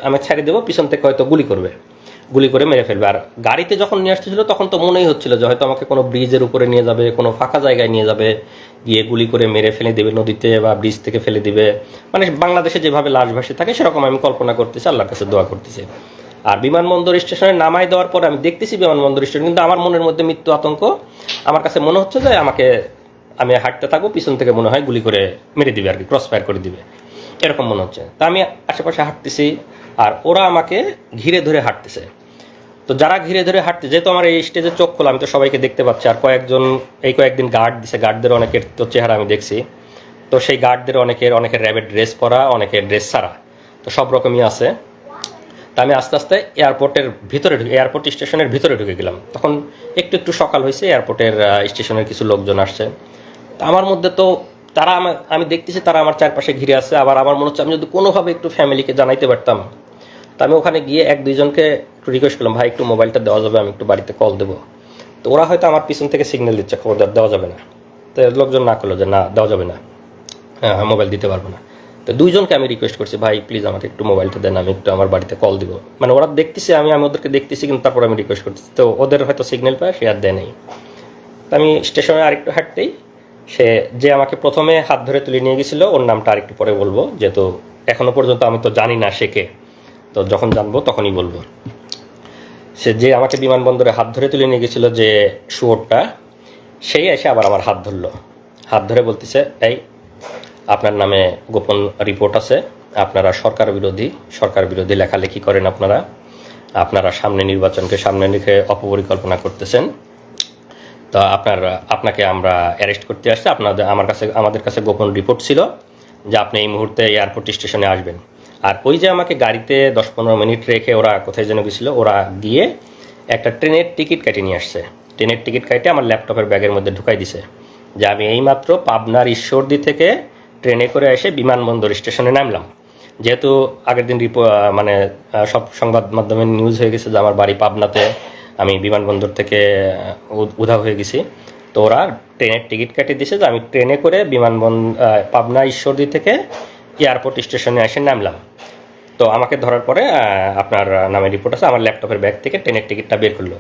আমি ছেড়ে দেবো, পিছন থেকে হয়তো গুলি করে মেরে ফেলবে। আর গাড়িতে যখন নিয়ে আসতেছিল তখন তো মনেই হচ্ছিল যে হয়তো আমাকে কোনো ব্রিজের উপরে নিয়ে যাবে, কোনো ফাঁকা জায়গায় নিয়ে যাবে, গিয়ে গুলি করে মেরে ফেলে দেবে নদীতে বা ব্রিজ থেকে ফেলে দিবে, মানে বাংলাদেশে যেভাবে লাশ ভাসে থাকে সেরকম আমি কল্পনা করতেছি, আল্লাহর কাছে দোয়া করতেছি। আর বিমানবন্দর স্টেশনে নামাই দেওয়ার পরে আমি দেখতেছি বিমানবন্দর স্টেশন, কিন্তু আমার মনের মধ্যে মৃত্যু আতঙ্ক। আমার কাছে মনে হচ্ছে যে আমি হাঁটতে থাকবো, পিছন থেকে মনে হয় গুলি করে মেরে দিবে আর কি, ক্রস ফায়ার করে দিবে, এরকম মনে হচ্ছে। তা আমি আশেপাশে হাঁটতেছি আর ওরা আমাকে ঘিরে ধরে হাঁটতেছে। তো যারা ঘিরে ধরে হাঁটতে, যেহেতু আমার এই স্টেজে চোখ খোলা, আমি তো সবাইকে দেখতে পাচ্ছি। আর কয়েকদিন গার্ড দিছে, গার্ডদের অনেকের তো চেহারা আমি দেখছি। তো সেই গার্ডদের অনেকের র্যাবের ড্রেস পরা, অনেকের ড্রেস ছাড়া, তো সব রকমই আছে। তা আমি আস্তে আস্তে এয়ারপোর্ট স্টেশনের ভিতরে ঢুকে গেলাম। তখন একটু সকাল হয়েছে, এয়ারপোর্টের স্টেশনের কিছু লোকজন আসছে। তা আমার মধ্যে তো আমি দেখতেছি তারা আমার চারপাশে ঘিরে আছে। আবার আমার মনে হচ্ছে আমি যদি কোনোভাবে একটু ফ্যামিলিকে জানাইতে পারতাম, তো আমি ওখানে গিয়ে এক দুইজনকে একটু রিকোয়েস্ট করলাম, ভাই একটু মোবাইলটা দেওয়া যাবে, আমি একটু বাড়িতে কল দেবো। তো ওরা হয়তো আমার পিছন থেকে সিগন্যাল দিচ্ছে, খবরদার দেওয়া যাবে না। তো লোকজন না করলো যে না দেওয়া যাবে না, মোবাইল দিতে পারবো না। তো দুইজনকে আমি রিকোয়েস্ট করছি, ভাই প্লিজ আমাকে একটু মোবাইলটা দেন, আমি একটু আমার বাড়িতে কল দিব। মানে ওরা দেখতেছে আমি ওদেরকে দেখতেছি, কিন্তু তারপর আমি রিকোয়েস্ট করতেছি, তো ওদের হয়তো সিগন্যাল পায়, সে আর দেয় নেই। তো আমি স্টেশনে আরেকটু হাঁটতেই সে যে আমাকে প্রথমে হাত ধরে তুলে নিয়ে গেছিলো, ওর নামটা আরেকটু পরে বলবো, যেহেতু এখনো পর্যন্ত আমি তো জানি না সে কে, তো যখন জানবো তখনই বলবো। সে যে আমাকে বিমানবন্দরে হাত ধরে তুলে নিয়ে গেছিলো, যে শুয়োরটা, সেই এসে আবার আমার হাত ধরলো। হাত ধরে বলতেছে, এই আপনার নামে গোপন রিপোর্ট আছে, আপনারা সরকার বিরোধী লেখালেখি করেন, আপনারা সামনে নির্বাচনকে সামনে রেখে অপপরিকল্পনা করতেছেন। তো আপনাকে আমরা অ্যারেস্ট করতে আসছি। আমাদের কাছে গোপন রিপোর্ট ছিল যে আপনি এই মুহূর্তে এয়ারপোর্ট স্টেশনে আসবেন। আর ওই যে আমাকে গাড়িতে 10-15 মিনিট রেখে ওরা কোথায় যেন গেছিলো, ওরা গিয়ে একটা ট্রেনের টিকিট কেটে নিয়ে আসছে। ট্রেনের টিকিট কেটে আমার ল্যাপটপের ব্যাগের মধ্যে ঢুকাই দিছে, যে আমি এইমাত্র পাবনার ঈশ্বরদী থেকে ট্রেনে করে এসে বিমানবন্দর স্টেশনে নামলাম। যেহেতু আগের দিন মানে সব সংবাদ মাধ্যমে নিউজ হয়ে গেছে যে আমার বাড়ি পাবনাতে, আমি বিমানবন্দর থেকে উধাও হয়ে গেছি। তো ওরা ট্রেনের টিকিট কেটে দিয়েছে যে আমি ট্রেনে করে পাবনা ঈশ্বরদী থেকে এয়ারপোর্ট স্টেশনে এসে নামলাম। তো আমাকে ধরার পরে আপনার নামে রিপোর্ট আছে, আমার ল্যাপটপের ব্যাগ থেকে ট্রেনের টিকিটটা বের করলো।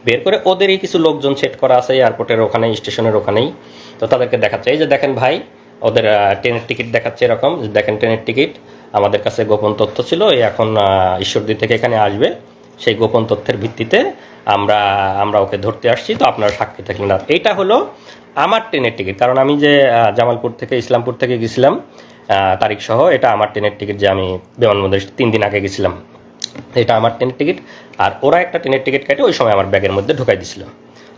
বের করে ওদেরই কিছু লোকজন সেট করা আছে এয়ারপোর্টের ওখানে, স্টেশনের ওখানেই। তো তাদেরকে দেখাচ্ছে, এই যে দেখেন ভাই, ওদের ট্রেনের টিকিট দেখাচ্ছে এরকম, দেখেন ট্রেনের টিকিট, আমাদের কাছে গোপন তথ্য ছিল, এখন ঈশ্বরদী থেকে এখানে আসবে, সেই গোপন তথ্যের ভিত্তিতে আমরা ওকে ধরতে আসছি, তো আপনারা সাক্ষী থাকলেন না। এইটা হলো আমার ট্রেনের টিকিট, কারণ আমি যে জামালপুর থেকে ইসলামপুর থেকে গেছিলাম তারিখ সহ, এটা আমার ট্রেনের টিকিট, যে আমি বিমানবন্দরে 3 দিন আগে গেছিলাম, এটা আমার ট্রেনের টিকিট। আর ওরা একটা ট্রেনের টিকিট কেটে ওই সময় আমার ব্যাগের মধ্যে ঢুকাই দিছিল।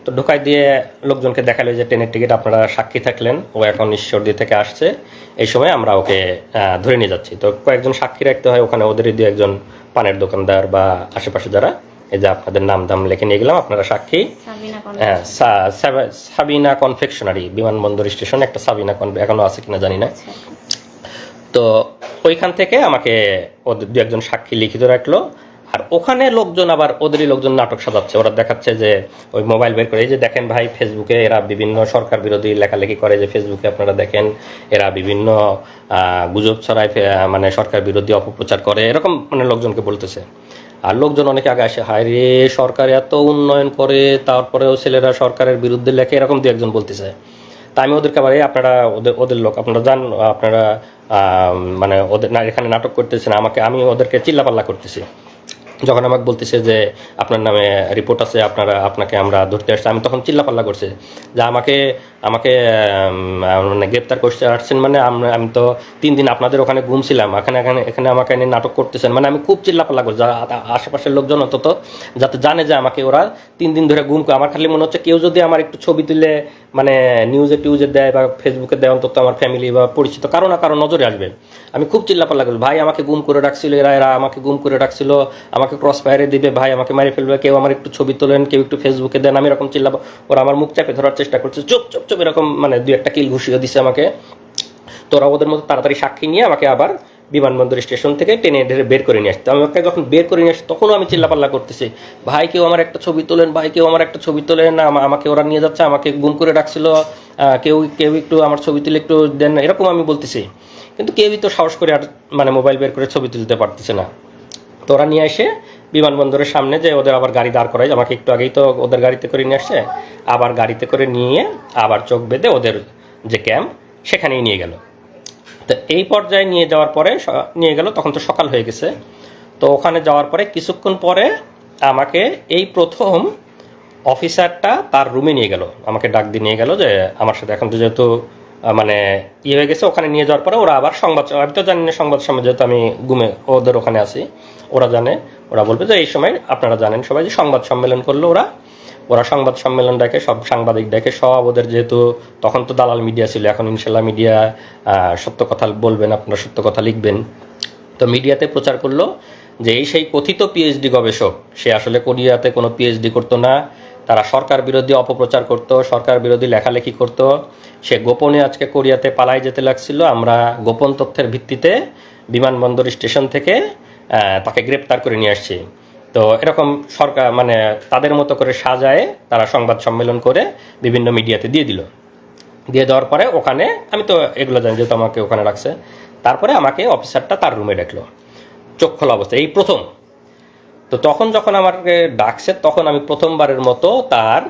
তো ঢুকাই দিয়ে লোকজনকে দেখালো যে ট্রেনের টিকিট, আপনারা সাক্ষী থাকলেন, ও এখন ঈশ্বরদী থেকে আসছে, এই সময় আমরা ওকে ধরে নিয়ে যাচ্ছি। তো কয়েকজন সাক্ষী রাখতে হয় ওখানে, ওদেরই 2-1 পানের দোকানদার বা আশেপাশে যারা, এই যে আপনাদের নাম দাম লিখে নিয়ে গেলাম, আপনারা সাক্ষী। সাবিনা কনফেকশনারি, বিমানবন্দর স্টেশন একটা সাবিনা এখনো আছে কিনা জানি না। তো ওইখান থেকে আমাকে ওদের 2-1 সাক্ষী লিখিত রাখলো। আর ওখানে লোকজন আবার ওদেরই লোকজন নাটক সাজাচ্ছে, ওরা দেখাচ্ছে যে ওই মোবাইল বের করে, এই যে দেখেন ভাই, ফেসবুকে এরা বিভিন্ন সরকার বিরোধী লেখালেখি করে, যে ফেসবুকে আপনারা দেখেন এরা বিভিন্ন গুজব ছড়ায়, মানে সরকার বিরোধী অপপ্রচার করে, এরকম মানে লোকজনকে বলতেছে। আর লোকজন অনেকে আগে আসে, হায় রে সরকার এত উন্নয়ন করে, তারপরেও ছেলেরা সরকারের বিরুদ্ধে লেখে, এরকম 2-1 বলতেছে। তা আমি ওদেরকে আবার, আপনারা ওদের লোক, আপনারা যান, আপনারা মানে ওদের না এখানে নাটক করতেছেন, আমি ওদেরকে চিল্লাপাল্লা করতেছি। যখন আমাকে বলতেছে যে আপনার নামে রিপোর্ট আছে, আপনাকে আমরা ধরতে আসছি, আমি তখন চিল্লাপাল্লা করছে যে আমাকে মানে গ্রেপ্তার করতে আসছেন, মানে আমি তো 3 দিন আপনাদের ওখানে ঘুমছিলাম, এখানে আমাকে এনে নাটক করতেছেন, মানে আমি খুব চিল্লাপাল্লা করছি। আশেপাশের লোকজন অন্তত যাতে জানে যে আমাকে ওরা 3 দিন ধরে ঘুম করে। আমার খালি মনে হচ্ছে কেউ যদি আমার একটু ছবি তুলে মানে নিউজে দেয় বা ফেসবুকে দেয়, অন্তত আমার ফ্যামিলি বা পরিচিত কারো না কারো নজরে আসবে। আমি খুব চিল্লাপাল্লা করি, ভাই আমাকে গুম করে রাখছিল, এরা আমাকে গুম করে রাখছিল, আমাকে ক্রস ফায়ারে দিবে, ভাই আমাকে মারি ফেলবে, কেউ আমার একটু ছবি তোলেন, কেউ একটু ফেসবুকে দেন, আমি এরকম চিল্লাবো। ওরা আমার মুখ চাপে ধরার চেষ্টা করছে, চুপ চুপ চুপ, এরকম মানে 2-1 কিল ঘুষিয়ে দিছে আমাকে। তো ওরা ওদের মতো তাড়াতাড়ি সাক্ষী নিয়ে আমাকে আবার বিমানবন্দর স্টেশন থেকে টেনে বের করে নিয়ে আসতো। আমাকে যখন বের করে নিয়ে আসতো তখনও আমি চিল্লাপাল্লা করতেছি, ভাই কেউ আমার একটা ছবি তোলেন, ভাই কেউ আমার একটা ছবি তোলেন, আমাকে ওরা নিয়ে যাচ্ছে, আমাকে গুম করে রাখছিল, কেউ একটু আমার ছবি তুলে একটু দেন, এরকম আমি বলতেছি। কিন্তু কেউই তো সাহস করে আর মানে মোবাইল বের করে ছবি তুলতে পারতেছে না। তো ওরা নিয়ে এসে বিমানবন্দরের সামনে যে ওদের আবার গাড়ি দাঁড় করায়, আমাকে একটু আগেই তো ওদের গাড়িতে করে নিয়ে আসছে, আবার গাড়িতে করে নিয়ে আবার চোখ বেঁধে ওদের যে ক্যাম্প সেখানেই নিয়ে গেল। তো এই পর্যায়ে নিয়ে গেল, তখন তো সকাল হয়ে গেছে। তো ওখানে যাওয়ার পরে কিছুক্ষণ পরে আমাকে এই প্রথম অফিসারটা তার রুমে নিয়ে গেল, আমাকে ডাক দিয়ে নিয়ে গেল যে আমার সাথে এখন তো যেহেতু মানে হয়ে গেছে, ওখানে নিয়ে যাওয়ার পরে ওরা আবার আমি তো জানি না সংবাদ সম্মেলন, যেহেতু আমি ঘুমে ওদের ওখানে আছি, ওরা জানে, ওরা বলবে যে এই সময় আপনারা জানেন সবাই যে সংবাদ সম্মেলন করলো। ওরা সংবাদ সম্মেলন ডাকে, সব সাংবাদিক ডাকে, সব ওদের, যেহেতু তখন তো দালাল মিডিয়া ছিল, এখন ইনশাল্লাহ মিডিয়া সত্য কথা বলবেন, আপনারা সত্য কথা লিখবেন। তো মিডিয়াতে প্রচার করলো যে সেই কথিত পিএইচডি গবেষক, সে আসলে কোরিয়াতে কোনো পিএইচডি করতো না, তারা সরকার বিরোধী অপপ্রচার করত, সরকার বিরোধী লেখালেখি করত, সে গোপনে আজকে কোরিয়াতে পালাই যেতে লাগছিল। আমরা গোপন তথ্যের ভিত্তিতে বিমানবন্দর স্টেশন থেকে তাকে গ্রেপ্তার করে নিয়ে আসছি। তো এরকম সরকার মানে তাদের মতো করে সাজায় তারা সংবাদ সম্মেলন করে বিভিন্ন মিডিয়াতে দিয়ে দিল। দিয়ে দেওয়ার পরে ওখানে আমি তো এগুলো জানি যেহেতু আমাকে ওখানে রাখছে, তারপরে আমাকে অফিসারটা তার রুমে ডাকলো চোখ খোলা অবস্থায়, এই প্রথম। তো তখন যখন আমাকে ডাকছে তখন আমি প্রথমবারের মতো তার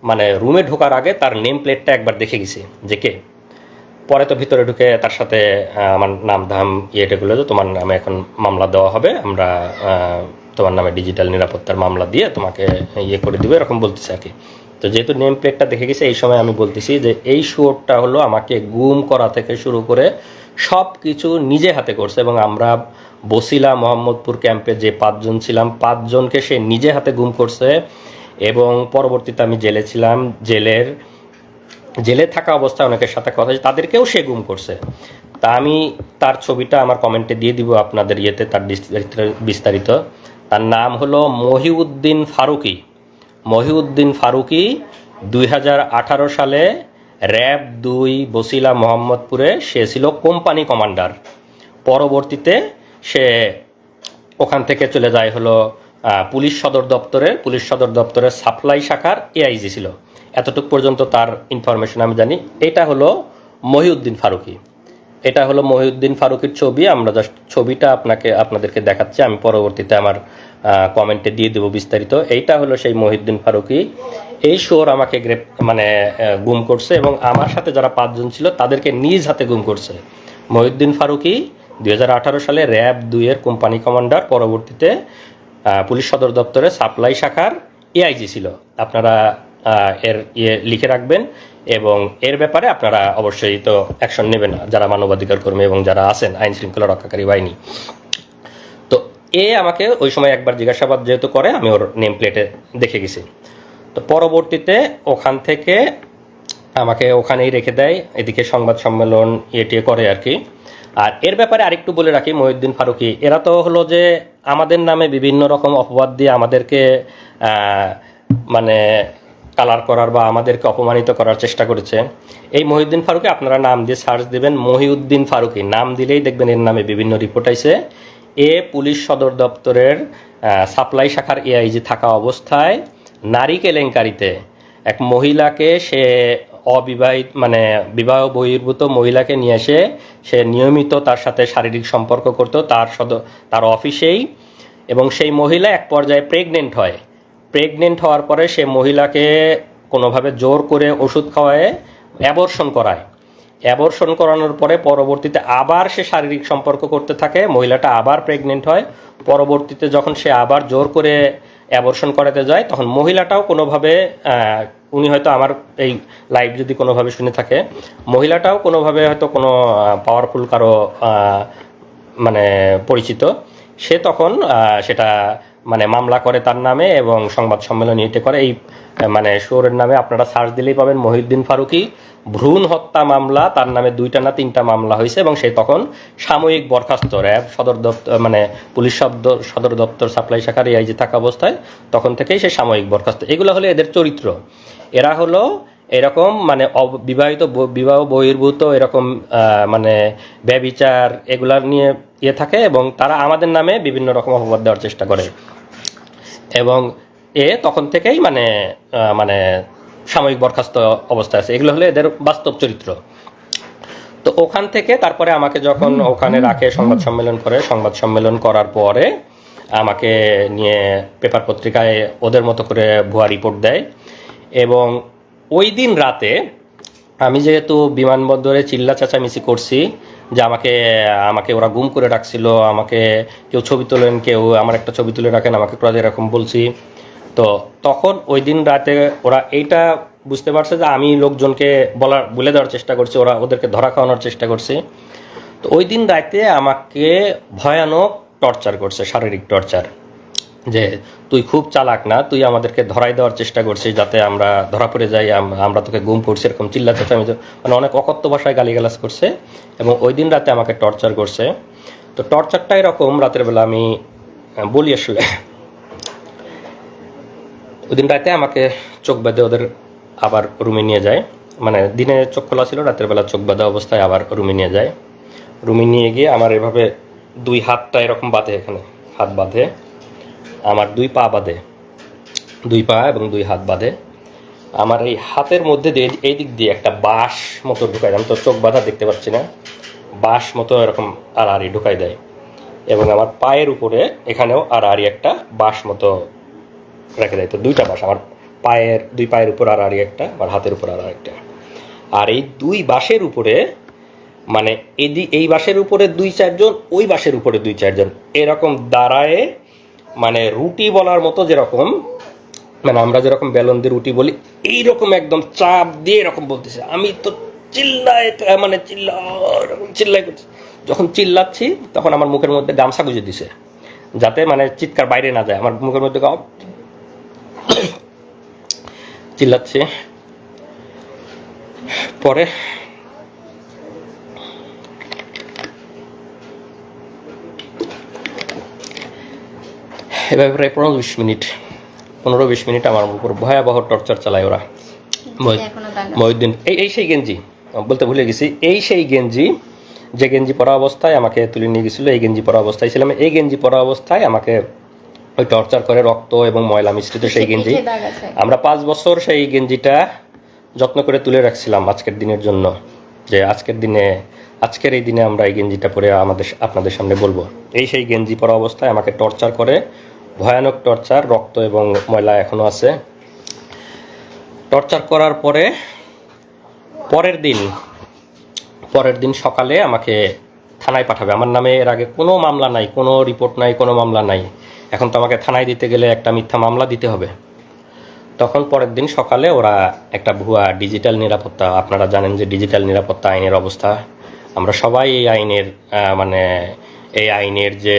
মানে রুমে ঢোকার আগে তার নেম প্লেটটা একবার দেখে গেছি যে কে। পরে তো ভিতরে ঢুকে তার সাথে আমার নাম ধাম ইয়েটেগুলো, তোমার নামে এখন মামলা দেওয়া হবে, আমরা তোমার নামে ডিজিটাল নিরাপত্তার মামলা দিয়ে তোমাকে ইয়ে করে দিবে, এরকম বলতেছে আর কি। তো যেহেতু নেম প্লেটটা দেখে গেছে, এই সময় আমি বলতেছি যে এই শুয়োরটা হলো আমাকে গুম করা থেকে শুরু করে সব কিছু নিজে হাতে করছে, এবং আমরা বসিলা মোহাম্মদপুর ক্যাম্পে যে 5 জন ছিলাম 5 জনকে সে নিজে হাতে গুম করছে। এবং পরবর্তীতে আমি জেলে ছিলাম, জেলে থাকা অবস্থায় অনেকের সাথে কথা হয়েছে, তাদেরকেও সে গুম করছে। তা আমি তার ছবিটা আমার কমেন্টে দিয়ে দিব আপনাদের ইয়েতে, তার বিস্তারিত। তার নাম হলো মহিউদ্দিন ফারুকি। মহিউদ্দিন ফারুকি 2018 সালে র্যাব 2 বসিলা মোহাম্মদপুরে সে ছিল কোম্পানি কমান্ডার। পরবর্তীতে সে ওখান থেকে চলে যায় হলো পুলিশ সদর দপ্তরের সাপ্লাই শাখার এআইজি ছিল। এতটুকু পর্যন্ত তার ইনফরমেশন আমি জানি। এটা হলো মহিউদ্দিন ফারুকি, এটা হলো মহিউদ্দিন ফারুকির ছবি। আমরা জাস্ট ছবিটা আপনাদেরকে দেখাচ্ছি, আমি পরবর্তীতে আমার কমেন্টে দিয়ে দেবো বিস্তারিত। এইটা হলো সেই মহিউদ্দিন ফারুকি। এই শোর আমাকে গুম করছে, এবং আমার সাথে যারা 5 জন ছিল তাদেরকে নিজ হাতে গুম করছে। মহিউদ্দিন ফারুকি 2018 সালে র্যাব 2 এর কোম্পানি কমান্ডার, পরবর্তীতে পুলিশ সদর দপ্তরে সাপ্লাই শাখার এআইজি ছিল। আপনারা এর লিখে রাখবেন, এবং এর ব্যাপারে আপনারা অবশ্যই তো অ্যাকশন নেবেন যারা মানবাধিকার কর্মী এবং যারা আছেন আইন শৃঙ্খলা রক্ষাকারী বাহিনী। তো আমাকে ওই সময় একবার জিজ্ঞাসাবাদ যেহেতু করে, আমি ওর নেম প্লেটে দেখে গেছি। তো পরবর্তীতে ওখান থেকে আমাকে ওখানেই রেখে দেয়, এদিকে সংবাদ সম্মেলন ইয়ে করে আর কি। আর এর ব্যাপারে আরেকটু বলে রাখি, মহিউদ্দিন ফারুকি এরা তো হলো যে আমাদের নামে বিভিন্ন রকম অপবাদ দিয়ে আমাদেরকে মানে কালার করার বা আমাদেরকে অপমানিত করার চেষ্টা করেছে। এই মহিউদ্দিন ফারুকি আপনারা নাম দিয়ে সার্চ দেবেন, মহিউদ্দিন ফারুকি নাম দিলেই দেখবেন এর নামে বিভিন্ন রিপোর্ট আইছে। পুলিশ সদর দপ্তরের সাপ্লাই শাখার এআইজি থাকা অবস্থায় নারী কেলেঙ্কারিতে এক মহিলাকে সে অবিবাহিত মানে বিবাহ বহির্ভূত মহিলাকে নিয়ে এসে সে নিয়মিত তার সাথে শারীরিক সম্পর্ক করত তার অফিসেই, এবং সেই মহিলা এক পর্যায়ে প্রেগনেন্ট হওয়ার পরে সে মহিলাকে কোনোভাবে জোর করে ওষুধ খাওয়ায় অ্যাবর্শন করানোর পরে পরবর্তীতে আবার সে শারীরিক সম্পর্ক করতে থাকে, মহিলাটা আবার প্রেগনেন্ট হয়। পরবর্তীতে যখন সে আবার জোর করে অ্যাবর্শন করাতে যায়, তখন মহিলাটাও কোনোভাবে উনি হয়তো আমার এই লাইভ যদি কোনোভাবে শুনে থাকে, মহিলাটাও কোনোভাবে হয়তো কোনো পাওয়ারফুল কারো মানে পরিচিত, সে তখন সেটা মানে মামলা করে তার নামে এবং সংবাদ সম্মেলন ইয়ে করে। এই মানে শোরের নামে আপনারা সার্চ দিলেই পাবেন মহিউদ্দিন ফারুকি ভ্রূণ হত্যা মামলা, তার নামে 2টা না 3টা মামলা হয়েছে, এবং সে তখন সাময়িক বরখাস্ত র্যাব সদর দপ্তর মানে পুলিশ সদর দপ্তর সাপ্লাই শাখার এআইজি থাকা অবস্থায় তখন থেকেই সে সাময়িক বরখাস্ত। এগুলো হলো এদের চরিত্র। এরা হলো এরকম মানে বিবাহ বহির্ভূত এরকম মানে ব্যভিচার এগুলা নিয়ে থাকে, এবং তারা আমাদের নামে বিভিন্ন রকম অপবাদ দেওয়ার চেষ্টা করে, এবং তখন থেকেই মানে সাময়িক বরখাস্ত অবস্থায় আছে। এগুলো হলো এদের বাস্তব চরিত্র। তো ওখান থেকে তারপরে আমাকে যখন ওখানে রাখে, সংবাদ সম্মেলন করার পরে আমাকে নিয়ে পেপার পত্রিকায় ওদের মতো করে ভুয়া রিপোর্ট দেয়। এবং ওই দিন রাতে আমি যেহেতু বিমানবন্দরে চিল্লা চেঁচামেচি করছি যে আমাকে ওরা গুম করে রাখছিল, আমাকে কেউ ছবি তোলেন, কেউ আমার একটা ছবি তুলে রাখেন, আমাকে এরকম বলছি। তো তখন ওই দিন রাতে ওরা এইটা বুঝতে পারছে যে আমি লোকজনকে বলে দেওয়ার চেষ্টা করছি, ওদেরকে ধরা খাওয়ানোর চেষ্টা করছি। তো ওই দিন রাতে আমাকে ভয়ানক টর্চার করছে, শারীরিক টর্চার, যে তুই খুব চালাক না, তুই আমাদেরকে ধরাই দেওয়ার চেষ্টা করছিস যাতে আমরা ধরা পড়ে যাই, আমরা তোকে গুম করছি, এরকম চিল্লা চেঁচামেচি মানে অনেক অকথ্য ভাষায় গালিগালাজ করছে, এবং ওই দিন রাতে আমাকে টর্চার করছে। তো টর্চারটা এরকম, রাতের বেলা আমি বলি আসলে, ওই দিন রাতে আমাকে চোখ বেঁধে ওদের আবার রুমে নিয়ে যায়, মানে দিনে চোখ খোলা ছিল, রাতের বেলা চোখ বাঁধা অবস্থায় আবার রুমে নিয়ে যায়। রুমে নিয়ে গিয়ে আমার এভাবে 2 হাতটা এরকম বাঁধে এখানে হাত বাঁধে, আমার 2 পা বাঁধে, 2 পা এবং 2 হাত বাঁধে। আমার এই হাতের মধ্যে দিয়ে এই দিক দিয়ে একটা বাঁশ মতো ঢুকাই দেয়, আমি তো চোখ বাঁধা দেখতে পাচ্ছি না, বাঁশ মতো এরকম আড়াআড়ি ঢুকাই দেয়। এবং আমার পায়ের উপরে এখানেও আড়াআড়ি একটা বাঁশ মতো রেখে দেয়। তো 2টা বাঁশ, আমার দুই পায়ের উপর আড়াআড়ি একটা, আমার হাতের উপর আড়াআড়ি একটা। আর এই 2 বাঁশের উপরে মানে এই বাঁশের উপরে 2-4 জন, ওই বাঁশের উপরে 2-4 জন এরকম দাঁড়ায়, মানে রুটি বলার মতো, যেরকম মানে আমরা যেরকম বেলন দিয়ে রুটি বলি এইরকম একদম চাপ দিয়ে এরকম বলতেছে। আমি তো চিল্লাই করছি। যখন চিল্লাচ্ছি তখন আমার মুখের মধ্যে গামছা গুঁজে দিছে, যাতে মানে চিৎকার বাইরে না যায়। আমার মুখের মধ্যে চিল্লাচ্ছে। পরে এভাবে প্রায় 15-20 মিনিট আমার উপর ভয়াবহ টর্চার চালায় ওরা। মহিউদ্দিন এই সেই গেঞ্জি বলতে ভুলে গেছি, এই সেই গেঞ্জি যে গেঞ্জি পরা অবস্থায় আমাকে তুলে নিয়ে গেছিলো, এই গেঞ্জি পরা অবস্থায় ছিলাম। এই গেঞ্জি পরা অবস্থায় আমাকে ওই টর্চার করে, রক্ত এবং ময়লা মিশ্রিত সেই গেঞ্জি। আমরা 5 বছর সেই গেঞ্জিটা যত্ন করে তুলে রাখছিলাম আজকের দিনের জন্য, যে আজকের এই দিনে আমরা এই গেঞ্জিটা পরে আপনাদের সামনে বলবো। এই সেই গেঞ্জি পরা অবস্থায় আমাকে টর্চার করে, ভয়ানক টর্চার, রক্ত এবং ময়লা এখনো আছে। টর্চার করার পরে পরের দিন সকালে আমাকে থানায় পাঠাবে। আমার নামে এর আগে কোনো মামলা নাই, কোনো রিপোর্ট নাই, কোনো মামলা নাই। এখন তো আমাকে থানায় দিতে গেলে একটা মিথ্যা মামলা দিতে হবে। তখন পরের দিন সকালে ওরা একটা ভুয়া ডিজিটাল নিরাপত্তা, আপনারা জানেন যে ডিজিটাল নিরাপত্তা আইনের অবস্থা, আমরা সবাই এই আইনের যে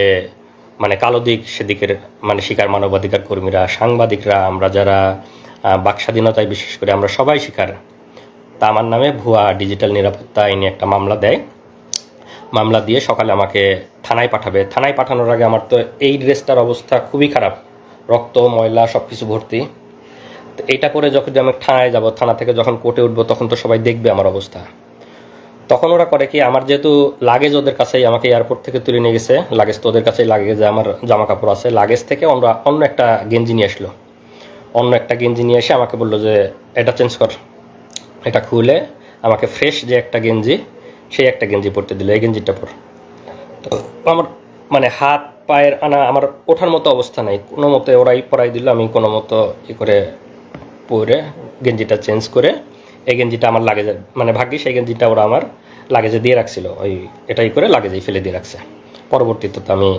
মানে কালো দিক, সেদিকের মানে শিকার মানবাধিকার কর্মীরা, সাংবাদিকরা, আমরা যারা বাক স্বাধীনতায় বিশেষ করে আমরা সবাই শিকার। তা আমার নামে ভুয়া ডিজিটাল নিরাপত্তা আইনে একটা মামলা দেয়। মামলা দিয়ে সকালে আমাকে থানায় পাঠাবে। থানায় পাঠানোর আগে আমার তো এই ড্রেসটার অবস্থা খুবই খারাপ, রক্ত ময়লা সব কিছু ভর্তি। তো এইটা করে যখন আমি থানায় যাব, থানা থেকে যখন কোর্টে উঠবো, তখন তো সবাই দেখবে আমার অবস্থা। তখন ওরা করে কি, আমার যেহেতু লাগেজ ওদের কাছেই, আমাকে এয়ারপোর্ট থেকে তুলে নিয়ে গেছে, লাগেজ তো ওদের কাছেই, লাগেজে আমার জামা কাপড় আছে, লাগেজ থেকে অন্য একটা গেঞ্জি নিয়ে আসলো। অন্য একটা গেঞ্জি নিয়ে এসে আমাকে বললো যে এটা চেঞ্জ কর। এটা খুলে আমাকে ফ্রেশ যে একটা গেঞ্জি, সেই একটা গেঞ্জি পরতে দিল, এই গেঞ্জিটা পর। তো আমার মানে হাত পায়ের আমার ওঠার মতো অবস্থা নাই, কোনো মতে ওরাই পরাই দিল। আমি কোনো মতো করে পরে গেঞ্জিটা চেঞ্জ করে এই গেঞ্জিটা আমার লাগেজে, মানে ভাগ্যি সেই গেঞ্জিটা ওরা আমার লাগেজে দিয়ে রাখছিল, এটাই করে লাগেজেই ফেলে দিয়ে রাখছে। পরবর্তীতে তো আমি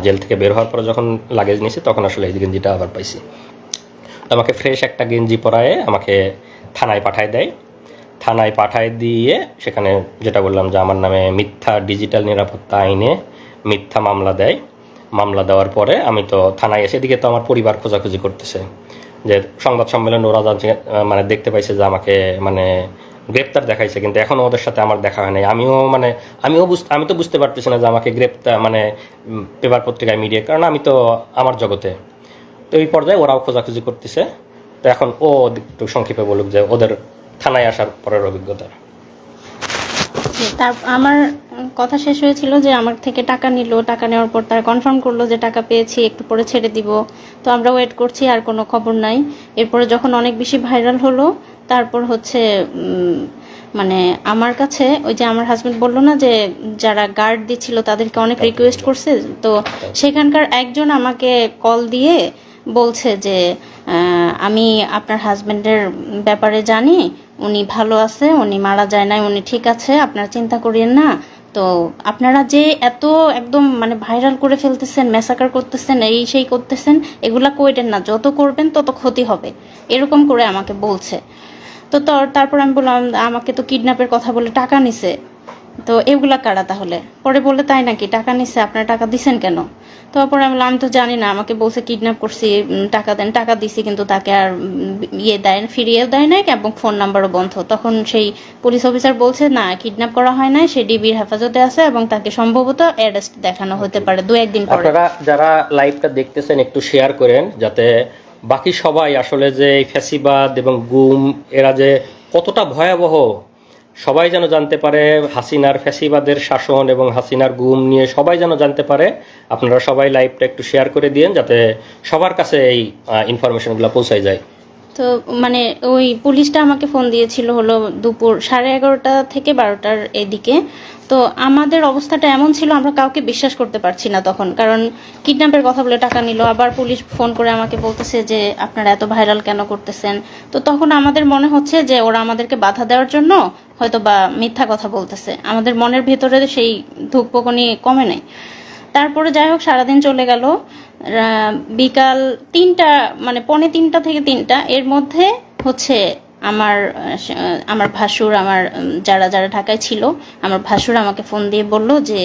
জেল থেকে বের হওয়ার পরে যখন লাগেজ নিয়েছি, তখন আসলে এই গেঞ্জিটা আবার পাইছি। তো আমাকে ফ্রেশ একটা গেঞ্জি পরায়ে আমাকে থানায় পাঠায় দেয়। থানায় পাঠায় দিয়ে সেখানে যেটা বললাম যে আমার নামে মিথ্যা ডিজিটাল নিরাপত্তা আইনে মিথ্যা মামলা দেয়। মামলা দেওয়ার পরে আমি তো থানায় এসে, এদিকে তো আমার পরিবার খোঁজাখুঁজি করতেছে, যে সংবাদ সম্মেলন ওরা জানছে, মানে দেখতে পাইছে যে আমাকে মানে গ্রেপ্তার দেখাইছে, কিন্তু এখনও ওদের সাথে আমার দেখা হয় নাই। আমি তো বুঝতে পারতেছি না যে আমাকে গ্রেপ্তার মানে পেপার পত্রিকায় মিডিয়া, কারণ আমি তো আমার জগতে। তো এই পর্যায়ে ওরাও খোঁজাখুঁজি করতেছে। তো এখন একটু সংক্ষেপে বলুক যে ওদের থানায় আসার পরের অভিজ্ঞতা। আমার কথা শেষ হয়েছিল যে আমার থেকে টাকা নিল, টাকা নেওয়ার পর তারা কনফার্ম করলো যে টাকা পেয়েছি, একটু পরে ছেড়ে দিব। তো আমরা ওয়েট করছি, আর কোনো খবর নাই। এরপরে যখন অনেক বেশি ভাইরাল হলো, তারপর হচ্ছে মানে আমার কাছে ওই যে আমার হাজবেন্ড বললো না যে যারা গার্ড দিচ্ছিল তাদেরকে অনেক রিকোয়েস্ট করছে, তো সেখানকার একজন আমাকে কল দিয়ে বলছে যে আমি আপনার হাজবেন্ডের ব্যাপারে জানি, উনি ভালো আছে, উনি মারা যায় নাই, উনি ঠিক আছে, আপনারা চিন্তা করিয়েন না। তো আপনারা যে এত একদম মানে ভাইরাল করে ফেলতেছেন, ম্যাসাকার করতেছেন, এই সেই করতেছেন, এগুলা কইরেন না, যত করবেন তত ক্ষতি হবে, এরকম করে আমাকে বলছে। তো তারপর আমি বললাম আমাকে তো কিডন্যাপের কথা বলে টাকা নিছে, তো এগুলা কারা তাহলে? পরে বলে তাই নাকি, টাকা নিছে, আপনারা টাকা দিছেন কেন? তারপরে আমি বললাম আমি তো জানি না, আমাকে বলছে কিডন্যাপ করছি, টাকা দেন, টাকা দিছি, কিন্তু তাকে আর ফিরিয়েও দেয় নাই এবং ফোন নাম্বারও বন্ধ। তখন সেই পুলিশ অফিসার বলছে না, কিডন্যাপ করা হয় নাই, সে ডিবির হেফাজতে আছে এবং তাকে সম্ভবত অ্যারেস্ট দেখানো হতে পারে 2-1 দিন পরে। আপনারা যারা লাইভটা দেখতেছেন একটু শেয়ার করেন, যাতে বাকি সবাই আসলে যে এই ফ্যাসিবাদ এবং গুম এরা যে কতটা ভয়াবহ, সবাই যেন জানতে পারে, হাসিনার ফ্যাসিবাদের শাসন এবং হাসিনার গুম নিয়ে সবাই যেন জানতে পারে। আপনারা সবাই লাইভটা একটু শেয়ার করে দিন, যাতে সবার কাছে এই ইনফরমেশনগুলো পৌঁছায় যায়। তো মানে ওই পুলিশটা আমাকে ফোন দিয়েছিল হলো দুপুর 11:30 থেকে 12টার এদিকে। তো আমাদের অবস্থাটা এমন ছিল, আমরা কাউকে বিশ্বাস করতে পারছি না তখন, কারণ কিডন্যাপের কথা বলে টাকা নিল, আবার পুলিশ ফোন করে আমাকে বলতেছে যে আপনারা এত ভাইরাল কেন করতেছেন। তো তখন আমাদের মনে হচ্ছে যে ওরা আমাদেরকে বাধা দেওয়ার জন্য হয়তো বা মিথ্যা কথা বলতেছে, আমাদের মনের ভেতরে সেই ধুকপুকুনি কমে নাই। তারপরে যাই হোক সারাদিন চলে গেল। বিকাল 3টা মানে 2:45 থেকে 3টা এর মধ্যে হচ্ছে আমার ভাসুর, আমার যারা যারা ঢাকায় ছিল, আমার ভাসুর আমাকে ফোন দিয়ে বলল যে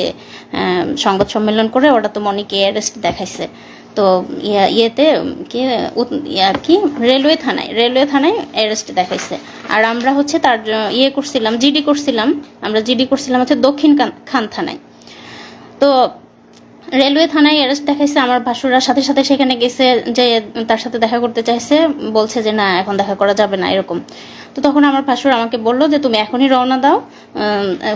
সংবাদ সম্মেলন করে ওরা তো মনিকে অ্যারেস্ট দেখাইছে। তো ইয়েতে কি রেলওয়ে থানায় অ্যারেস্ট দেখাইছে। আর আমরা হচ্ছে তার জিডি করছিলাম হচ্ছে দক্ষিণ খান থানায়। তো রেলওয়ে থানায় অ্যারেস্ট দেখাইছে। আমার ভাসুরা সাথে সাথে সেখানে গেছে, যে তার সাথে দেখা করতে চাইছে, বলছে যে না এখন দেখা করা যাবে না এরকম। তো তখন আমার ভাসুর আমাকে বললো যে তুমি এখনই রওনা দাও,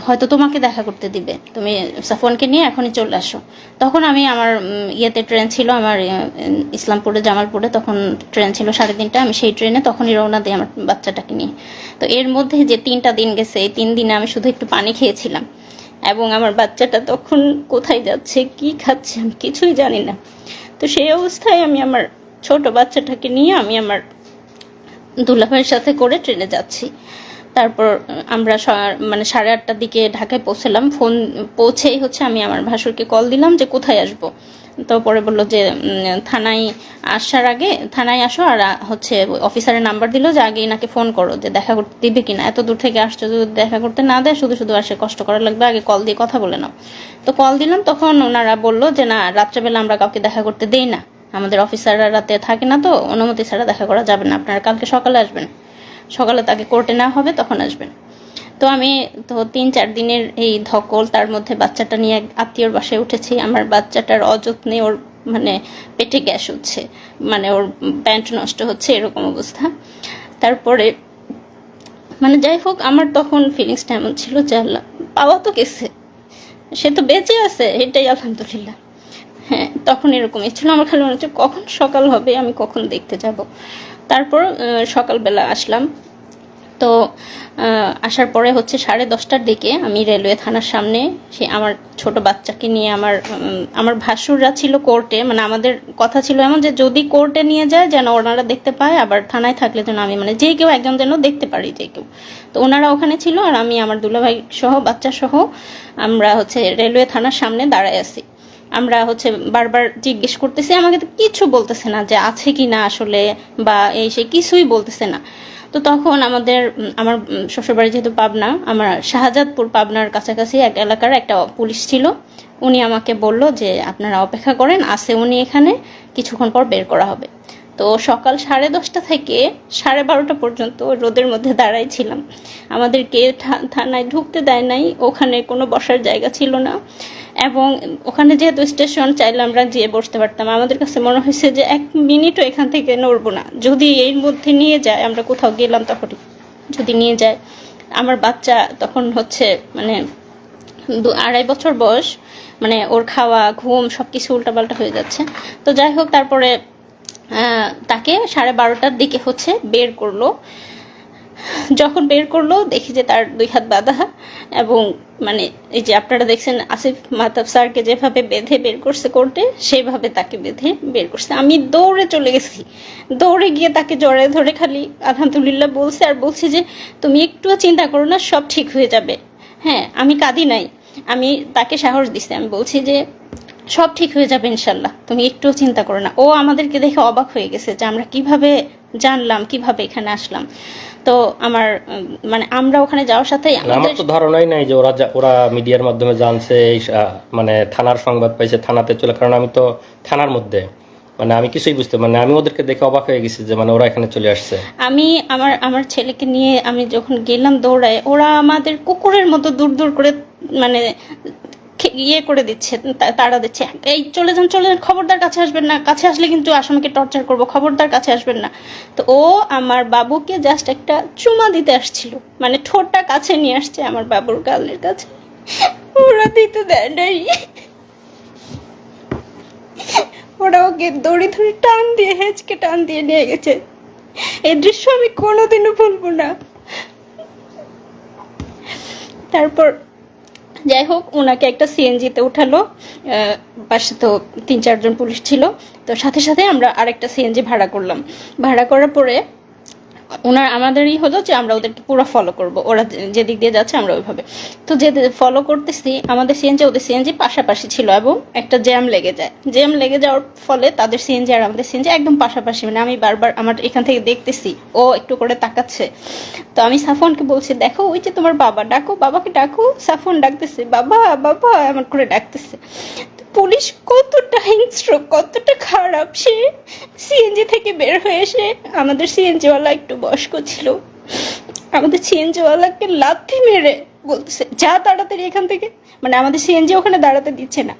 হয়তো তোমাকে দেখা করতে দিবে, তুমি সাফওয়ানকে নিয়ে এখনই চলে আসো। তখন আমি আমার ট্রেন ছিল আমার ইসলামপুরে জামালপুরে, তখন ট্রেন ছিল 3:30, আমি সেই ট্রেনে তখনই রওনা দিই আমার বাচ্চাটাকে নিয়ে। তো এর মধ্যে যে 3টা দিন গেছে, এই 3 দিনে আমি শুধু একটু পানি খেয়েছিলাম, এবং আমার বাচ্চাটা তখন কোথায় যাচ্ছে কি খাচ্ছে আমি কিছুই জানি না। তো সেই অবস্থায় আমি আমার ছোট বাচ্চাটাকে নিয়ে আমি আমার দুলাভাইয়ের সাথে করে ট্রেনে যাচ্ছি। তারপর আমরা মানে 8:30টার দিকে ঢাকায় পৌঁছলাম। পৌঁছেই হচ্ছে আমি আমার ভাসুরকে কল দিলাম যে কোথায় আসবো। তো পরে বললো যে থানায় আসার আগে থানায় আসো, আর হচ্ছে অফিসারের নাম্বার দিল যে আগে এনাকে ফোন করো যে দেখা করতে দিবে কিনা, এত দূর থেকে আসছো, যদি দেখা করতে না দেয় শুধু শুধু আসে কষ্ট করা লাগবে, আগে কল দিয়ে কথা বলে নাও। তো কল দিলাম, তখন ওনারা বললো যে না, রাত্রেবেলা আমরা কাউকে দেখা করতে দেই না, আমাদের অফিসাররা রাতে থাকে না, তো অনুমতি ছাড়া দেখা করা যাবে না, আপনারা কালকে সকালে আসবেন, সকালে তাকে কোর্টে নেওয়া হবে তখন আসবেন। তো আমি তো 3-4 দিনের এই ধকল, তার মধ্যে বাচ্চাটা নিয়ে আত্মীয়র বাসায় উঠেছি। আমার বাচ্চাটার অযত্নে ওর মানে পেটে গ্যাস হচ্ছে, মানে ওর প্যান্ট নষ্ট হচ্ছে, এরকম অবস্থা। তারপরে মানে যাই হোক আমার তখন ফিলিংসটা এমন ছিল যে আল্লাহ, পাওয়া তো গেছে, সে তো বেঁচে আছে, এটাই আলহামদুলিল্লাহ। হ্যাঁ, তখন এরকমই ছিল, আমার খালি মনে হচ্ছে কখন সকাল হবে, আমি কখন দেখতে যাব। তারপর সকালবেলা আসলাম। তো আসার পরে হচ্ছে 10:30টার দিকে আমি রেলওয়ে থানার সামনে সে আমার ছোট বাচ্চাকে নিয়ে, আমার ভাসুররা ছিল কোর্টে, মানে আমাদের কথা ছিল এমন যে যদি কোর্টে নিয়ে যায় যেন ওনারা দেখতে পায়, আবার থানায় থাকলে যেন আমি মানে যে কেউ একজন যেন দেখতে পারি, যে কেউ। তো ওনারা ওখানে ছিল, আর আমি আমার দুলাভাই সহ বাচ্চা সহ আমরা হচ্ছে রেলওয়ে থানার সামনে দাঁড়ায় আছি। আমরা হচ্ছে বারবার জিজ্ঞেস করতেছি, আমাকে তো কিছু বলতেছে না যে আছে কি না আসলে, বা এই সে কিছুই বলতেছে না। তো তখন আমার শ্বশুরবাড়ি যেহেতু পাবনা, আমার শাহজাদপুর পাবনার কাছাকাছি এক এলাকার একটা পুলিশ ছিল, উনি আমাকে বলল যে আপনারা অপেক্ষা করেন, আছে উনি এখানে, কিছুক্ষণ পর বের করা হবে। তো সকাল 10:30 থেকে 12:30 পর্যন্ত রোদের মধ্যে দাঁড়াই ছিলাম। আমাদেরকে থানায় ঢুকতে দেয় নাই, ওখানে কোনো বসার জায়গা ছিল না, এবং ওখানে যেহেতু স্টেশন, চাইলে আমরা যেয়ে বসতে পারতাম। আমাদের কাছে মনে হয়েছে যে 1 মিনিটও এখান থেকে নড়বো না, যদি এর মধ্যে নিয়ে যায়, আমরা কোথাও গেলাম তখন যদি নিয়ে যায়। আমার বাচ্চা তখন হচ্ছে মানে 2-2.5 বছর বয়স, মানে ওর খাওয়া ঘুম সব কিছু উল্টাপাল্টা হয়ে যাচ্ছে। তো যাই হোক তারপরে তাকে 12:30টার দিকে হচ্ছে বের করলো। যখন বের করলো দেখি যে তার 2 হাত বাঁধা, এবং মানে এই যে আপনারা দেখছেন আসিফ মাহতাব স্যারকে যেভাবে বেঁধে বের করছে কোর্টে, সেভাবে তাকে বেঁধে বের করছে। আমি দৌড়ে চলে গেছি, দৌড়ে গিয়ে তাকে জড়ায় ধরে খালি আলহামদুলিল্লাহ বলছে, আর বলছি যে তুমি একটুও চিন্তা করো না, সব ঠিক হয়ে যাবে। হ্যাঁ, আমি কাঁদি নাই, আমি তাকে সাহস দিছি, আমি বলছি যে সব ঠিক হয়ে যাবে ইনশাল্লাহ, তুমি একটুও চিন্তা করো না। ও আমাদেরকে দেখে অবাক হয়ে গেছে যে আমরা কিভাবে জানলাম, কিভাবে এখানে আসলাম। তো আমার মানে আমরা ওখানে যাওয়ার সাথে আমার তো ধারণাই নাই যে ওরা মিডিয়ার মাধ্যমে জানছে, মানে থানার সংবাদ পাইছে, থানাতে চলে, কারণ আমি তো থানার মধ্যে, মানে আমি কিছুই বুঝতে, মানে আমি ওদেরকে দেখে অবাক হয়ে গেছি যে মানে ওরা এখানে চলে আসছে। আমি আমার ছেলেকে নিয়ে আমি যখন গেলাম দৌড়ায়, ওরা আমাদের কুকুরের মতো দূর দূর করে মানে ইয়ে করে দিচ্ছে, তাড়া দিচ্ছে, এই চলে যান চলে যান, খবরদার কাছে আসবেন না, কাছে আসলে কিন্তু আসামিকে টর্চার করবো, খবরদার কাছে আসবেন না। তো ও আমার বাবুকে জাস্ট একটা চুমা দিতে আসছিল, মানে ঠোঁটটা কাছে নিয়ে আসছে আমার বাবুর গালের কাছে, ওরা দিতে দেয় নাই। ওরা ওকে দড়ি ধরে টান দিয়ে হেঁচকে টান দিয়ে নিয়ে গেছে। এই দৃশ্য আমি কোনোদিনও ভুলবো না। তারপর যাই হোক, ওনাকে একটা সিএনজিতে উঠালো, পাশে তো 3-4 জন পুলিশ ছিল, তো সাথে সাথে আমরা আরেকটা সিএনজি ভাড়া করলাম। ভাড়া করার পরে আমাদেরই হলো যে আমরা ওদেরকে পুরো ফলো করব, ওরা যেদিক দিয়ে যাচ্ছে আমরা ওইভাবে। তো যে ফলো করতেছি, আমাদের সিএনজি ওদের সিএনজি পাশাপাশি ছিল এবং একটা জ্যাম লেগে যায়। জ্যাম লেগে যাওয়ার ফলে তাদের সিএনজি আর আমাদের সিএনজি একদম পাশাপাশি, মানে আমি বারবার আমার এখান থেকে দেখতেছি ও একটু করে তাকাচ্ছে। তো আমি সাফওয়ানকে বলছি, দেখো ওই যে তোমার বাবা, ডাকো বাবাকে ডাকো। সাফওয়ান ডাকতেছে, বাবা বাবা এমন করে ডাকতেছে। পুলিশ কতটা হিংস্র, কতটা খারাপ, সে সিএনজি থেকে বের হয়ে এসে, আমাদের সিএনজিওয়ালা একটু বয়স্ক ছিল, আমাদের সিএনজিওয়ালাকে লাথি মেরে বলতেছে যা তাড়াতাড়ি এখান থেকে, মানে আমাদের সিএনজি ওখানে দাঁড়াতে দিচ্ছে না।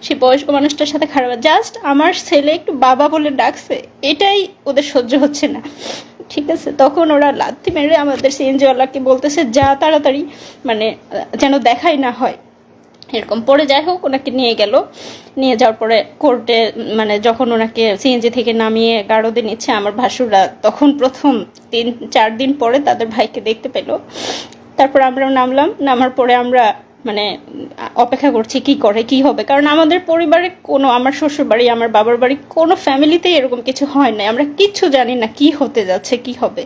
সে বয়স্ক মানুষটার সাথে খারাপ, জাস্ট আমার ছেলে একটু বাবা বলে ডাকছে, এটাই ওদের সহ্য হচ্ছে না। ঠিক আছে, তখন ওরা লাথি মেরে আমাদের সিএনজিওয়ালাকে বলতেছে যা তাড়াতাড়ি, মানে যেন দেখাই না হয় এরকম পরে। যাই হোক, ওনাকে নিয়ে গেল। নিয়ে যাওয়ার পরে কোর্টে, মানে যখন ওনাকে সিএনজি থেকে নামিয়ে গারদে নিচ্ছে, আমার ভাসুররা তখন প্রথম 3-4 দিন পরে তাদের ভাইকে দেখতে পেল। তারপর আমরাও নামলাম। নামার পরে আমরা মানে অপেক্ষা করছি কি করে কি হবে, কারণ আমাদের পরিবারে কোনো, আমার শ্বশুর বাড়ি আমার বাবার বাড়ি কোনো ফ্যামিলিতেই এরকম কিছু হয় না, আমরা কিচ্ছু জানি না কি হতে যাচ্ছে কি হবে।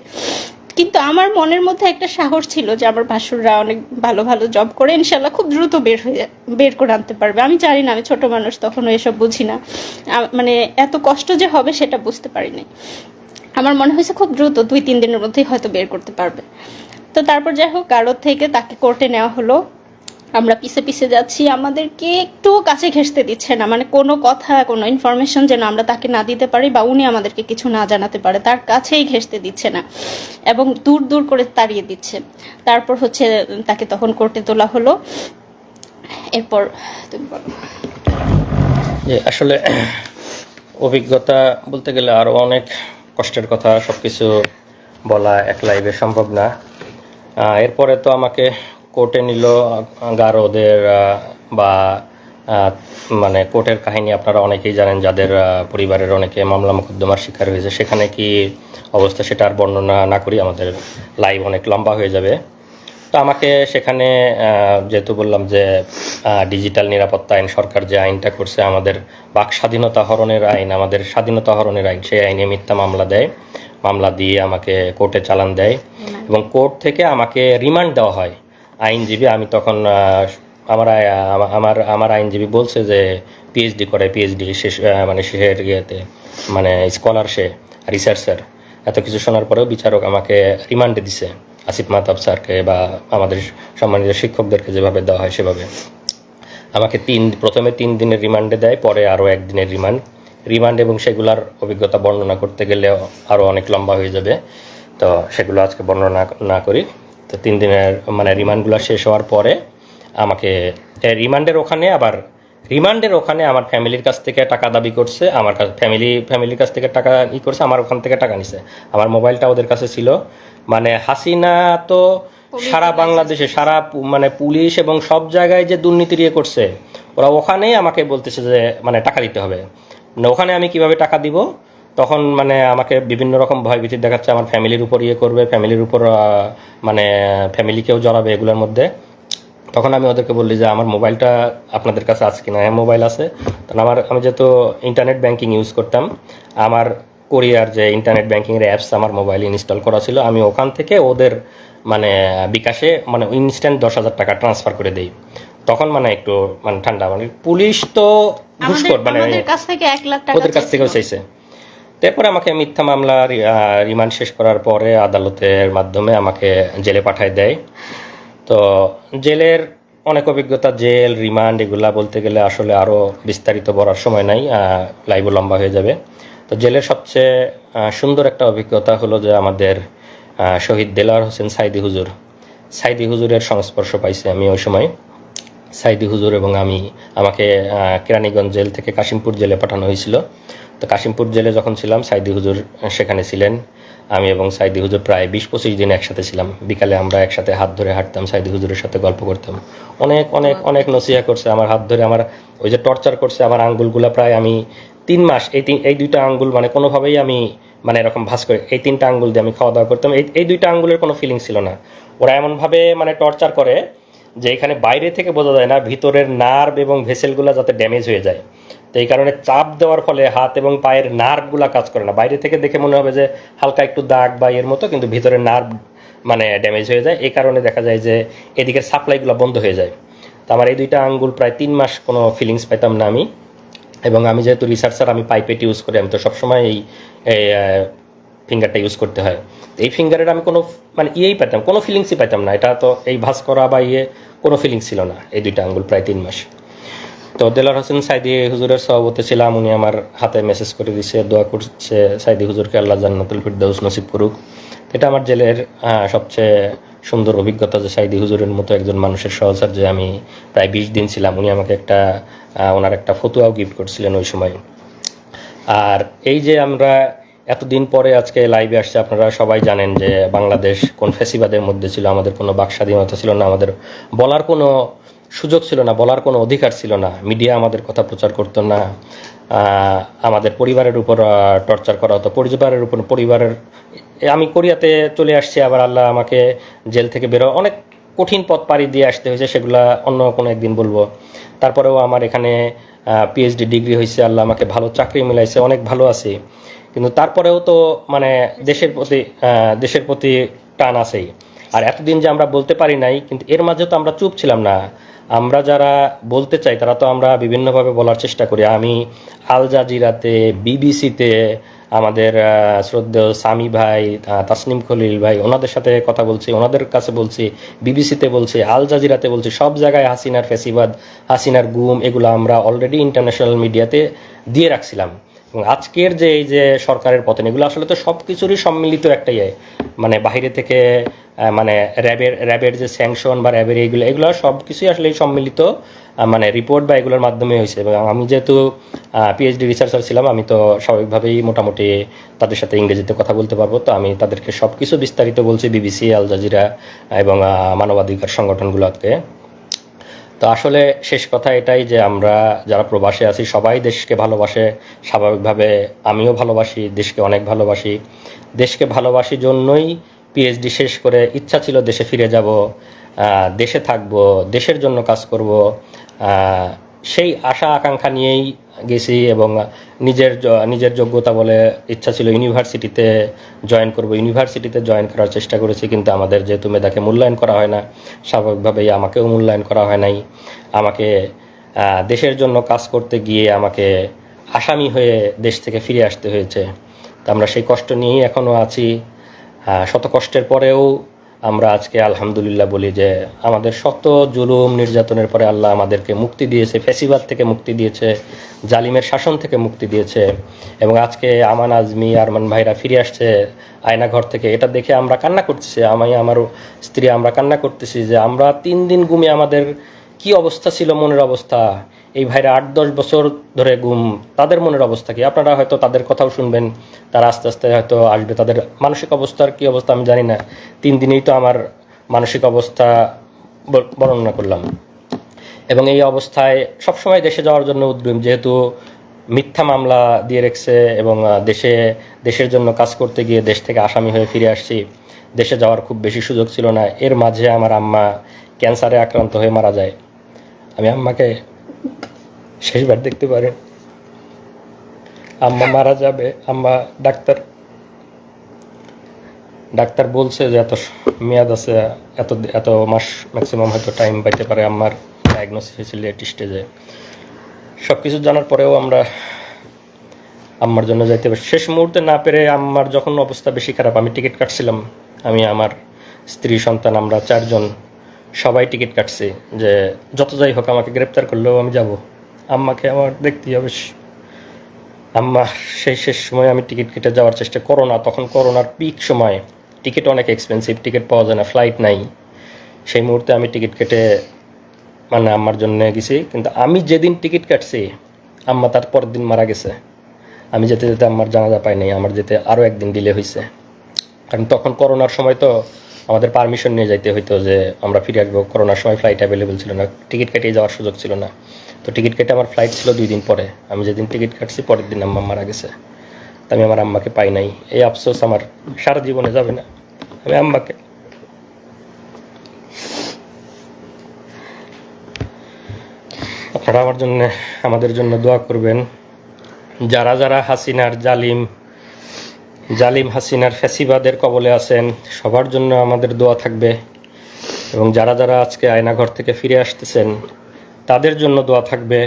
কিন্তু আমার মনের মধ্যে একটা সাহস ছিল যে আমার ভাসুররা অনেক ভালো ভালো জব করে, ইনশাল্লাহ খুব দ্রুত বের করে আনতে পারবে। আমি জানি না, আমি ছোট মানুষ, তখন এসব বুঝি না, মানে এত কষ্ট যে হবে সেটা বুঝতে পারিনি। আমার মনে হয়েছে খুব দ্রুত 2-3 দিনের মধ্যেই হয়তো বের করতে পারবে। তো তারপর যাই হোক, গারদ থেকে তাকে কোর্টে নেওয়া হলো। আমরা পিছে পিছে যাচ্ছি, আমাদেরকে একটু কাছে ঘেঁষতে দিচ্ছে না, মানে কোনো কথা কোনো ইনফরমেশন যেন আমরা তাকে না দিতে পারি বা উনি আমাদেরকে কিছু না জানাতে পারে, তার কাছেই ঘেঁষতে দিচ্ছে না এবং দূর দূর করে তাড়িয়ে দিচ্ছে। তারপর হচ্ছে তাকে তখন কোর্টে তোলা হলো। এরপর তুমি বলো। যে আসলে অভিজ্ঞতা বলতে গেলে আরও অনেক কষ্টের কথা, সব কিছু বলা এক লাইভে সম্ভব না। এরপরে তো আমাকে কোর্টে নিল গারদের, বা মানে কোর্টের কাহিনী আপনারা অনেকেই জানেন, যাদের পরিবারের অনেকে মামলা মোকদ্দমার শিকার হয়েছে। সেখানে কি অবস্থা সেটা আর বর্ণনা না করি, আমাদের লাইভ অনেক লম্বা হয়ে যাবে। তো আমাকে সেখানে যেহেতু বললাম যে ডিজিটাল নিরাপত্তা আইন, সরকার যে আইনটা করছে আমাদের বাক স্বাধীনতা হরণের আইন, আমাদের স্বাধীনতা হরণের আইন, সেই আইনে মিথ্যা মামলা দেয়। মামলা দিয়ে আমাকে কোর্টে চালান দেয় এবং কোর্ট থেকে আমাকে রিমান্ড দেওয়া হয়। আইনজীবী, আমি তখন আমার আইনজীবী বলছে যে পিএইচডি করে, পিএইচডি শেষ, মানে শেষের ইয়েতে, মানে স্কলার, সে রিসার্চার। এত কিছু শোনার পরেও বিচারক আমাকে রিমান্ডে দিছে, আসিফ মাহতাব স্যারকে বা আমাদের সম্মানিত শিক্ষকদেরকে যেভাবে দেওয়া হয় সেভাবে আমাকে প্রথমে 3 দিনের রিমান্ডে দেয়, পরে আরও 1 দিনের রিমান্ড এবং সেগুলোর অভিজ্ঞতা বর্ণনা করতে গেলে আরও অনেক লম্বা হয়ে যাবে। তো সেগুলো আজকে বর্ণনা না করি। তো 3 দিনের মানে রিমান্ডগুলো শেষ হওয়ার পরে আমাকে রিমান্ডের ওখানে আমার ফ্যামিলির কাছ থেকে টাকা দাবি করছে, আমার কাছে ফ্যামিলির কাছ থেকে টাকা করছে, আমার ওখান থেকে টাকা নিছে। আমার মোবাইলটা ওদের কাছে ছিল। মানে হাসিনা তো সারা বাংলাদেশে, মানে পুলিশ এবং সব জায়গায় যে দুর্নীতি করছে, ওরা ওখানেই আমাকে বলতেছে যে মানে টাকা দিতে হবে। মানে ওখানে আমি কিভাবে টাকা দিব, তখন মানে আমাকে বিভিন্ন রকম ভয়ভীতি দেখাচ্ছে, আমার ফ্যামিলির উপর করবে, ফ্যামিলির উপর মানে ফ্যামিলিকেও জড়াবে এগুলোর মধ্যে। তখন আমি ওদেরকে বললি যে আমার মোবাইলটা আপনাদের কাছে আছে কিনা। হ্যাঁ, মোবাইল আছে। তখন আমি যেহেতু ইন্টারনেট ব্যাংকিং ইউজ করতাম, আমার কোরিয়ার যে ইন্টারনেট ব্যাংকিংয়ের অ্যাপস আমার মোবাইলে ইনস্টল করা ছিল, আমি ওখান থেকে ওদের মানে বিকাশে মানে ইনস্ট্যান্ট 10,000 টাকা ট্রান্সফার করে দেই। তখন মানে একটু মানে ঠান্ডা, মানে পুলিশ তো ঘুষখোর, মানে ওদের কাছ থেকে 1 লাখ টাকা ওদের কাছ থেকেও চাইছে। তারপরে আমাকে মিথ্যা মামলা রিমান্ড শেষ করার পরে আদালতের মাধ্যমে আমাকে জেলে পাঠায় দেয়। তো জেলের অনেক অভিজ্ঞতা, জেল, রিমান্ড এগুলা বলতে গেলে আসলে আরও বিস্তারিত বলার সময় নাই, লাইভও লম্বা হয়ে যাবে। তো জেলের সবচেয়ে সুন্দর একটা অভিজ্ঞতা হলো যে আমাদের শহীদ দেলোয়ার হোসেন সাইদি হুজুরের সংস্পর্শ পাইছি আমি ওই সময়। সাইদি হুজুর এবং আমাকে কেরানীগঞ্জ জেল থেকে কাশিমপুর জেলে পাঠানো হয়েছিল। তো কাশিমপুর জেলে যখন ছিলাম সাইদি হুজুর সেখানে ছিলেন। আমি এবং সাইদি হুজুর প্রায় 20-25 দিন একসাথে ছিলাম। বিকালে আমরা একসাথে হাত ধরে হাঁটতাম, সাইদি হুজুরের সাথে গল্প করতাম। অনেক অনেক অনেক নসিহা করছে, আমার হাত ধরে আমার ওই যে টর্চার করছে, আমার আঙ্গুলগুলা প্রায় আমি 3 মাস এই দুইটা আঙ্গুল মানে কোনোভাবেই আমি মানে এরকম ভাঁজ করে এই 3টা আঙ্গুল দিয়ে আমি খাওয়া দাওয়া করতাম। এই 2টা আঙ্গুলের কোনো ফিলিং ছিল না। ওরা এমনভাবে মানে টর্চার করে যে এখানে বাইরে থেকে বোঝা যায় না, ভিতরের নার্ভ এবং ভেসেলগুলো যাতে ড্যামেজ হয়ে যায়। তো এই কারণে চাপ দেওয়ার ফলে হাত এবং পায়ের নার্ভগুলো কাজ করে না। বাইরে থেকে দেখে মনে হবে যে হালকা একটু দাগ বা এর মতো, কিন্তু ভিতরের নার্ভ মানে ড্যামেজ হয়ে যায়। এই কারণে দেখা যায় যে এদিকের সাপ্লাইগুলো বন্ধ হয়ে যায়। তো আমার এই 2টা আঙ্গুল প্রায় 3 মাস কোনো ফিলিংস পাইতাম না আমি। এবং আমি যেহেতু রিসার্চার, আমি পাইপেট ইউজ করি, আমি তো সবসময় এই ফিঙ্গারটা ইউজ করতে হয়। এই ফিঙ্গারের আমি কোনো মানে পেতাম, কোনো ফিলিংসই পাইতাম না। এটা তো এই ভাঁজ করা বা কোনো ফিলিংস ছিল না এই 2টা আঙ্গুল প্রায় 3 মাস। তো দেলোয়ার হোসেন সাইদি হুজুরের সভাপতি ছিলাম, উনি আমার হাতে মেসেজ করে দিছে, দোয়া করছে সাইদি হুজুরকে আল্লাহ জান্নাতুল ফিরদাউস নসিব করুক। এটা আমার জেলের সবচেয়ে সুন্দর অভিজ্ঞতা যে সাইদি হুজুরের মতো একজন মানুষের সহচর্যে আমি প্রায় 20 দিন ছিলাম। উনি আমাকে ওনার একটা ফতুয়াও গিফট করছিলেন ওই সময়। আর এই যে আমরা এতদিন পরে আজকে লাইভে আসছে, আপনারা সবাই জানেন যে বাংলাদেশ কোন ফ্যাসিবাদের মধ্যে ছিল। আমাদের কোনো বাক স্বাধীনতা ছিল না, আমাদের বলার কোনো সুযোগ ছিল না, বলার কোনো অধিকার ছিল না। মিডিয়া আমাদের কথা প্রচার করতো না। আমাদের পরিবারের উপর টর্চার করা হতো, আমি কোরিয়াতে চলে আসছি, আবার আল্লাহ আমাকে জেল থেকে অনেক কঠিন পথ পাড়ি দিয়ে আসতে হয়েছে, সেগুলা অন্য কোনো একদিন বলবো। তারপরেও আমার এখানে পিএইচডি ডিগ্রি হয়েছে, আল্লাহ আমাকে ভালো চাকরি মিলাইছে, অনেক ভালো আছি। কিন্তু তারপরেও তো মানে দেশের প্রতি টান আছেই। আর এতদিন যে আমরা বলতে পারি নাই, কিন্তু এর মাঝে তো আমরা চুপ ছিলাম না। আমরা যারা বলতে চাই তারা তো আমরা বিভিন্নভাবে বলার চেষ্টা করি। আমি আল জাজিরাতে, বিবিসিতে, আমাদের শ্রদ্ধেয় সামি ভাই, তাসনিম খলিল ভাই, ওনাদের সাথে কথা বলছি, ওনাদের কাছে বলছি, বিবিসিতে বলছি, আল জাজিরাতে বলছি, সব জায়গায় হাসিনার ফ্যাসিবাদ, হাসিনার গুম, এগুলো আমরা অলরেডি ইন্টারন্যাশনাল মিডিয়াতে দিয়ে রাখছিলাম। এবং আজকের যে এই যে সরকারের পতন, এগুলো আসলে তো সব কিছুরই সম্মিলিত একটাই মানে বাহিরে থেকে মানে র্যাবের যে স্যাংশন বা র্যাবের এগুলো সব কিছুই আসলে সম্মিলিত মানে রিপোর্ট বা এগুলোর মাধ্যমে হয়েছে। এবং আমি যেহেতু পিএইচডি রিসার্চার ছিলাম, আমি তো স্বাভাবিকভাবেই মোটামুটি তাদের সাথে ইংরেজিতে কথা বলতে পারবো। তো আমি তাদেরকে সব কিছু বিস্তারিত বলছি, বিবিসি, আল জাজিরা এবং মানবাধিকার সংগঠনগুলোকে। তো আসলে শেষ কথা এটাই যে আমরা যারা প্রবাসে আছি সবাই দেশকে ভালোবাসে, স্বাভাবিকভাবে আমিও ভালোবাসি, দেশকে অনেক ভালোবাসি। দেশকে ভালোবাসি জন্যই পিএইচডি শেষ করে ইচ্ছা ছিল দেশে ফিরে যাব, দেশে থাকব, দেশের জন্য কাজ করব। সেই আশা আকাঙ্ক্ষা নিয়েই গেছি এবং নিজের যোগ্যতা বলে ইচ্ছা ছিল ইউনিভার্সিটিতে জয়েন করব, ইউনিভার্সিটিতে জয়েন করার চেষ্টা করেছি। কিন্তু আমাদের যেহেতু মেধাকে মূল্যায়ন করা হয় না, স্বাভাবিকভাবেই আমাকেও মূল্যায়ন করা হয় নাই। আমাকে দেশের জন্য কাজ করতে গিয়ে আমাকে আসামি হয়ে দেশ থেকে ফিরে আসতে হয়েছে। তো আমরা সেই কষ্ট নিয়েই এখনও আছি। শত কষ্টের পরেও আমরা আজকে আলহামদুলিল্লাহ বলি যে আমাদের শত জুলুম নির্যাতনের পরে আল্লাহ আমাদেরকে মুক্তি দিয়েছে, ফ্যাসিবাদ থেকে মুক্তি দিয়েছে, জালিমের শাসন থেকে মুক্তি দিয়েছে। এবং আজকে আমান, আজমি, আরমান ভাইরা ফিরে আসছে আয়নাঘর থেকে, এটা দেখে আমরা কান্না করতেছি। আমি, আমার স্ত্রী, আমরা কান্না করতেছি যে আমরা 3 দিন গুমে আমাদের কি অবস্থা ছিল, মনের অবস্থা। এই ভাইরা 8-10 বছর ধরে গুম, তাদের মনের অবস্থা কি? আপনারা হয়তো তাদের কথাও শুনবেন, তারা আস্তে আস্তে হয়তো আসবে। তাদের মানসিক অবস্থার কি অবস্থা আমি জানি না। 3 দিনেই তো আমার মানসিক অবস্থা বর্ণনা করলাম। এবং এই অবস্থায় সবসময় দেশে যাওয়ার জন্য উদ্যম, যেহেতু মিথ্যা মামলা দিয়ে রেখেছে এবং দেশের জন্য কাজ করতে গিয়ে দেশ থেকে আসামি হয়ে ফিরে আসছি। দেশে যাওয়ার খুব বেশি সুযোগ ছিল না। এর মাঝে আমার আম্মা ক্যান্সারে আক্রান্ত হয়ে মারা যায়। আমি আম্মাকে শেষবার দেখতে পারি। আম্মা মারা যাবে, আম্মা ডাক্তার বলছে যে এত মেয়াদ আছে, এত মাস ম্যাক্সিমাম হয়তো টাইম পাইতে পারে। আম্মার ডায়াগনোসিস হয়েছিল লেট স্টেজে। সব কিছু জানার পরেও আমরা আম্মার জন্য যাইতে পারি। শেষ মুহূর্তে না পেরে আম্মার যখন অবস্থা বেশি খারাপ, আমি টিকিট কাটছিলাম। আমি, আমার স্ত্রী, সন্তান, আমরা 4 জন সবাই টিকিট কাটছি যে যত যাই হোক আমাকে গ্রেপ্তার করলেও আমি যাব, আম্মাকে আমার দেখতেই হবে। আম্মা সেই শেষ সময় আমি টিকিট কেটে যাওয়ার চেষ্টা, তখন করোনার পিক সময়, টিকিট অনেক এক্সপেন্সিভ, টিকিট পাওয়া যায় না, ফ্লাইট নাই। সেই মুহূর্তে আমি টিকিট কেটে মানে আম্মার জন্য গেছি, কিন্তু আমি যেদিন টিকিট কাটছি আম্মা তার পরের দিন মারা গেছে। আমি যেতে যেতে আম্মার জানাজা পাই নাই, আমার যেতে আরও একদিন ডিলে হয়েছে। কারণ তখন করোনার সময় তো আমাদের পারমিশন নিয়ে যাইতে হইতো যে আমরা ফিরে আসবো। করোনার সময় ফ্লাইট অ্যাভেলেবেল ছিল না, টিকিট কেটে যাওয়ার সুযোগ ছিল না। তো টিকিট কেটে আমার ফ্লাইট ছিল 2 দিন পরে। আমি যেদিন টিকিট কাটছি পরের দিন আম্মা মারা গেছে। তো আমি আমার আম্মাকে পাই নাই, এই আফসোস আমার সারা জীবনে যাবে না। আমি আম্মাকে আপনারা আমাদের জন্য দোয়া করবেন। যারা যারা হাসিনার জালিম হাসিনার ফ্যাসিবাদের কবলে আছেন সবার জন্য আমাদের দোয়া থাকবে, এবং যারা যারা আজকে আয়নাঘর থেকে ফিরে আসতেছেন তাদের জন্য দোয়া থাকবে।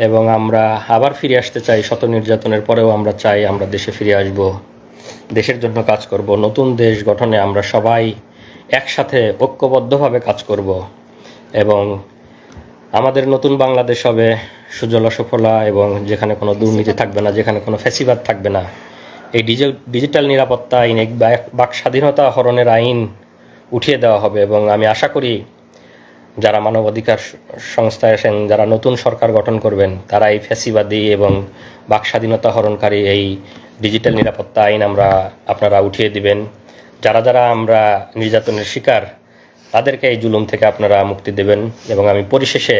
এবং আমরা আবার ফিরে আসতে চাই, শত নির্যাতনের পরেও আমরা চাই আমরা দেশে ফিরে আসব, দেশের জন্য কাজ করব। নতুন দেশ গঠনে আমরা সবাই একসাথে ঐক্যবদ্ধভাবে কাজ করব, এবং আমাদের নতুন বাংলাদেশ হবে সুজলা সুফলা, এবং যেখানে কোনো দুর্নীতি থাকবে না, যেখানে কোনো ফ্যাসিবাদ থাকবে না। এই ডিজিটাল নিরাপত্তা আইন, এই বাক স্বাধীনতা হরণের আইন উঠিয়ে দেওয়া হবে। এবং আমি আশা করি যারা মানবাধিকার সংস্থায় আছেন, যারা নতুন সরকার গঠন করবেন, তারা এই ফ্যাসিবাদী এবং বাক স্বাধীনতা হরণকারী এই ডিজিটাল নিরাপত্তা আইন আপনারা উঠিয়ে দিবেন। যারা যারা আমরা নির্যাতনের শিকার তাদেরকে এই জুলুম থেকে আপনারা মুক্তি দেবেন। এবং আমি পরিশেষে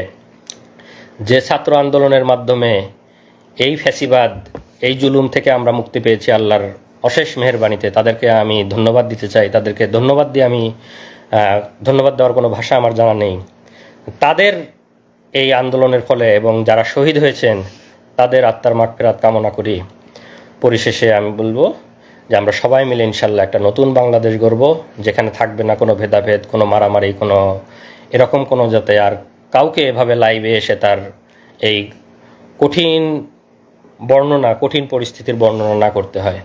যে ছাত্র আন্দোলনের মাধ্যমে এই ফ্যাসিবাদ, এই জুলুম থেকে আমরা মুক্তি পেয়েছি আল্লাহর অশেষ মেহেরবানিতে, তাদেরকে আমি ধন্যবাদ দিতে চাই। তাদেরকে ধন্যবাদ দিয়ে আমি ধন্যবাদ দেওয়ার কোনো ভাষা আমার জানা নেই। তাদের এই আন্দোলনের ফলে এবং যারা শহীদ হয়েছেন তাদের আত্মার মাগফিরাত কামনা করি। পরিশেষে আমি বলবো যে আমরা সবাই মিলে ইনশাল্লাহ একটা নতুন বাংলাদেশ গড়ব, যেখানে থাকবে না কোনো ভেদাভেদ, কোনো মারামারি, কোনো এরকম কোনো, যাতে আর কাউকে এভাবে লাইভে এসে তার এই কঠিন পরিস্থিতির বর্ণনা না করতে হয়।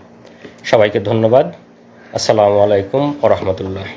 সবাইকে ধন্যবাদ। আসসালামু আলাইকুম ওয়া রাহমাতুল্লাহ।